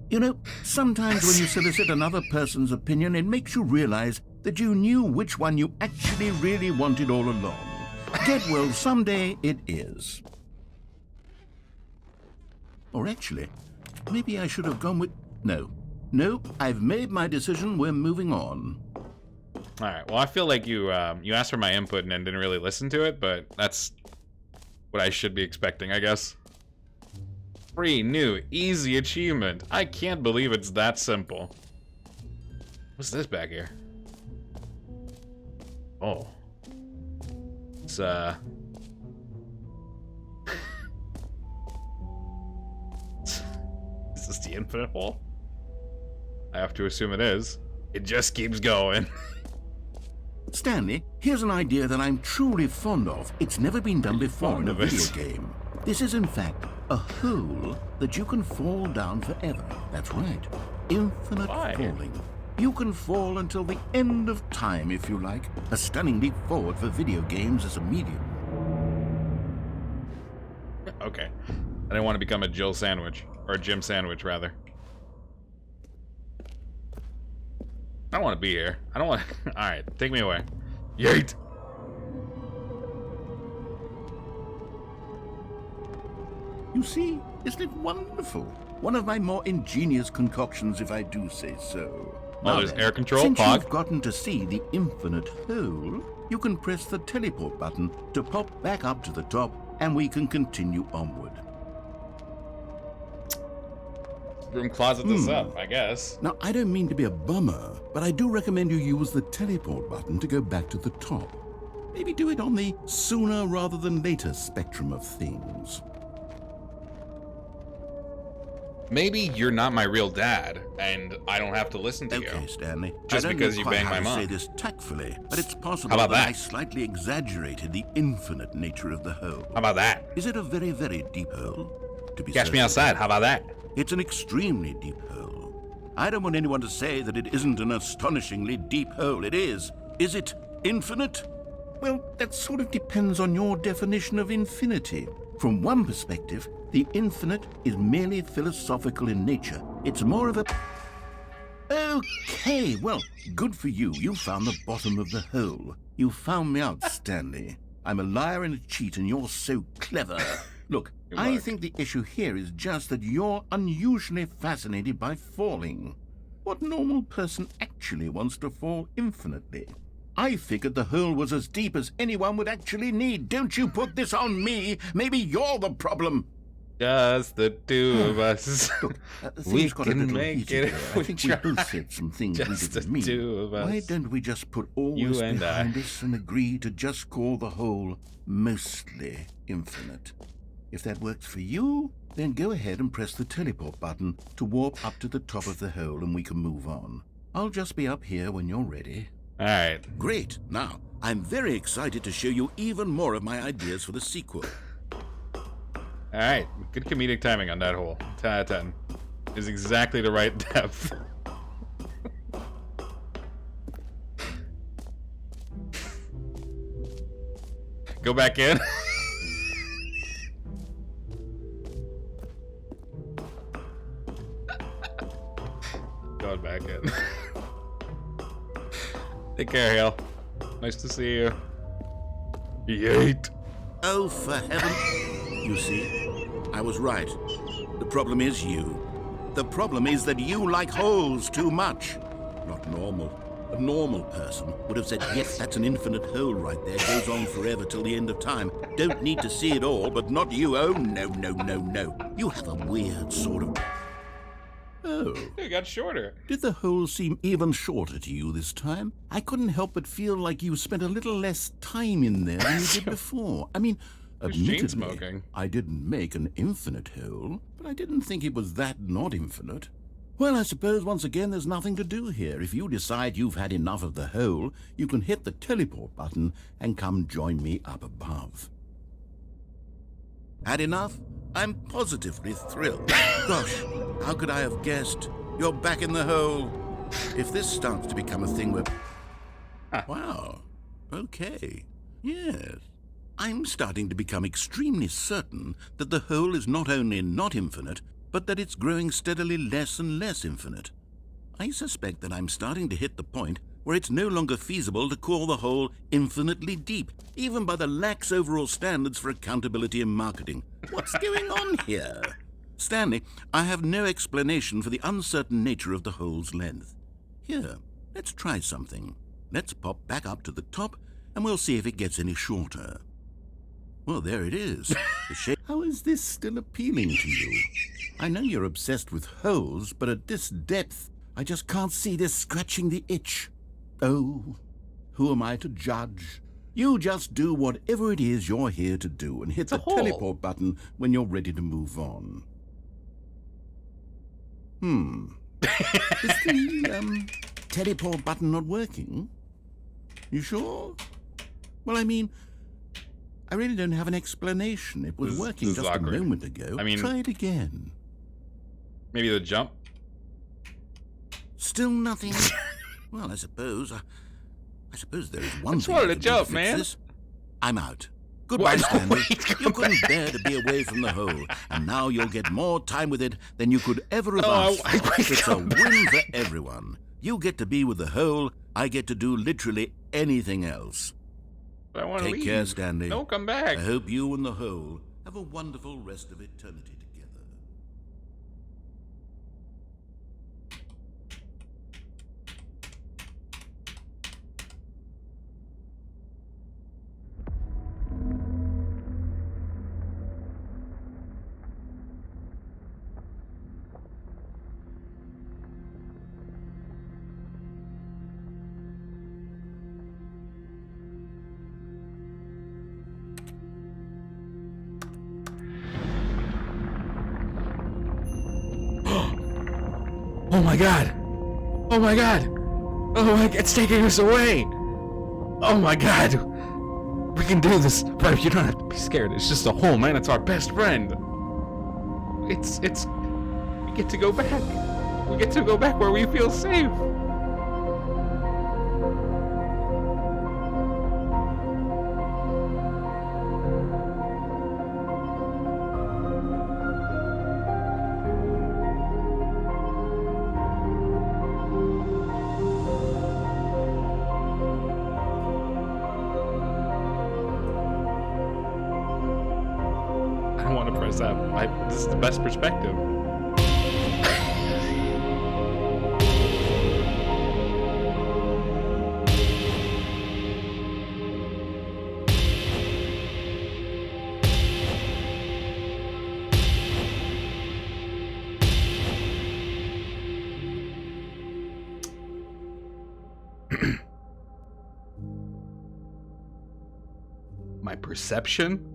You know, sometimes when you solicit another person's opinion, it makes you realize that you knew which one you actually really wanted all along. Get Well Someday it is. Or actually, maybe I should have gone with... No, I've made my decision. We're moving on.
Alright, well I feel like you asked for my input and then didn't really listen to it, but that's what I should be expecting, I guess. Free, new, easy achievement. I can't believe it's that simple. What's this back here? Oh. It's, Is this the infinite hole? I have to assume it is. It just keeps going.
Stanley, here's an idea that I'm truly fond of. It's never been done before in a
fond of it?
video game. This is, in fact, a hole that you can fall down forever. That's right. Infinite
Why?
falling. You can fall until the end of time, if you like. A stunning leap forward for video games as a medium.
Okay. I didn't want to become a Jill sandwich. Or a Jim sandwich, rather. I don't want to be here. I don't want to... Alright, take me away. Yeet!
You see, isn't it wonderful? One of my more ingenious concoctions, if I do say so.
Oh, there's air control,
since
Pog.
you've gotten to see the infinite hole, you can press the teleport button to pop back up to the top, and we can continue onward.
Room closet this up, I guess.
Now, I don't mean to be a bummer, but I do recommend you use the teleport button to go back to the top. Maybe do it on the sooner rather than later spectrum of things.
Maybe you're not my real dad, and I don't have to listen to you.
Okay, Stanley.
Just
I don't
because
know
you
quite
banged
how
my
to
mom.
say this tactfully, but it's possible
How about that?
I slightly exaggerated the infinite nature of the hole.
How about that?
Is it a very, very deep hole? To be
Catch me
certain.
outside, how about that?
It's an extremely deep hole. I don't want anyone to say that it isn't an astonishingly deep hole. It is. Is it infinite? Well, that sort of depends on your definition of infinity. From one perspective, the infinite is merely philosophical in nature. It's more of a... Okay, well, good for you. You found the bottom of the hole. You found me out, Stanley. I'm a liar and a cheat, and you're so clever. Look, I think the issue here is just that you're unusually fascinated by falling. What normal person actually wants to fall infinitely? I figured the hole was as deep as anyone would actually need. Don't you put this on me. Maybe you're the problem.
Just the two of us.
Look,
We
things got a
can
little
make
heated
it
there.
if
I
we
think
try.
we both said some things we
Just the
didn't mean.
two of us.
Why don't we just put all
You
this
and
behind
I.
us and agree to just call the whole mostly infinite? If that works for you, then go ahead and press the teleport button to warp up to the top of the hole and we can move on. I'll just be up here when you're ready.
Alright.
Great. Now, I'm very excited to show you even more of my ideas for the sequel.
Alright. Good comedic timing on that hole. 10 out of 10. Is exactly the right depth. Go back in. Going back in. Take care, Hale. Nice to see you. Yeet.
Oh, for heaven. You see, I was right. The problem is you. The problem is that you like holes too much. Not normal. A normal person would have said, yes, that's an infinite hole right there. Goes on forever till the end of time. Don't need to see it all, but not you. Oh, no, no, no, no. You have a weird sort of... Oh.
It got shorter.
Did the hole seem even shorter to you this time? I couldn't help but feel like you spent a little less time in there than you did before. I mean,
There's chain
admittedly,
smoking.
I didn't make an infinite hole, but I didn't think it was that not infinite. Well, I suppose once again there's nothing to do here. If you decide you've had enough of the hole, you can hit the teleport button and come join me up above. Had enough? I'm positively thrilled. Gosh, how could I have guessed? You're back in the hole. If this starts to become a thing where... Wow. Okay. Yes. I'm starting to become extremely certain that the hole is not only not infinite, but that it's growing steadily less and less infinite. I suspect that I'm starting to hit the point where it's no longer feasible to call the hole infinitely deep, even by the lax overall standards for accountability and marketing. What's going on here? Stanley, I have no explanation for the uncertain nature of the hole's length. Here, let's try something. Let's pop back up to the top, and we'll see if it gets any shorter. Well, there it is. The shape. How is this still appealing to you? I know you're obsessed with holes, but at this depth, I just can't see this scratching the itch. Oh, who am I to judge? You just do whatever it is you're here to do and hit the
hole.
teleport button when you're ready to move on. Is the, teleport button not working? You sure? Well, I mean, I really don't have an explanation. It was working
this is
just
awkward.
a moment ago.
I mean-
Try it again.
Maybe the jump.
Still nothing. Well, I suppose there is one
just
thing
wanted
I
to
can do
jump,
fix
man.
this. I'm out. Goodbye, Stanley.
Wait,
You
come
couldn't
back.
bear to be away from the hole, and now you'll get more time with it than you could ever have
No,
asked for.
wait,
It's a
come
win for everyone. You get to be with the hole, I get to do literally anything else.
I want to
Take
leave.
care, Stanley.
Don't come back.
I hope you and the hole have a wonderful rest of eternity together.
Oh my god! Oh my god! Oh my god, it's taking us away! Oh my god! We can do this! But you don't have to be scared, it's just a hole, man, it's our best friend! We get to go back! We get to go back where we feel safe! I don't want to press that. This is the best perspective. My perception?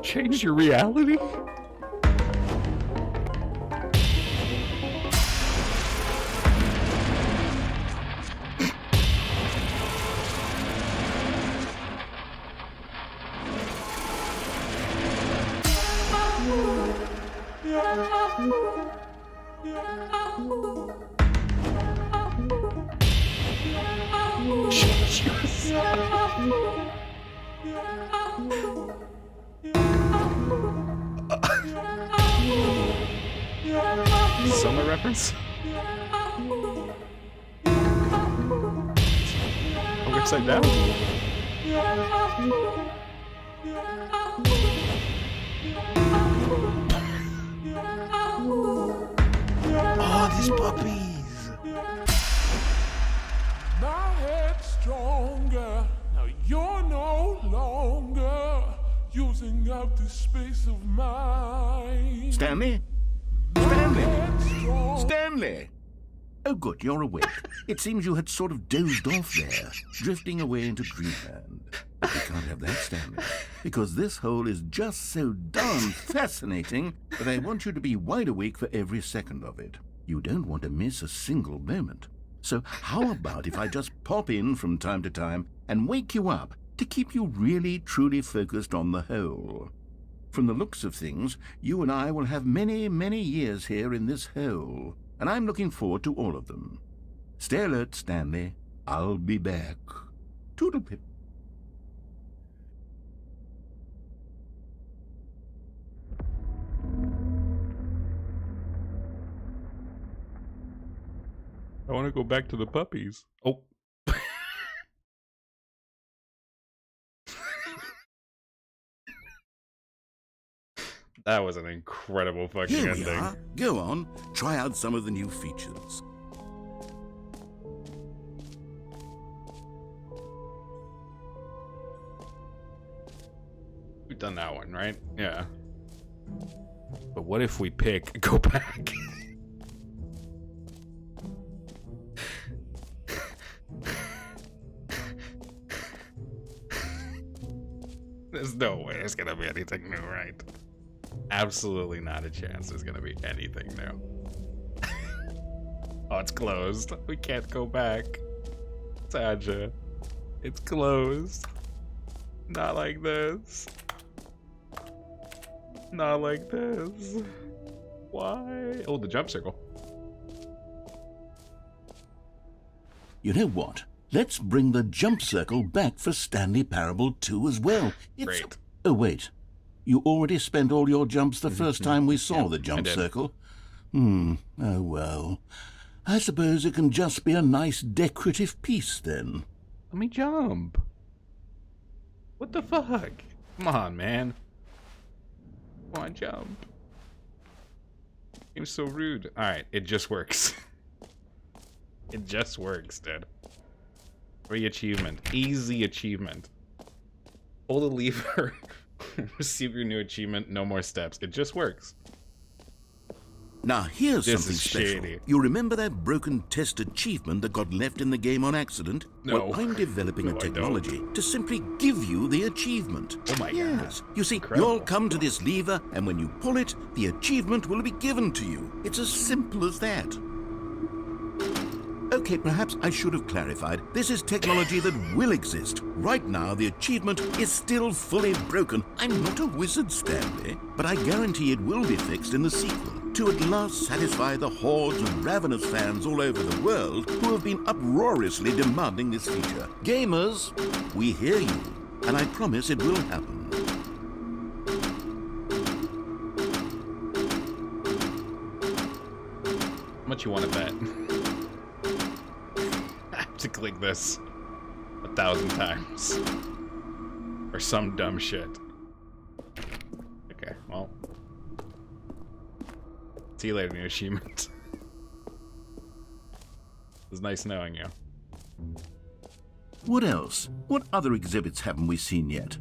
Change your reality? Change yourself. Summer reference? Oh, upside down? Oh, these puppies!
My head's stronger. Now you're no longer using up the space of mine.
Stanley? Stanley?
Headstrong.
Stanley! Oh, good, you're awake. It seems you had sort of dozed off there, drifting away into dreamland. But we can't have that, Stanley, because this hole is just so darn fascinating that I want you to be wide awake for every second of it. You don't want to miss a single moment. So how about if I just pop in from time to time and wake you up to keep you really, truly focused on the hole? From the looks of things, you and I will have many, many years here in this hole, and I'm looking forward to all of them. Stay alert, Stanley. I'll be back. Toodle-pip.
I want to go back to the puppies. Oh. That was an incredible fucking
Here we
ending.
are. Go on, try out some of the new features.
We've done that one, right? Yeah. But what if we pick go back? There's no way there's gonna be anything new, right? Absolutely not a chance there's gonna be anything new. Oh, it's closed. We can't go back. Sasha, it's closed. Not like this. Not like this. Why? Oh, the jump circle.
You know what? Let's bring the jump circle back for Stanley Parable 2 as well.
Great.
Oh, wait. You already spent all your jumps the first time we saw the jump
did.
circle? Oh, well. I suppose it can just be a nice decorative piece, then.
Let me jump. What the fuck? Come on, man. Come on, jump. You're so rude. Alright, it just works. It just works, dude. Free achievement. Easy achievement. Pull the lever. Receive your new achievement. No more steps. It just works.
Now, here's
This
something
is
special.
shady.
You remember that broken test achievement that got left in the game on accident?
No.
Well, I'm developing
No,
a
I don't.
technology to simply give you the achievement.
Oh my
Yes.
God.
You see,
Incredible.
you'll come to this lever, and when you pull it, the achievement will be given to you. It's as simple as that. Okay, perhaps I should have clarified. This is technology that will exist. Right now, the achievement is still fully broken. I'm not a wizard, Stanley, but I guarantee it will be fixed in the sequel to at last satisfy the hordes of ravenous fans all over the world who have been uproariously demanding this feature. Gamers, we hear you, and I promise it will happen.
How much you want to bet? I have to click this 1,000 times. Or some dumb shit. Okay, well. See you later, new achievement. It was nice knowing you.
What else? What other exhibits haven't we seen yet?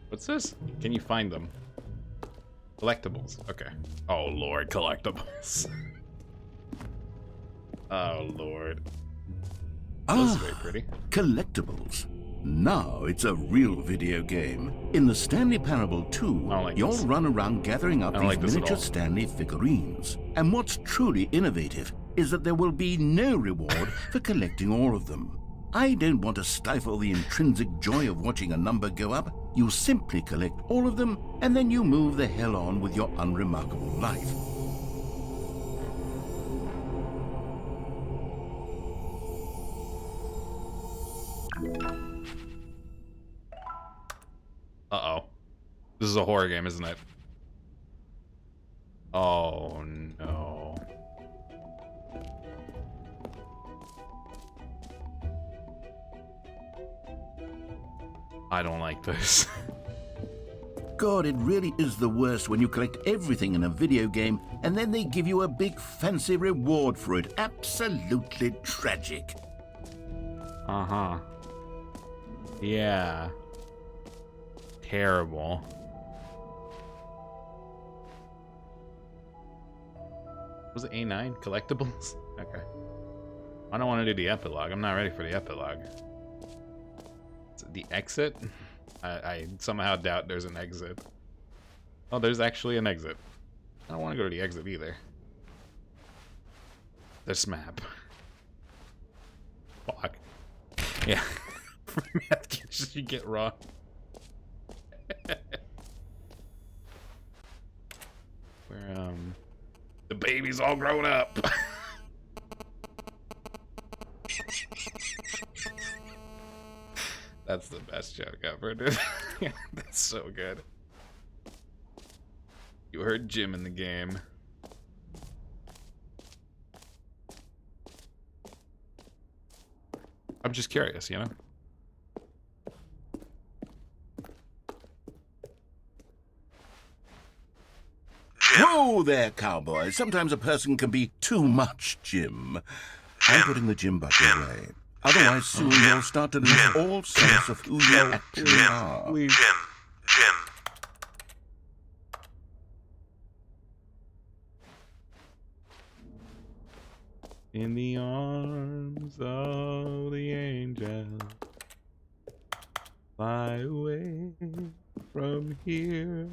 What's this? Can you find them? Collectibles. Okay. Oh, Lord, collectibles. Oh, Lord. This is very pretty.
Collectibles. Now it's a real video game. In the Stanley Parable 2,
I don't like
you'll
this.
run around gathering up
I don't
these
like this at
miniature
all.
Stanley figurines. And what's truly innovative is that there will be no reward for collecting all of them. I don't want to stifle the intrinsic joy of watching a number go up. You simply collect all of them, and then you move the hell on with your unremarkable life.
Uh-oh. This is a horror game, isn't it? Oh, no. I don't like this.
God, it really is the worst when you collect everything in a video game and then they give you a big fancy reward for it. Absolutely tragic.
Uh-huh. Yeah. Terrible. Was it A9? Collectibles? Okay. I don't want to do the epilogue. I'm not ready for the epilogue. Is it the exit? I somehow doubt there's an exit. Oh, there's actually an exit. I don't want to go to the exit either. This map. Fuck. Yeah. You get wrong. Where, the baby's all grown up. That's the best joke ever, dude. That's so good. You heard Jim in the game. I'm just curious, you know?
Whoa there, cowboy. Sometimes a person can be too much, Jim. I'm putting the Jim bucket away. Otherwise, soon you'll start to lose all sense of who you actually are.
Jim.
In the arms of the angel, fly away from here.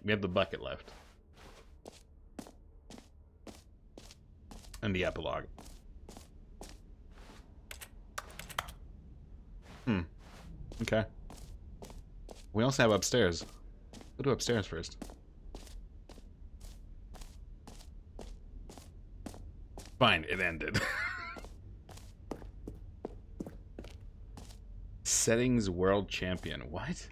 We have the bucket left. And the epilogue. Okay. We also have upstairs. We'll do upstairs first. Fine, it ended. Settings world champion. What?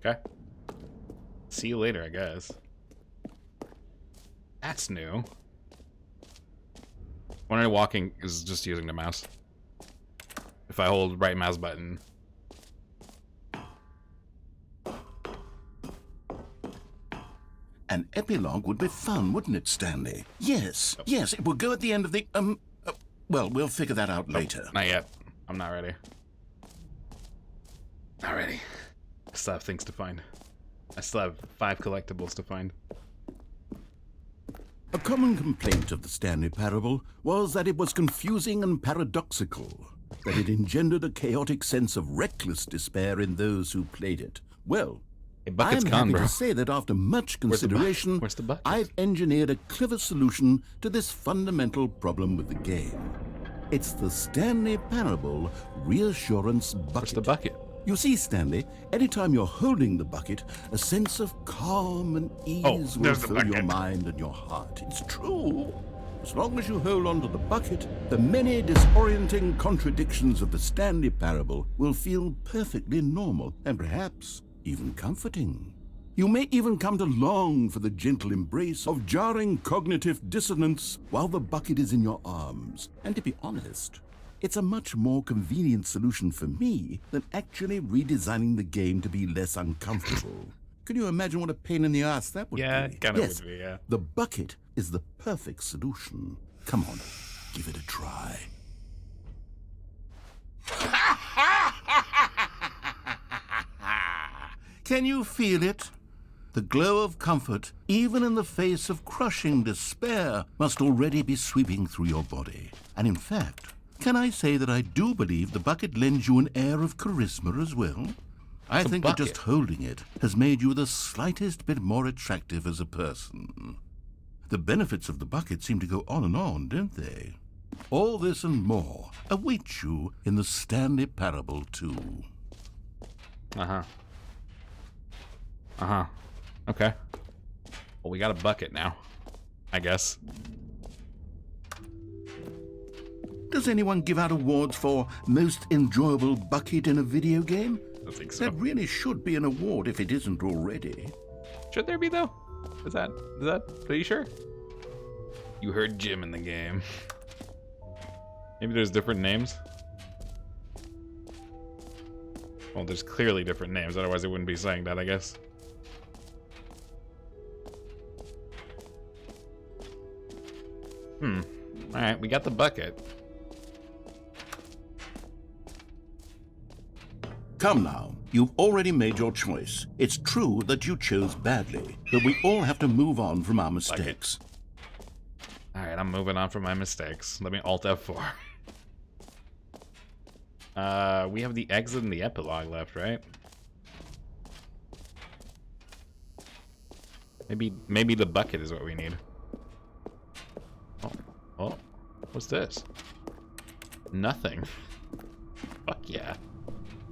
Okay. See you later, I guess. That's new. When I'm walking is just using the mouse. If I hold right mouse button.
An epilogue would be fun, wouldn't it, Stanley? Yes, yes, it will go at the end of the, well, we'll figure that out later.
Not yet. I'm not ready. Not ready. I still have things to find. I still have 5 collectibles to find.
A common complaint of the Stanley Parable was that it was confusing and paradoxical, that it engendered a chaotic sense of reckless despair in those who played it. Well,
Hey, bucket's
I'm
gone,
happy
bro.
to say that after much consideration,
Where's the bucket?
I've engineered a clever solution to this fundamental problem with the game. It's the Stanley Parable Reassurance Bucket.
Where's the bucket?
You see, Stanley, anytime you're holding the bucket, a sense of calm and ease will
there's the
fill your
bucket.
mind and your heart. It's true. As long as you hold on to the bucket, the many disorienting contradictions of the Stanley Parable will feel perfectly normal and perhaps even comforting. You may even come to long for the gentle embrace of jarring cognitive dissonance while the bucket is in your arms. And to be honest, it's a much more convenient solution for me than actually redesigning the game to be less uncomfortable. Can you imagine what a pain in the ass that would be?
Yeah, it kinda
Yes,
would be, yeah.
the bucket is the perfect solution. Come on, give it a try. Can you feel it? The glow of comfort, even in the face of crushing despair, must already be sweeping through your body. And in fact, can I say that I do believe the bucket lends you an air of charisma as well? I think that just holding it has made you the slightest bit more attractive as a person. The benefits of the bucket seem to go on, don't they? All this and more await you in the Stanley Parable 2.
Uh-huh. Uh-huh. Okay. Well, we got a bucket now, I guess.
Does anyone give out awards for most enjoyable bucket in a video game?
I think so.
That really should be an award if it isn't already.
Should there be, though? Is that, are you sure? You heard Jim in the game. Maybe there's different names? Well, there's clearly different names, otherwise it wouldn't be saying that, I guess. Alright, we got the bucket.
Come now, you've already made your choice. It's true that you chose badly, but we all have to move on from our mistakes.
Alright, I'm moving on from my mistakes. Let me Alt F4. We have the exit and the epilogue left, right? Maybe the bucket is what we need. Oh, what's this? Nothing. Fuck yeah.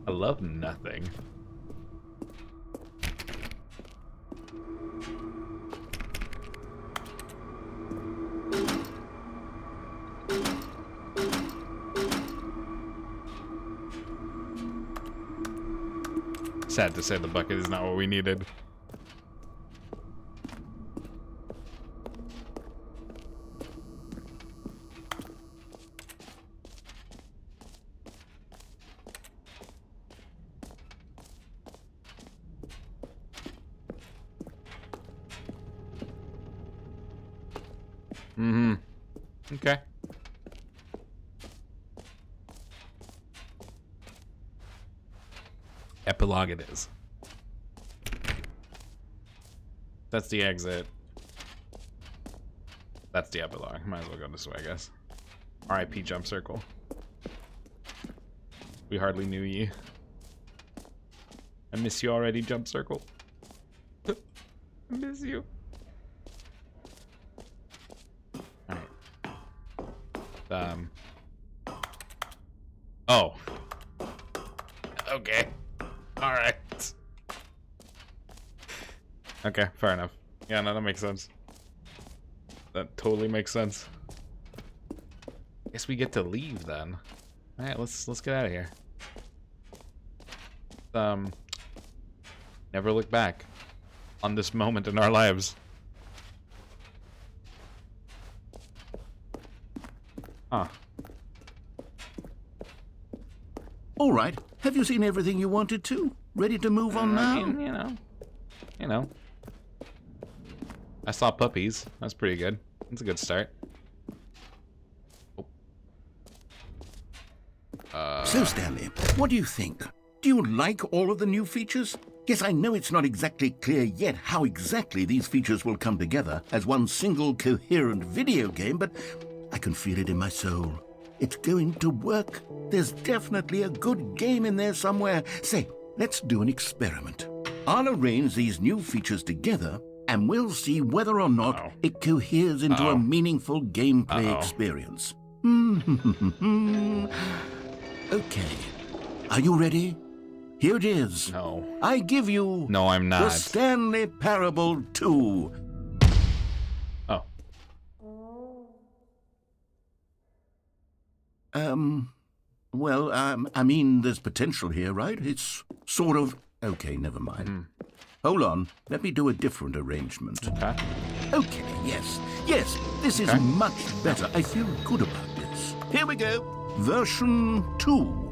I love nothing. Sad to say the bucket is not what we needed. Okay. Epilogue it is. That's the exit. That's the epilogue. Might as well go this way, I guess. R.I.P. Jump Circle. We hardly knew ye. I miss you already, Jump Circle. I miss you. Alright. Oh. Okay. Alright. Okay, fair enough. Yeah, no, that makes sense. That totally makes sense. Guess we get to leave then. Alright, let's get out of here. Never look back on this moment in our lives. Huh.
All right. Have you seen everything you wanted to? Ready to move on now?
I mean, you know. I saw puppies. That's pretty good. That's a good start.
So, Stanley, what do you think? Do you like all of the new features? Yes, I know it's not exactly clear yet how exactly these features will come together as one single coherent video game, but I can feel it in my soul. It's going to work. There's definitely a good game in there somewhere. Say, let's do an experiment. I'll arrange these new features together, and we'll see whether or not it coheres into a meaningful gameplay experience. Okay. Are you ready? Here it is.
No.
I give you...
No, I'm not.
The Stanley Parable 2.
Oh.
Well, I mean, there's potential here, right? It's sort of... Okay, never mind. Hold on. Let me do a different arrangement.
Okay.
Okay, yes. Yes, this is much better. I feel good about this. Here we go. Version 2.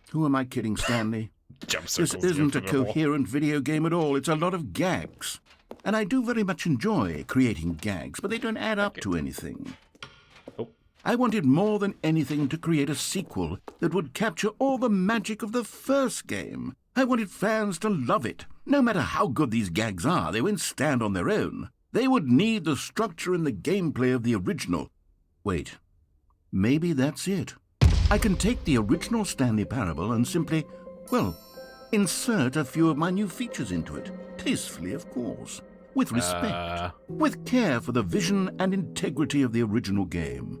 Who am I kidding, Stanley?
Jump
This
circles.
isn't a coherent video game at all. It's a lot of gags. And I do very much enjoy creating gags, but they don't add up to anything.
Oh.
I wanted more than anything to create a sequel that would capture all the magic of the first game. I wanted fans to love it. No matter how good these gags are, they won't stand on their own. They would need the structure and the gameplay of the original. Wait, maybe that's it. I can take the original Stanley Parable and simply, well, insert a few of my new features into it. Tastefully, of course. With respect. With care for the vision and integrity of the original game.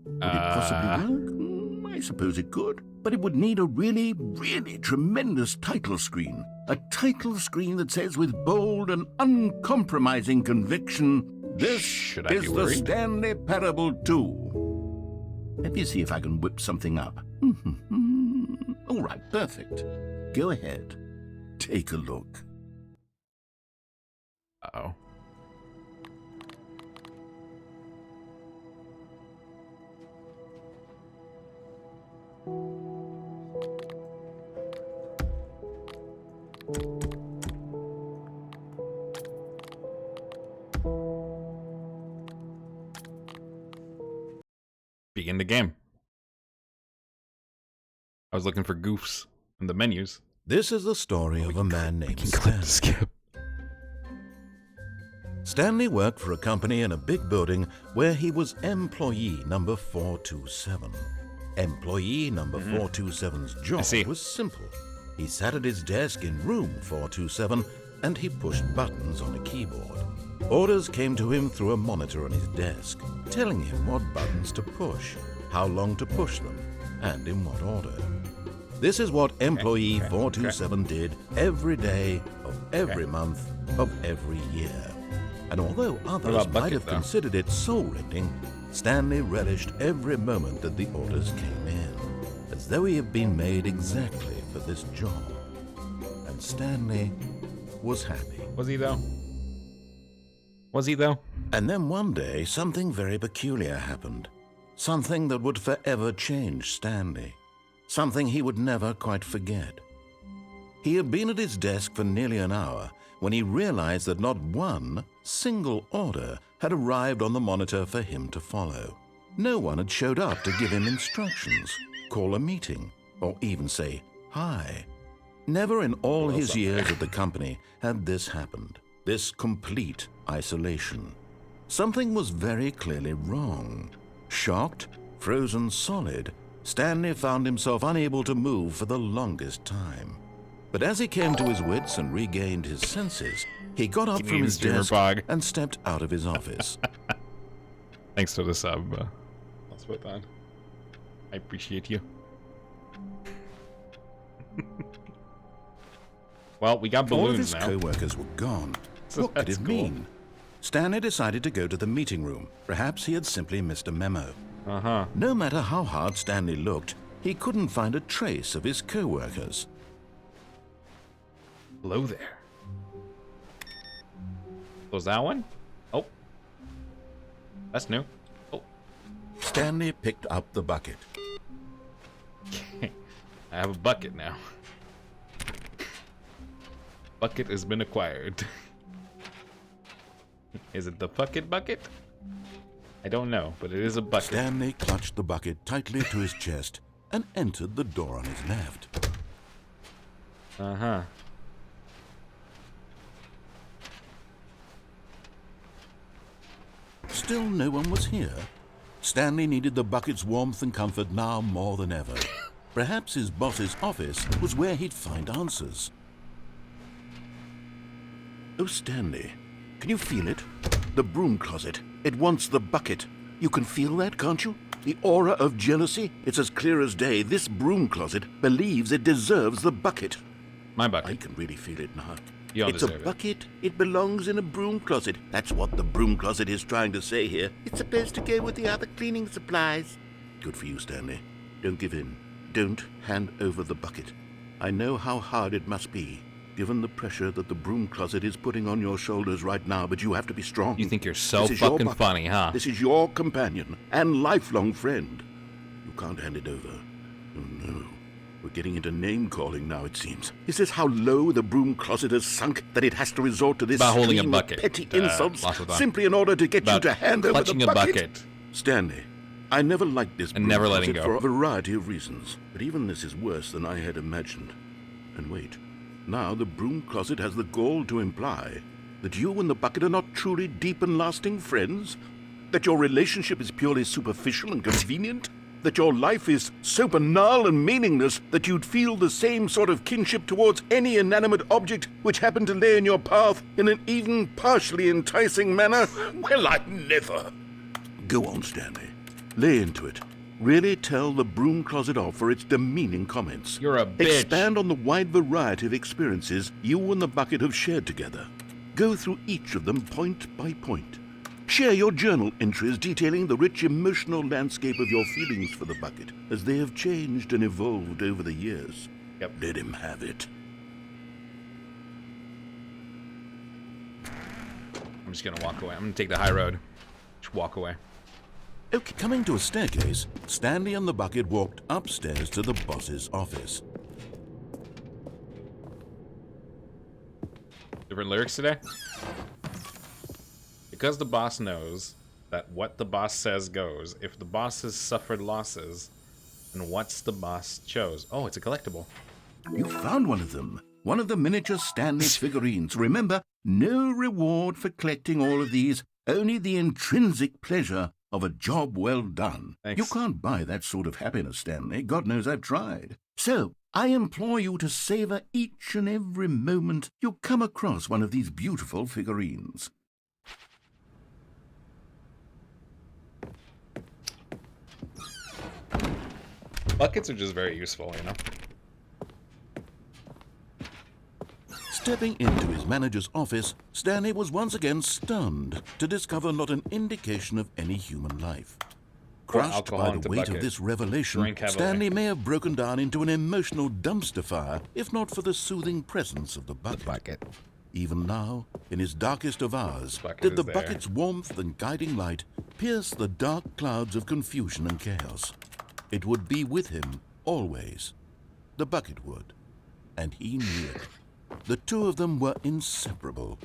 Would it possibly work? I suppose it could. But it would need a really, really tremendous title screen. A title screen that says with bold and uncompromising conviction, this is the Stanley Parable 2. Let me see if I can whip something up. All right, perfect. Go ahead. Take a look.
Uh-oh. Begin the game. I was looking for goofs in the menus.
This is the story of a man named Stanley.
Skip.
Stanley worked for a company in a big building where he was employee number 427. Employee number 427's job was simple. He sat at his desk in room 427 and he pushed buttons on a keyboard. Orders came to him through a monitor on his desk, telling him what buttons to push, how long to push them, and in what order. This is what employee 427 did every day of every month of every year. And although others might have considered it soul-rending, Stanley relished every moment that the orders came in, as though he had been made exactly for this job. And Stanley was happy.
Was he though? Was he though?
And then one day, something very peculiar happened. Something that would forever change Stanley. Something he would never quite forget. He had been at his desk for nearly an hour when he realized that not one single order had arrived on the monitor for him to follow. No one had showed up to give him instructions. call a meeting, or even say hi. Never in all his years at the company had this happened, this complete isolation. Something was very clearly wrong. Shocked, frozen solid, Stanley found himself unable to move for the longest time. But as he came to his wits and regained his senses, he got up from his desk and stepped out of his office.
Thanks for the sub. I'll split that. I appreciate you. Well, we got balloons now.
All of his co-workers were gone.
So
what could it
cool.
mean? Stanley decided to go to the meeting room. Perhaps he had simply missed a memo. No matter how hard Stanley looked, he couldn't find a trace of his co-workers.
Hello there. Was that one? Oh. That's new. Oh.
Stanley picked up the bucket.
I have a bucket now. Bucket has been acquired. Is it the bucket? I don't know, but it is a bucket.
Stanley clutched the bucket tightly to his chest and entered the door on his left. Still no one was here. Stanley needed the bucket's warmth and comfort now more than ever. Perhaps his boss's office was where he'd find answers. Oh, Stanley, can you feel it? The broom closet. It wants the bucket. You can feel that, can't you? The aura of jealousy. It's as clear as day. This broom closet believes it deserves the bucket.
My bucket.
I can really feel it now.
You don't
It's a
deserve it.
bucket. It belongs in a broom closet. That's what the broom closet is trying to say here. It's supposed to go with the other cleaning supplies. Good for you, Stanley. Don't give in. Don't hand over the bucket. I know how hard it must be, given the pressure that the broom closet is putting on your shoulders right now, but you have to be strong.
You think you're so
This is your
fucking
bucket.
funny, huh?
This is your companion and lifelong friend. You can't hand it over. Oh, no. We're getting into name-calling now, it seems. Is this how low the broom closet has sunk that it has to resort to this
About holding a
stream of
bucket,
petty insults
lots of that.
simply in order to get you
About
to hand over the
clutching a
bucket?
bucket.
Stanley, I never liked this
And
broom
never letting
closet
go.
for a variety of reasons. But even this is worse than I had imagined. And wait, now the broom closet has the gall to imply that you and the bucket are not truly deep and lasting friends? That your relationship is purely superficial and convenient? That your life is so banal and meaningless that you'd feel the same sort of kinship towards any inanimate object which happened to lay in your path in an even partially enticing manner? Well, I never. Go on, Stanley. Lay into it. Really tell the broom closet off for its demeaning comments.
You're a bitch.
Expand on the wide variety of experiences you and the bucket have shared together. Go through each of them point by point. Share your journal entries detailing the rich emotional landscape of your feelings for the bucket as they have changed and evolved over the years.
Yep.
Let him have it.
I'm just gonna walk away. I'm gonna take the high road. Just walk away.
Okay, coming to a staircase, Stanley and the bucket walked upstairs to the boss's office.
Different lyrics today? Because the boss knows that what the boss says goes. If the boss has suffered losses, then what's the boss chose? Oh, it's a collectible.
You found one of them. One of the miniature Stanley figurines. Remember, no reward for collecting all of these, only the intrinsic pleasure of a job well done.
Thanks.
You can't buy that sort of happiness, Stanley. God knows I've tried. So, I implore you to savor each and every moment you come across one of these beautiful figurines.
Buckets are just very useful, you know?
Stepping into his manager's office, Stanley was once again stunned to discover not an indication of any human life. Crushed
alcohol
by
into
the weight
bucket.
of this revelation,
Drink heavily.
Stanley may have broken down into an emotional dumpster fire if not for the soothing presence of the bucket. Even now, in his darkest of hours,
Bucket
did
is
the
there.
bucket's warmth and guiding light pierce the dark clouds of confusion and chaos. It would be with him always. The bucket would. And he knew it. The two of them were inseparable.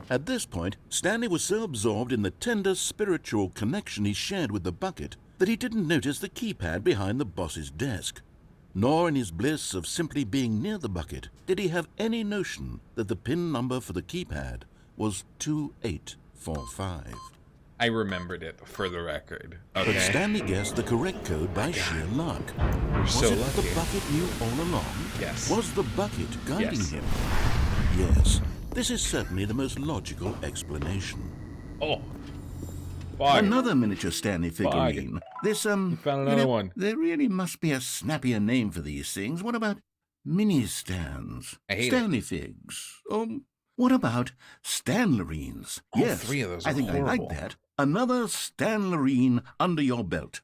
At this point, Stanley was so absorbed in the tender spiritual connection he shared with the bucket that he didn't notice the keypad behind the boss's desk. Nor in his bliss of simply being near the bucket did he have any notion that the PIN number for the keypad was 2845.
I remembered it for the record. Okay.
But Stanley guessed the correct code by sheer luck.
You're
Was
so
it
lucky.
the bucket knew all along?
Yes.
Was the bucket guiding
Yes.
him? Yes. This is certainly the most logical explanation.
Oh. Fuck.
Another miniature Stanley figurine. This,
You found another one.
There really must be a snappier name for these things. What about mini stands?
I hate
Stanley figs. What about Stanlerines?
All
Yes,
three of those
I
are
think I like
horrible.
that. Another Stanlerine under your belt.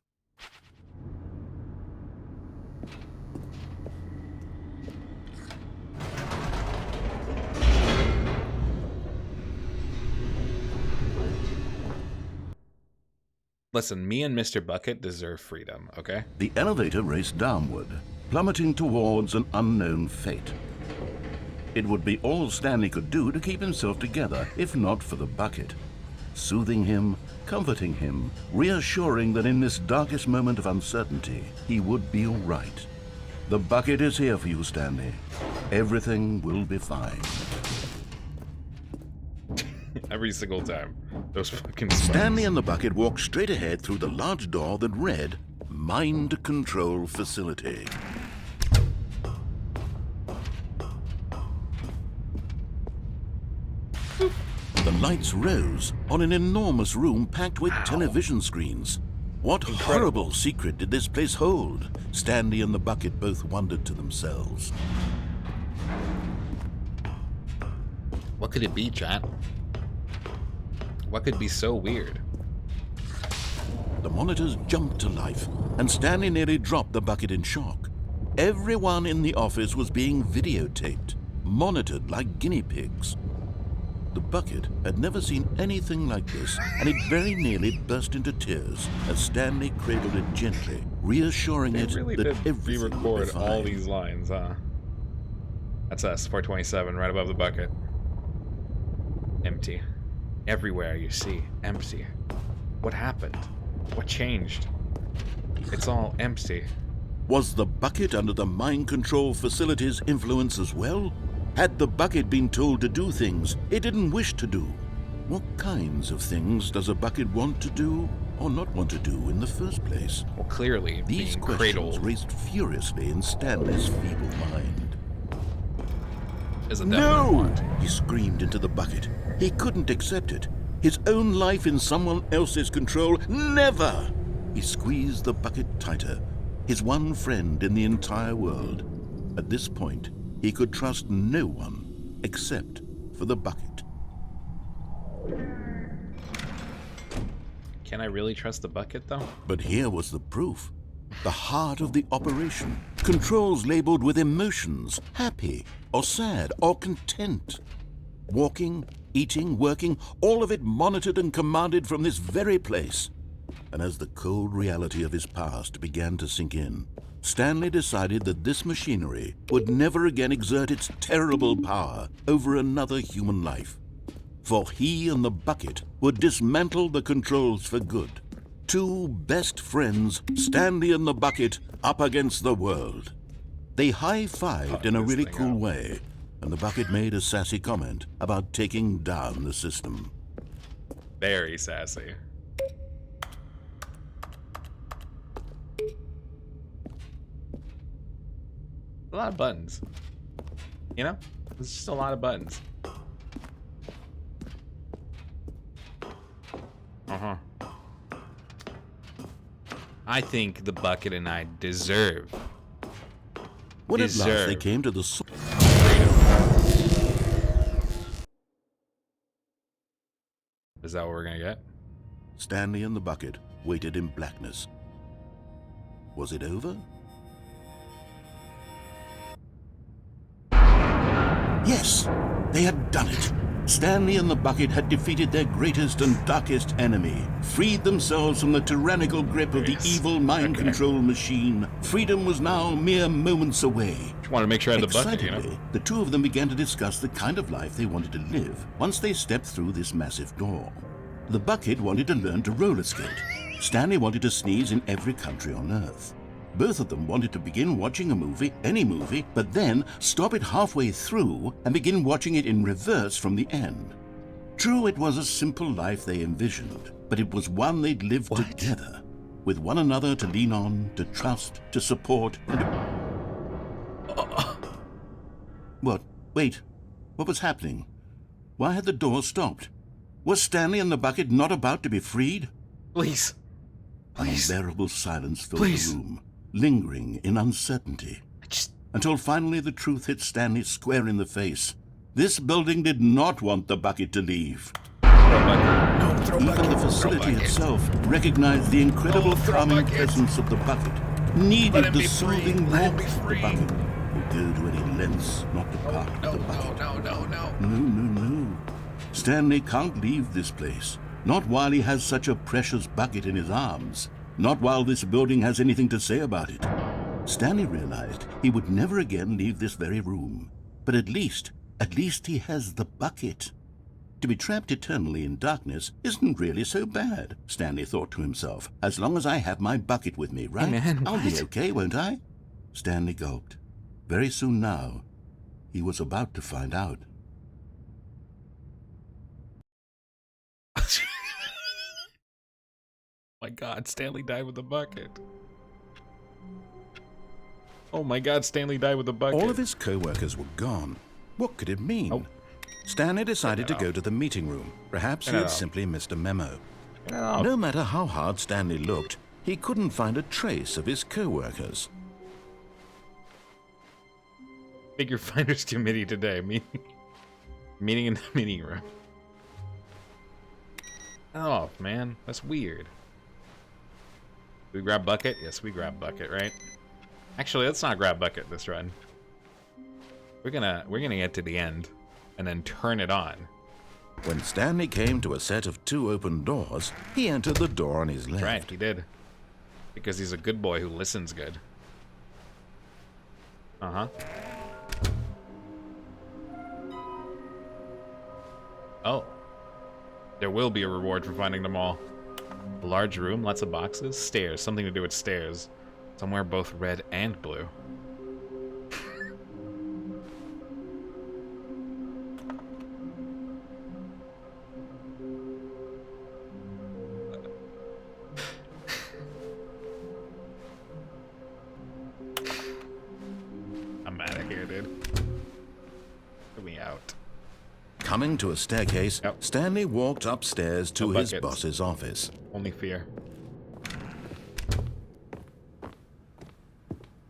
Listen, me and Mr. Bucket deserve freedom, okay?
The elevator raced downward, plummeting towards an unknown fate. It would be all Stanley could do to keep himself together, if not for the bucket. Soothing him, comforting him, reassuring that in this darkest moment of uncertainty, he would be all right. The bucket is here for you, Stanley. Everything will be fine.
Every single time. Those fucking
Stanley and the bucket walked straight ahead through the large door that read, Mind Control Facility. The lights rose on an enormous room packed with television screens. What horrible secret did this place hold? Stanley and the bucket both wondered to themselves.
What could it be, chat? What could be so weird?
The monitors jumped to life, and Stanley nearly dropped the bucket in shock. Everyone in the office was being videotaped, monitored like guinea pigs. The bucket had never seen anything like this, and it very nearly burst into tears as Stanley cradled it gently, reassuring
They
it
really
that
did
everything would be
re-record
fine.
all these lines, huh? That's us, 427, right above the bucket. Empty. Everywhere you see, empty. What happened? What changed? It's all empty.
Was the bucket under the mind control facility's influence as well? Had the bucket been told to do things it didn't wish to do? What kinds of things does a bucket want to do or not want to do in the first place?
Well, clearly,
These
being
questions
cradled
raced furiously in Stanley's feeble mind.
is a definite
No!
want.
He screamed into the bucket. He couldn't accept it. His own life in someone else's control, never! He squeezed the bucket tighter. His one friend in the entire world. At this point, he could trust no one except for the bucket.
Can I really trust the bucket, though?
But here was the proof. The heart of the operation. Controls labeled with emotions, happy or sad or content. Walking, eating, working, all of it monitored and commanded from this very place. And as the cold reality of his past began to sink in, Stanley decided that this machinery would never again exert its terrible power over another human life. For he and the bucket would dismantle the controls for good. Two best friends, Stanley and the bucket, up against the world. They high-fived in a really cool way, and the bucket made a sassy comment about taking down the system.
Very sassy. A lot of buttons. You know? There's just a lot of buttons. Uh-huh. I think the bucket and I deserve.
When at last
Deserve.
they came to the
Is that what we're gonna get?
Stanley and the bucket waited in blackness. Was it over? Yes, they had done it. Stanley and the bucket had defeated their greatest and darkest enemy, freed themselves from the tyrannical grip of the evil mind control machine. Freedom was now mere moments away.
Just wanted to make sure I had the bucket, you know?
Excitedly, the two of them began to discuss the kind of life they wanted to live once they stepped through this massive door. The bucket wanted to learn to roller skate. Stanley wanted to sneeze in every country on Earth. Both of them wanted to begin watching a movie, any movie, but then stop it halfway through and begin watching it in reverse from the end. True, it was a simple life they envisioned, but it was one they'd lived together, with one another to lean on, to trust, to support, and What? Wait. What was happening? Why had the door stopped? Was Stanley and the bucket not about to be freed?
Please.
An unbearable silence filled the room, lingering in uncertainty. Until finally the truth hit Stanley square in the face. This building did not want the bucket to leave. Even the facility itself recognized the incredible calming presence of the bucket, needed the soothing warmth of the bucket, would go to any lengths not to part with the bucket. No. Stanley can't leave this place. Not while he has such a precious bucket in his arms. Not while this building has anything to say about it. Stanley realized he would never again leave this very room. But at least he has the bucket. To be trapped eternally in darkness isn't really so bad, Stanley thought to himself. As long as I have my bucket with me, right?
Hey man,
I'll be okay, won't I? Stanley gulped. Very soon now, he was about to find out.
My God, Stanley died with a bucket. Oh my God, Stanley died with a bucket.
All of his co-workers were gone. What could it mean?
Oh.
Stanley decided to go to the meeting room. Perhaps he had simply missed a memo. No matter how hard Stanley looked, he couldn't find a trace of his co-workers.
Figure Finders Committee today. Meeting in the meeting room. Oh, man. That's weird. We grab bucket? Yes, we grab bucket, right? Actually, let's not grab bucket this run. We're gonna get to the end and then turn it on.
When Stanley came to a set of 2 open doors, he entered the door on his left.
That's right, he did. Because he's a good boy who listens good. Uh-huh. Oh. There will be a reward for finding them all. A large room, lots of boxes, stairs, something to do with stairs. Somewhere both red and blue. I'm out of here, dude. Get me out.
Coming to a staircase, Stanley walked upstairs to his boss's office.
Only fear.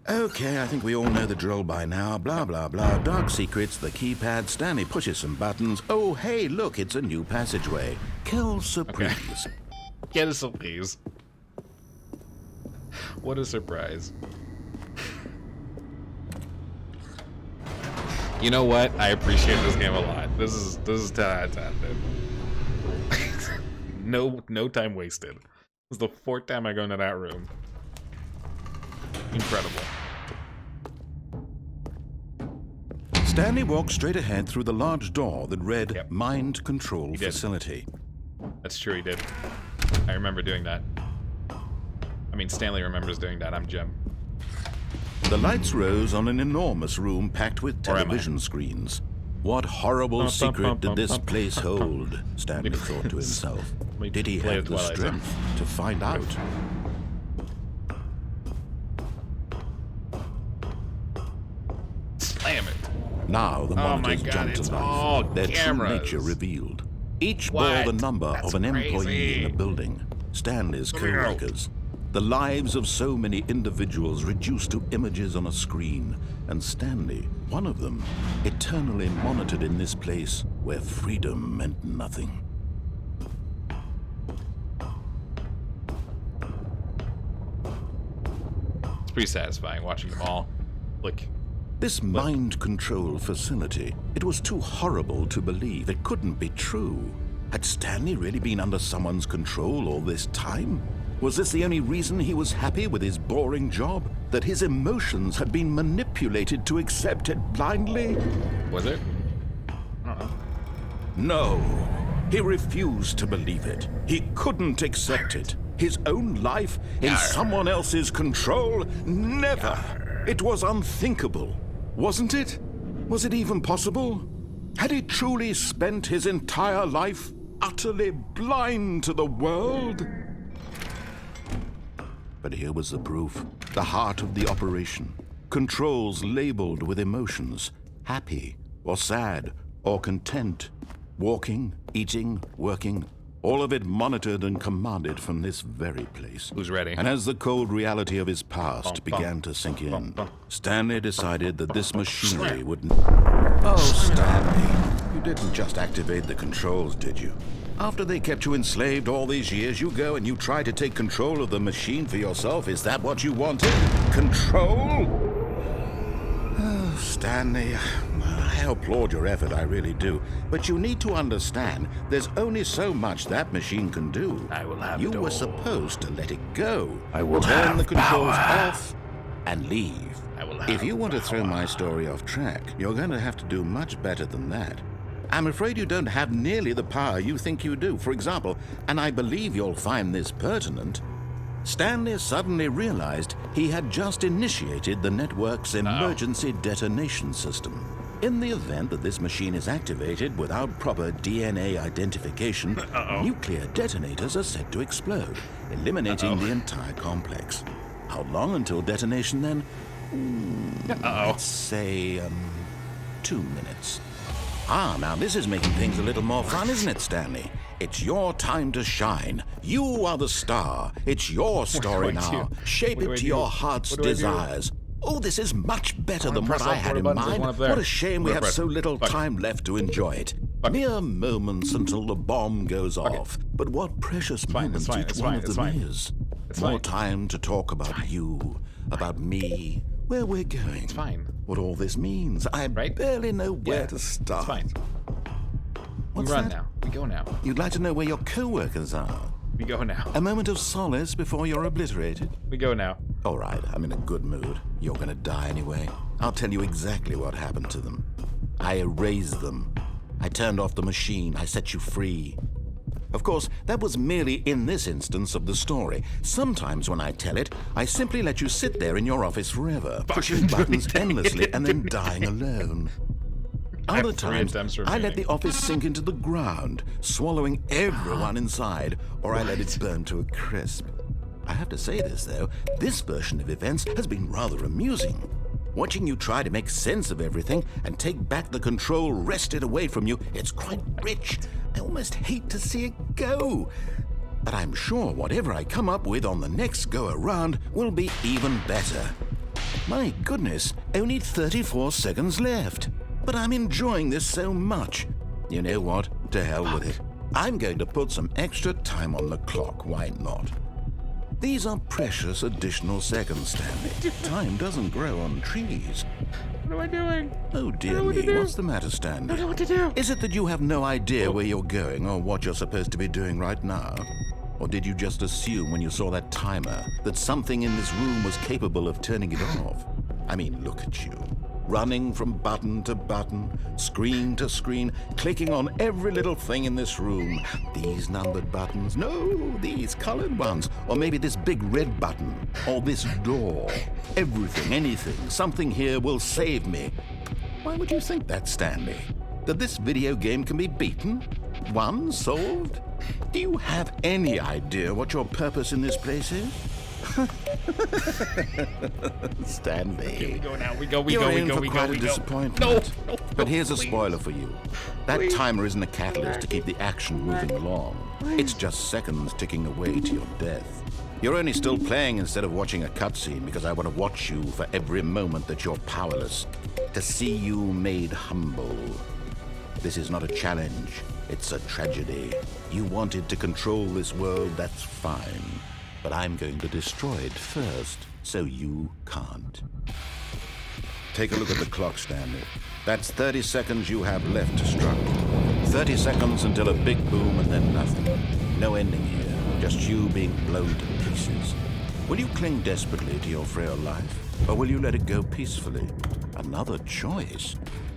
Okay, I think we all know the drill by now. Blah, blah, blah. Dark secrets, the keypad. Stanley pushes some buttons. Oh, hey, look, it's a new passageway. Quelle surprise.
Get a surprise. What a surprise. You know what? I appreciate this game a lot. This is 10 out of 10, dude. No time wasted. This is the 4th time I go into that room. Incredible.
Stanley walked straight ahead through the large door that read Mind Control Facility.
That's true, he did. I remember doing that. I mean, Stanley remembers doing that. I'm Jim.
The lights rose on an enormous room packed with television screens. What horrible secret did this place hold? Stanley thought to himself. Did he have the strength to find out?
Slam it.
Now the monitors jumped to life, their true nature revealed. Each bore the number of an employee in the building, Stanley's co-workers. The lives of so many individuals reduced to images on a screen, and Stanley, one of them, eternally monitored in this place where freedom meant nothing.
It's pretty satisfying watching them all.
This mind control facility, it was too horrible to believe. It couldn't be true. Had Stanley really been under someone's control all this time? Was this the only reason he was happy with his boring job? That his emotions had been manipulated to accept it blindly?
Was it? I don't know.
No. He refused to believe it. He couldn't accept it. His own life in someone else's control? Never. It was unthinkable, wasn't it? Was it even possible? Had he truly spent his entire life utterly blind to the world? But here was the proof. The heart of the operation. Controls labeled with emotions. Happy, or sad, or content. Walking, eating, working. All of it monitored and commanded from this very place.
Who's ready?
And as the cold reality of his past began to sink in, Stanley decided that this machinery would... Oh, Stanley, you didn't just activate the controls, did you? After they kept you enslaved all these years, you go and you try to take control of the machine for yourself. Is that what you wanted? Control? Oh, Stanley, I applaud your effort, I really do. But you need to understand, there's only so much that machine can do.
I will have
You
it
were
all.
supposed to let it go.
I will
Turn
have
the controls
power.
off and leave.
I will
If
have
you want to throw
power.
my story off track, you're going to have to do much better than that. I'm afraid you don't have nearly the power you think you do. For example, and I believe you'll find this pertinent, Stanley suddenly realized he had just initiated the network's emergency detonation system. In the event that this machine is activated without proper DNA identification, nuclear detonators are set to explode, eliminating the entire complex. How long until detonation then? Let's say, 2 minutes. Ah, now this is making things a little more fun, isn't it, Stanley? It's your time to shine. You are the star. It's your story
do I
now.
do?
Shape
What do
it
I
to
do?
your heart's
What do I do?
desires. Oh, this is much better than what
press
I
up
had
one
in
button, there's
mind.
one up there.
What a shame we
I'm
have
gonna
so
press.
little
Fuck it.
time left to enjoy it. Mere moments until the bomb goes off. But what precious
fine,
moments
it's fine,
each
it's
one
fine,
of
it's
them
fine.
is.
It's
More
fine.
time to talk about you, about me, where we're going.
It's fine.
What all this means. I
Right?
barely know where to start.
It's fine.
What's
we run
that?
now. We go now.
You'd like to know where your co-workers are.
We go now.
A moment of solace before you're obliterated.
We go now.
All right, I'm in a good mood. You're gonna die anyway. I'll tell you exactly what happened to them. I erased them. I turned off the machine. I set you free. Of course, that was merely in this instance of the story. Sometimes when I tell it, I simply let you sit there in your office forever, pushing buttons endlessly and then dying alone.
have
Other
3
times,
attempts
I let
remaining.
the office sink into the ground, swallowing everyone inside, or I let it burn to a crisp. I have to say this, though, this version of events has been rather amusing. Watching you try to make sense of everything and take back the control wrested away from you, it's quite rich. I almost hate to see it go. But I'm sure whatever I come up with on the next go-around will be even better. My goodness, only 34 seconds left. But I'm enjoying this so much. You know what? To hell with it. I'm going to put some extra time on the clock, why not? These are precious additional seconds, Stanley. Time doesn't grow on trees.
What am I doing?
Oh dear
know what to
me,
do.
what's the matter, Stanley?
I don't know what to do.
Is it that you have no idea where you're going or what you're supposed to be doing right now? Or did you just assume when you saw that timer that something in this room was capable of turning it off? I mean, look at you. Running from button to button, screen to screen, clicking on every little thing in this room. These numbered buttons, no, these colored ones. Or maybe this big red button, or this door. Everything, anything, something here will save me. Why would you think that, Stanley? That this video game can be beaten? Won? Solved? Do you have any idea what your purpose in this place is? Stanley.
We go now. We go.
You're in for
We
quite
go.
a disappointment.
No.
But here's a spoiler for you. That timer isn't a catalyst to keep the action moving along. It's just seconds ticking away to your death. You're only still playing instead of watching a cutscene because I want to watch you for every moment that you're powerless. To see you made humble. This is not a challenge. It's a tragedy. You wanted to control this world, that's fine. But I'm going to destroy it first, so you can't. Take a look at the clock, Stanley. That's 30 seconds you have left to struggle. 30 seconds until a big boom and then nothing. No ending here, just you being blown to pieces. Will you cling desperately to your frail life, or will you let it go peacefully? Another choice.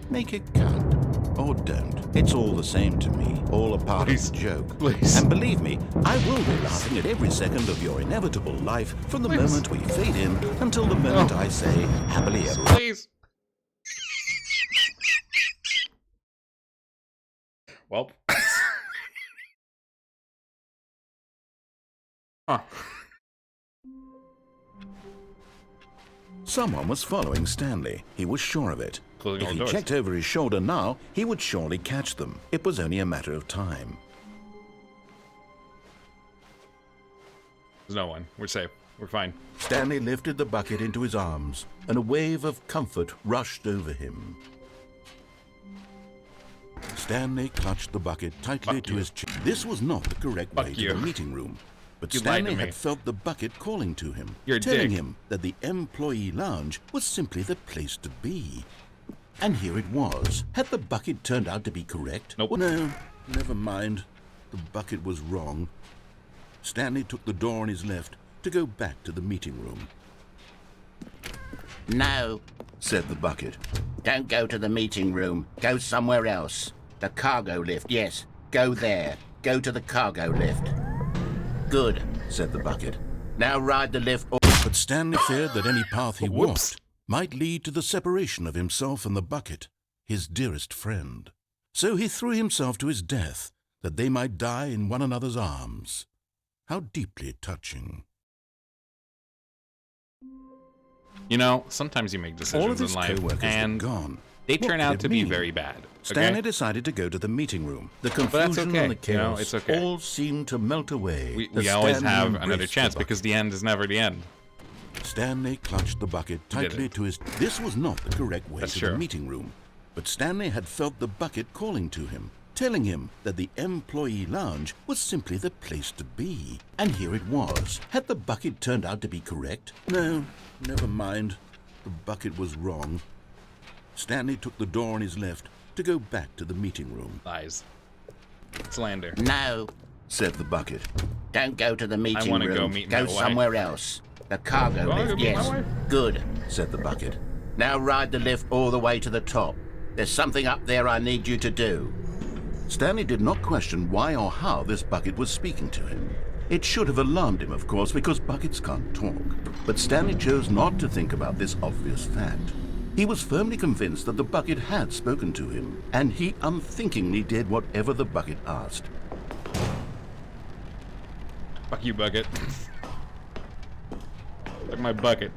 Make it count. Or don't. It's all the same to me. All a part
Please.
of the joke.
Please.
And believe me, I will be laughing at every second of your inevitable life from the
Please.
moment we fade in until the moment I say happily ever.
Please. Well. Huh.
Someone was following Stanley. He was sure of it.
Closing
If
all
he
doors.
checked over his shoulder now, he would surely catch them. It was only a matter of time.
There's no one. We're safe. We're fine.
Stanley lifted the bucket into his arms, and a wave of comfort rushed over him. Stanley clutched the bucket tightly
Fuck
to
you.
his chest. This was not the correct
Fuck
way to
you.
the meeting room, but
You lied
Stanley
to me.
had felt the bucket calling to him,
You're a
telling
dick.
him that the employee lounge was simply the place to be. And here it was. Had the bucket turned out to be correct?
Nope.
No, never mind. The bucket was wrong. Stanley took the door on his left to go back to the meeting room.
No,
Said the bucket.
don't go to the meeting room. Go somewhere else. The cargo lift, yes. Go there. Go to the cargo lift. Good,
Said the bucket.
now ride the lift.
But Stanley feared that any path he
Whoops.
walked might lead to the separation of himself and the bucket, his dearest friend. So he threw himself to his death, that they might die in one another's arms. How deeply touching.
You know, sometimes you make
All of
decisions in
his
life,
co-workers were
and
gone.
they
What
turn
could
out
it
to be
mean?
very bad.
Stanley
Okay?
decided to go to the meeting room. The
that's
confusion
okay.
and the
You know,
chaos
it's okay.
all seemed to melt away.
We
as
always
Stanley
have
embraced
another
the
chance
bucket.
because the end is never the end.
Stanley clutched the bucket tightly
it.
to his... This was not the correct way
That's
to
true.
the meeting room. But Stanley had felt the bucket calling to him, telling him that the employee lounge was simply the place to be. And here it was. Had the bucket turned out to be correct? No, never mind. The bucket was wrong. Stanley took the door on his left to go back to the meeting room.
Lies. Slander.
No,
Said the bucket.
don't go to the meeting
wanna
room.
go meet my wife.
somewhere else. The cargo
Well, I'll go
lift,
meet my
yes.
wife.
Good,
Said the bucket.
now ride the lift all the way to the top. There's something up there I need you to do.
Stanley did not question why or how this bucket was speaking to him. It should have alarmed him, of course, because buckets can't talk. But Stanley chose not to think about this obvious fact. He was firmly convinced that the bucket had spoken to him, and he unthinkingly did whatever the bucket asked.
Fuck you, bucket. Fuck my bucket.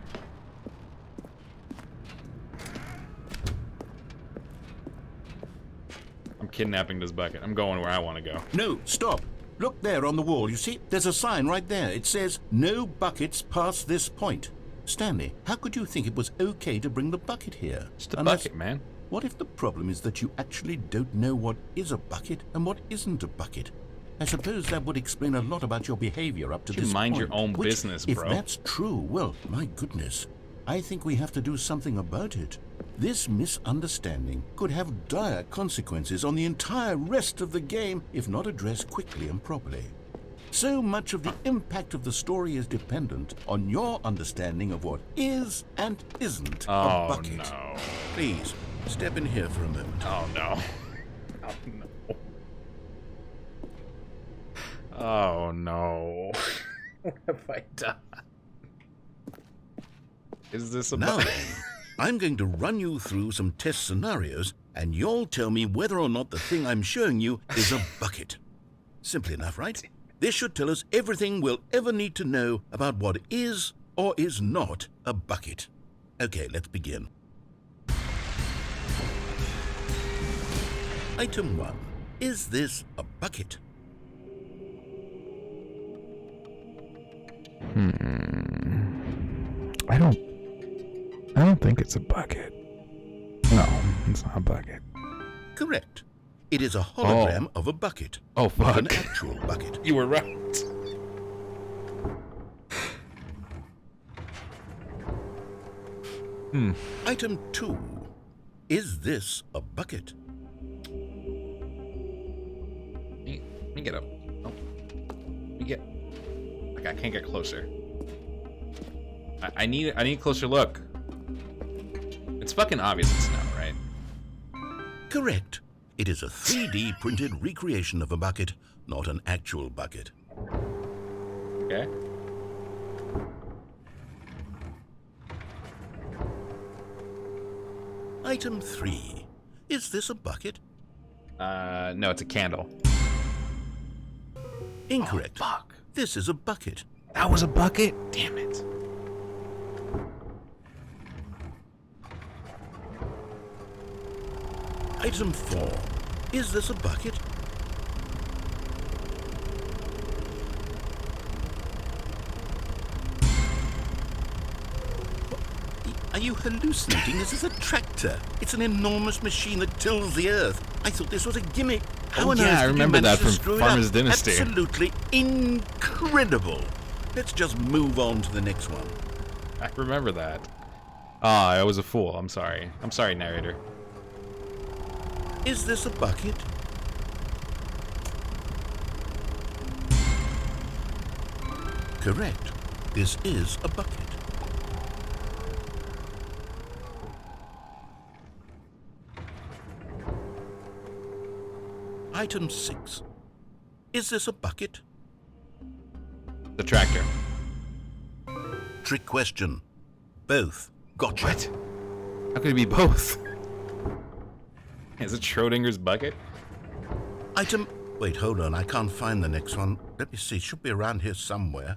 I'm kidnapping this bucket. I'm going where I want to go.
No, stop. Look there on the wall. You see, there's a sign right there. It says, "No buckets past this point." Stanley, how could you think it was okay to bring the bucket here?
Just a
Unless-
bucket, man.
What if the problem is that you actually don't know what is a bucket and what isn't a bucket? I suppose that would explain a lot about your behavior up to
You
this
mind
point.
your own
which,
business,
if
bro.
that's true, well, my goodness, I think we have to do something about it. This misunderstanding could have dire consequences on the entire rest of the game if not addressed quickly and properly. So much of the impact of the story is dependent on your understanding of what is and isn't a
Oh,
bucket.
no.
Please, step in here for a moment.
Oh, no. Oh, no. Oh, no. What have I done? Is this a
Now
bucket?
then, I'm going to run you through some test scenarios, and you'll tell me whether or not the thing I'm showing you is a bucket. Simple enough, right? This should tell us everything we'll ever need to know about what is or is not a bucket. Okay, let's begin. Item 1. Is this a bucket?
I don't think it's a bucket. No, it's not a bucket.
Correct. It is a hologram of a bucket.
Oh,
Not
fuck.
an actual bucket.
You were right.
Item 2. Is this a bucket?
Let me get up. Oh. Let me get. Like, I can't get closer. I need a closer look. It's fucking obvious it's not, right?
Correct. It is a 3D printed recreation of a bucket, not an actual bucket.
Okay.
Item 3. Is this a bucket?
No, it's a candle.
Incorrect.
Oh, fuck.
This is a bucket.
That was a bucket? Damn it.
Item 4. Is this a bucket? Are you hallucinating? This is a tractor. It's an enormous machine that tills the earth. I thought this was a gimmick. How on earth
I
did you
remember
manage
that
to
from
screw it
Farmer's
up?
Dynasty.
Absolutely incredible. Let's just move on to the next one.
I remember that. Ah, I was a fool. I'm sorry. I'm sorry, narrator.
Is this a bucket? Correct. This is a bucket. Item 6. Is this a bucket?
The tractor.
Trick question. Both. Gotcha.
What? How could it be both? Is it Schrodinger's bucket?
Item... Wait, hold on. I can't find the next one. Let me see. It should be around here somewhere.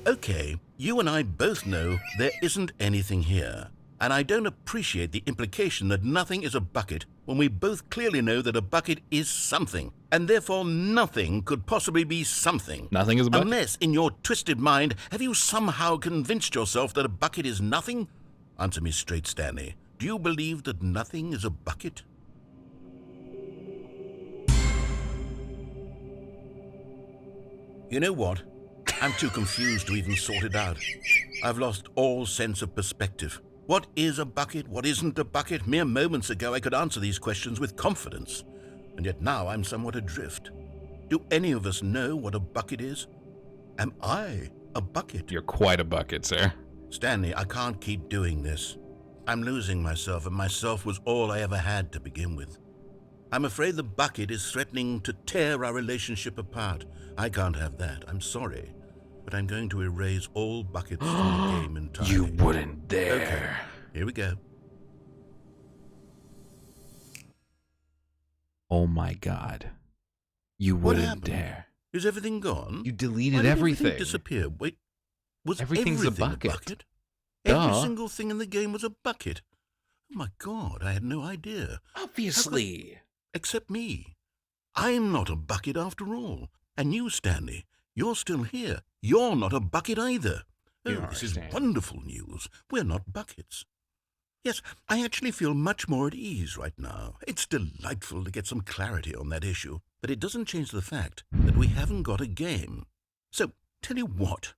Okay, you and I both know there isn't anything here. And I don't appreciate the implication that nothing is a bucket when we both clearly know that a bucket is something. And therefore nothing could possibly be something.
Nothing is a bucket?
Unless, in your twisted mind, have you somehow convinced yourself that a bucket is nothing? Answer me straight, Stanley. Do you believe that nothing is a bucket? You know what? I'm too confused to even sort it out. I've lost all sense of perspective. What is a bucket? What isn't a bucket? Mere moments ago I could answer these questions with confidence, and yet now I'm somewhat adrift. Do any of us know what a bucket is? Am I a bucket?
You're quite a bucket, sir.
Stanley, I can't keep doing this. I'm losing myself, and myself was all I ever had to begin with. I'm afraid the bucket is threatening to tear our relationship apart. I can't have that. I'm sorry. But I'm going to erase all buckets from the game entirely.
You wouldn't dare.
Okay, here we go.
Oh my god. You
What
wouldn't
happened?
dare.
Is everything gone?
You
Why
deleted
did
everything.
disappear? Wait, was
Everything's a
everything
bucket.
Every
Duh.
single thing in the game was a bucket. Oh my god, I had no idea.
Obviously.
Except me. I'm not a bucket after all. And you, Stanley, you're still here. You're not a bucket either.
You
Oh,
don't
this is
understand.
wonderful news. We're not buckets. Yes, I actually feel much more at ease right now. It's delightful to get some clarity on that issue, but it doesn't change the fact that we haven't got a game. So, tell you what,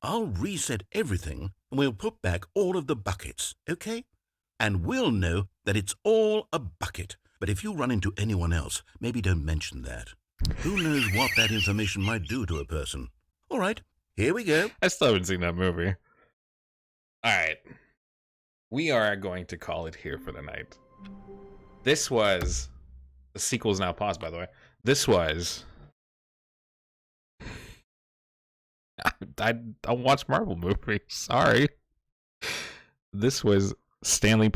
I'll reset everything and we'll put back all of the buckets, okay? And we'll know that it's all a bucket. But if you run into anyone else, maybe don't mention that. Who knows what that information might do to a person? All right, here we go.
I still haven't seen that movie. Alright. We are going to call it here for the night. This was... The sequel's now paused, by the way. This was... I don't watch Marvel movies. Sorry. This was the Stanley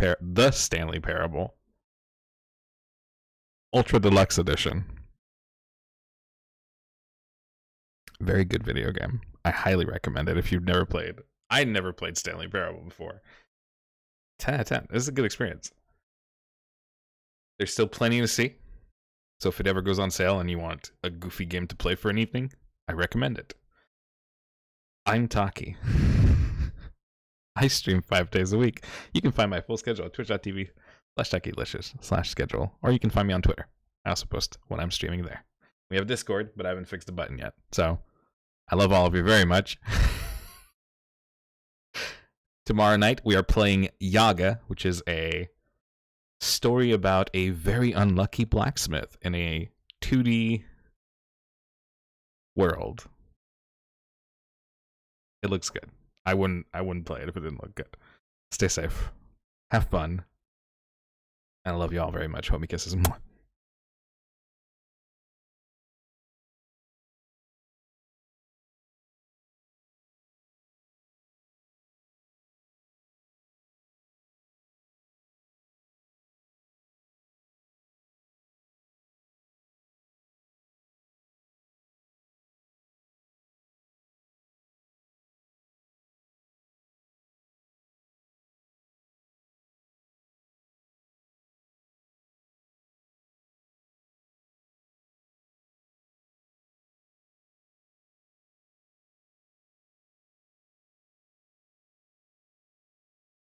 Parable. Ultra Deluxe Edition. Very good video game. I highly recommend it if you've never played. I never played Stanley Parable before. 10 out of 10. This is a good experience. There's still plenty to see. So if it ever goes on sale and you want a goofy game to play for an evening, I recommend it. I'm Taki. I stream 5 days a week. You can find my full schedule at twitch.tv/TakiLicious/schedule, or you can find me on Twitter. I also post when I'm streaming there. We have Discord, but I haven't fixed the button yet. So, I love all of you very much. Tomorrow night, we are playing Yaga, which is a story about a very unlucky blacksmith in a 2D world. It looks good. I wouldn't play it if it didn't look good. Stay safe. Have fun. And I love you all very much. Homie kisses. Mwah.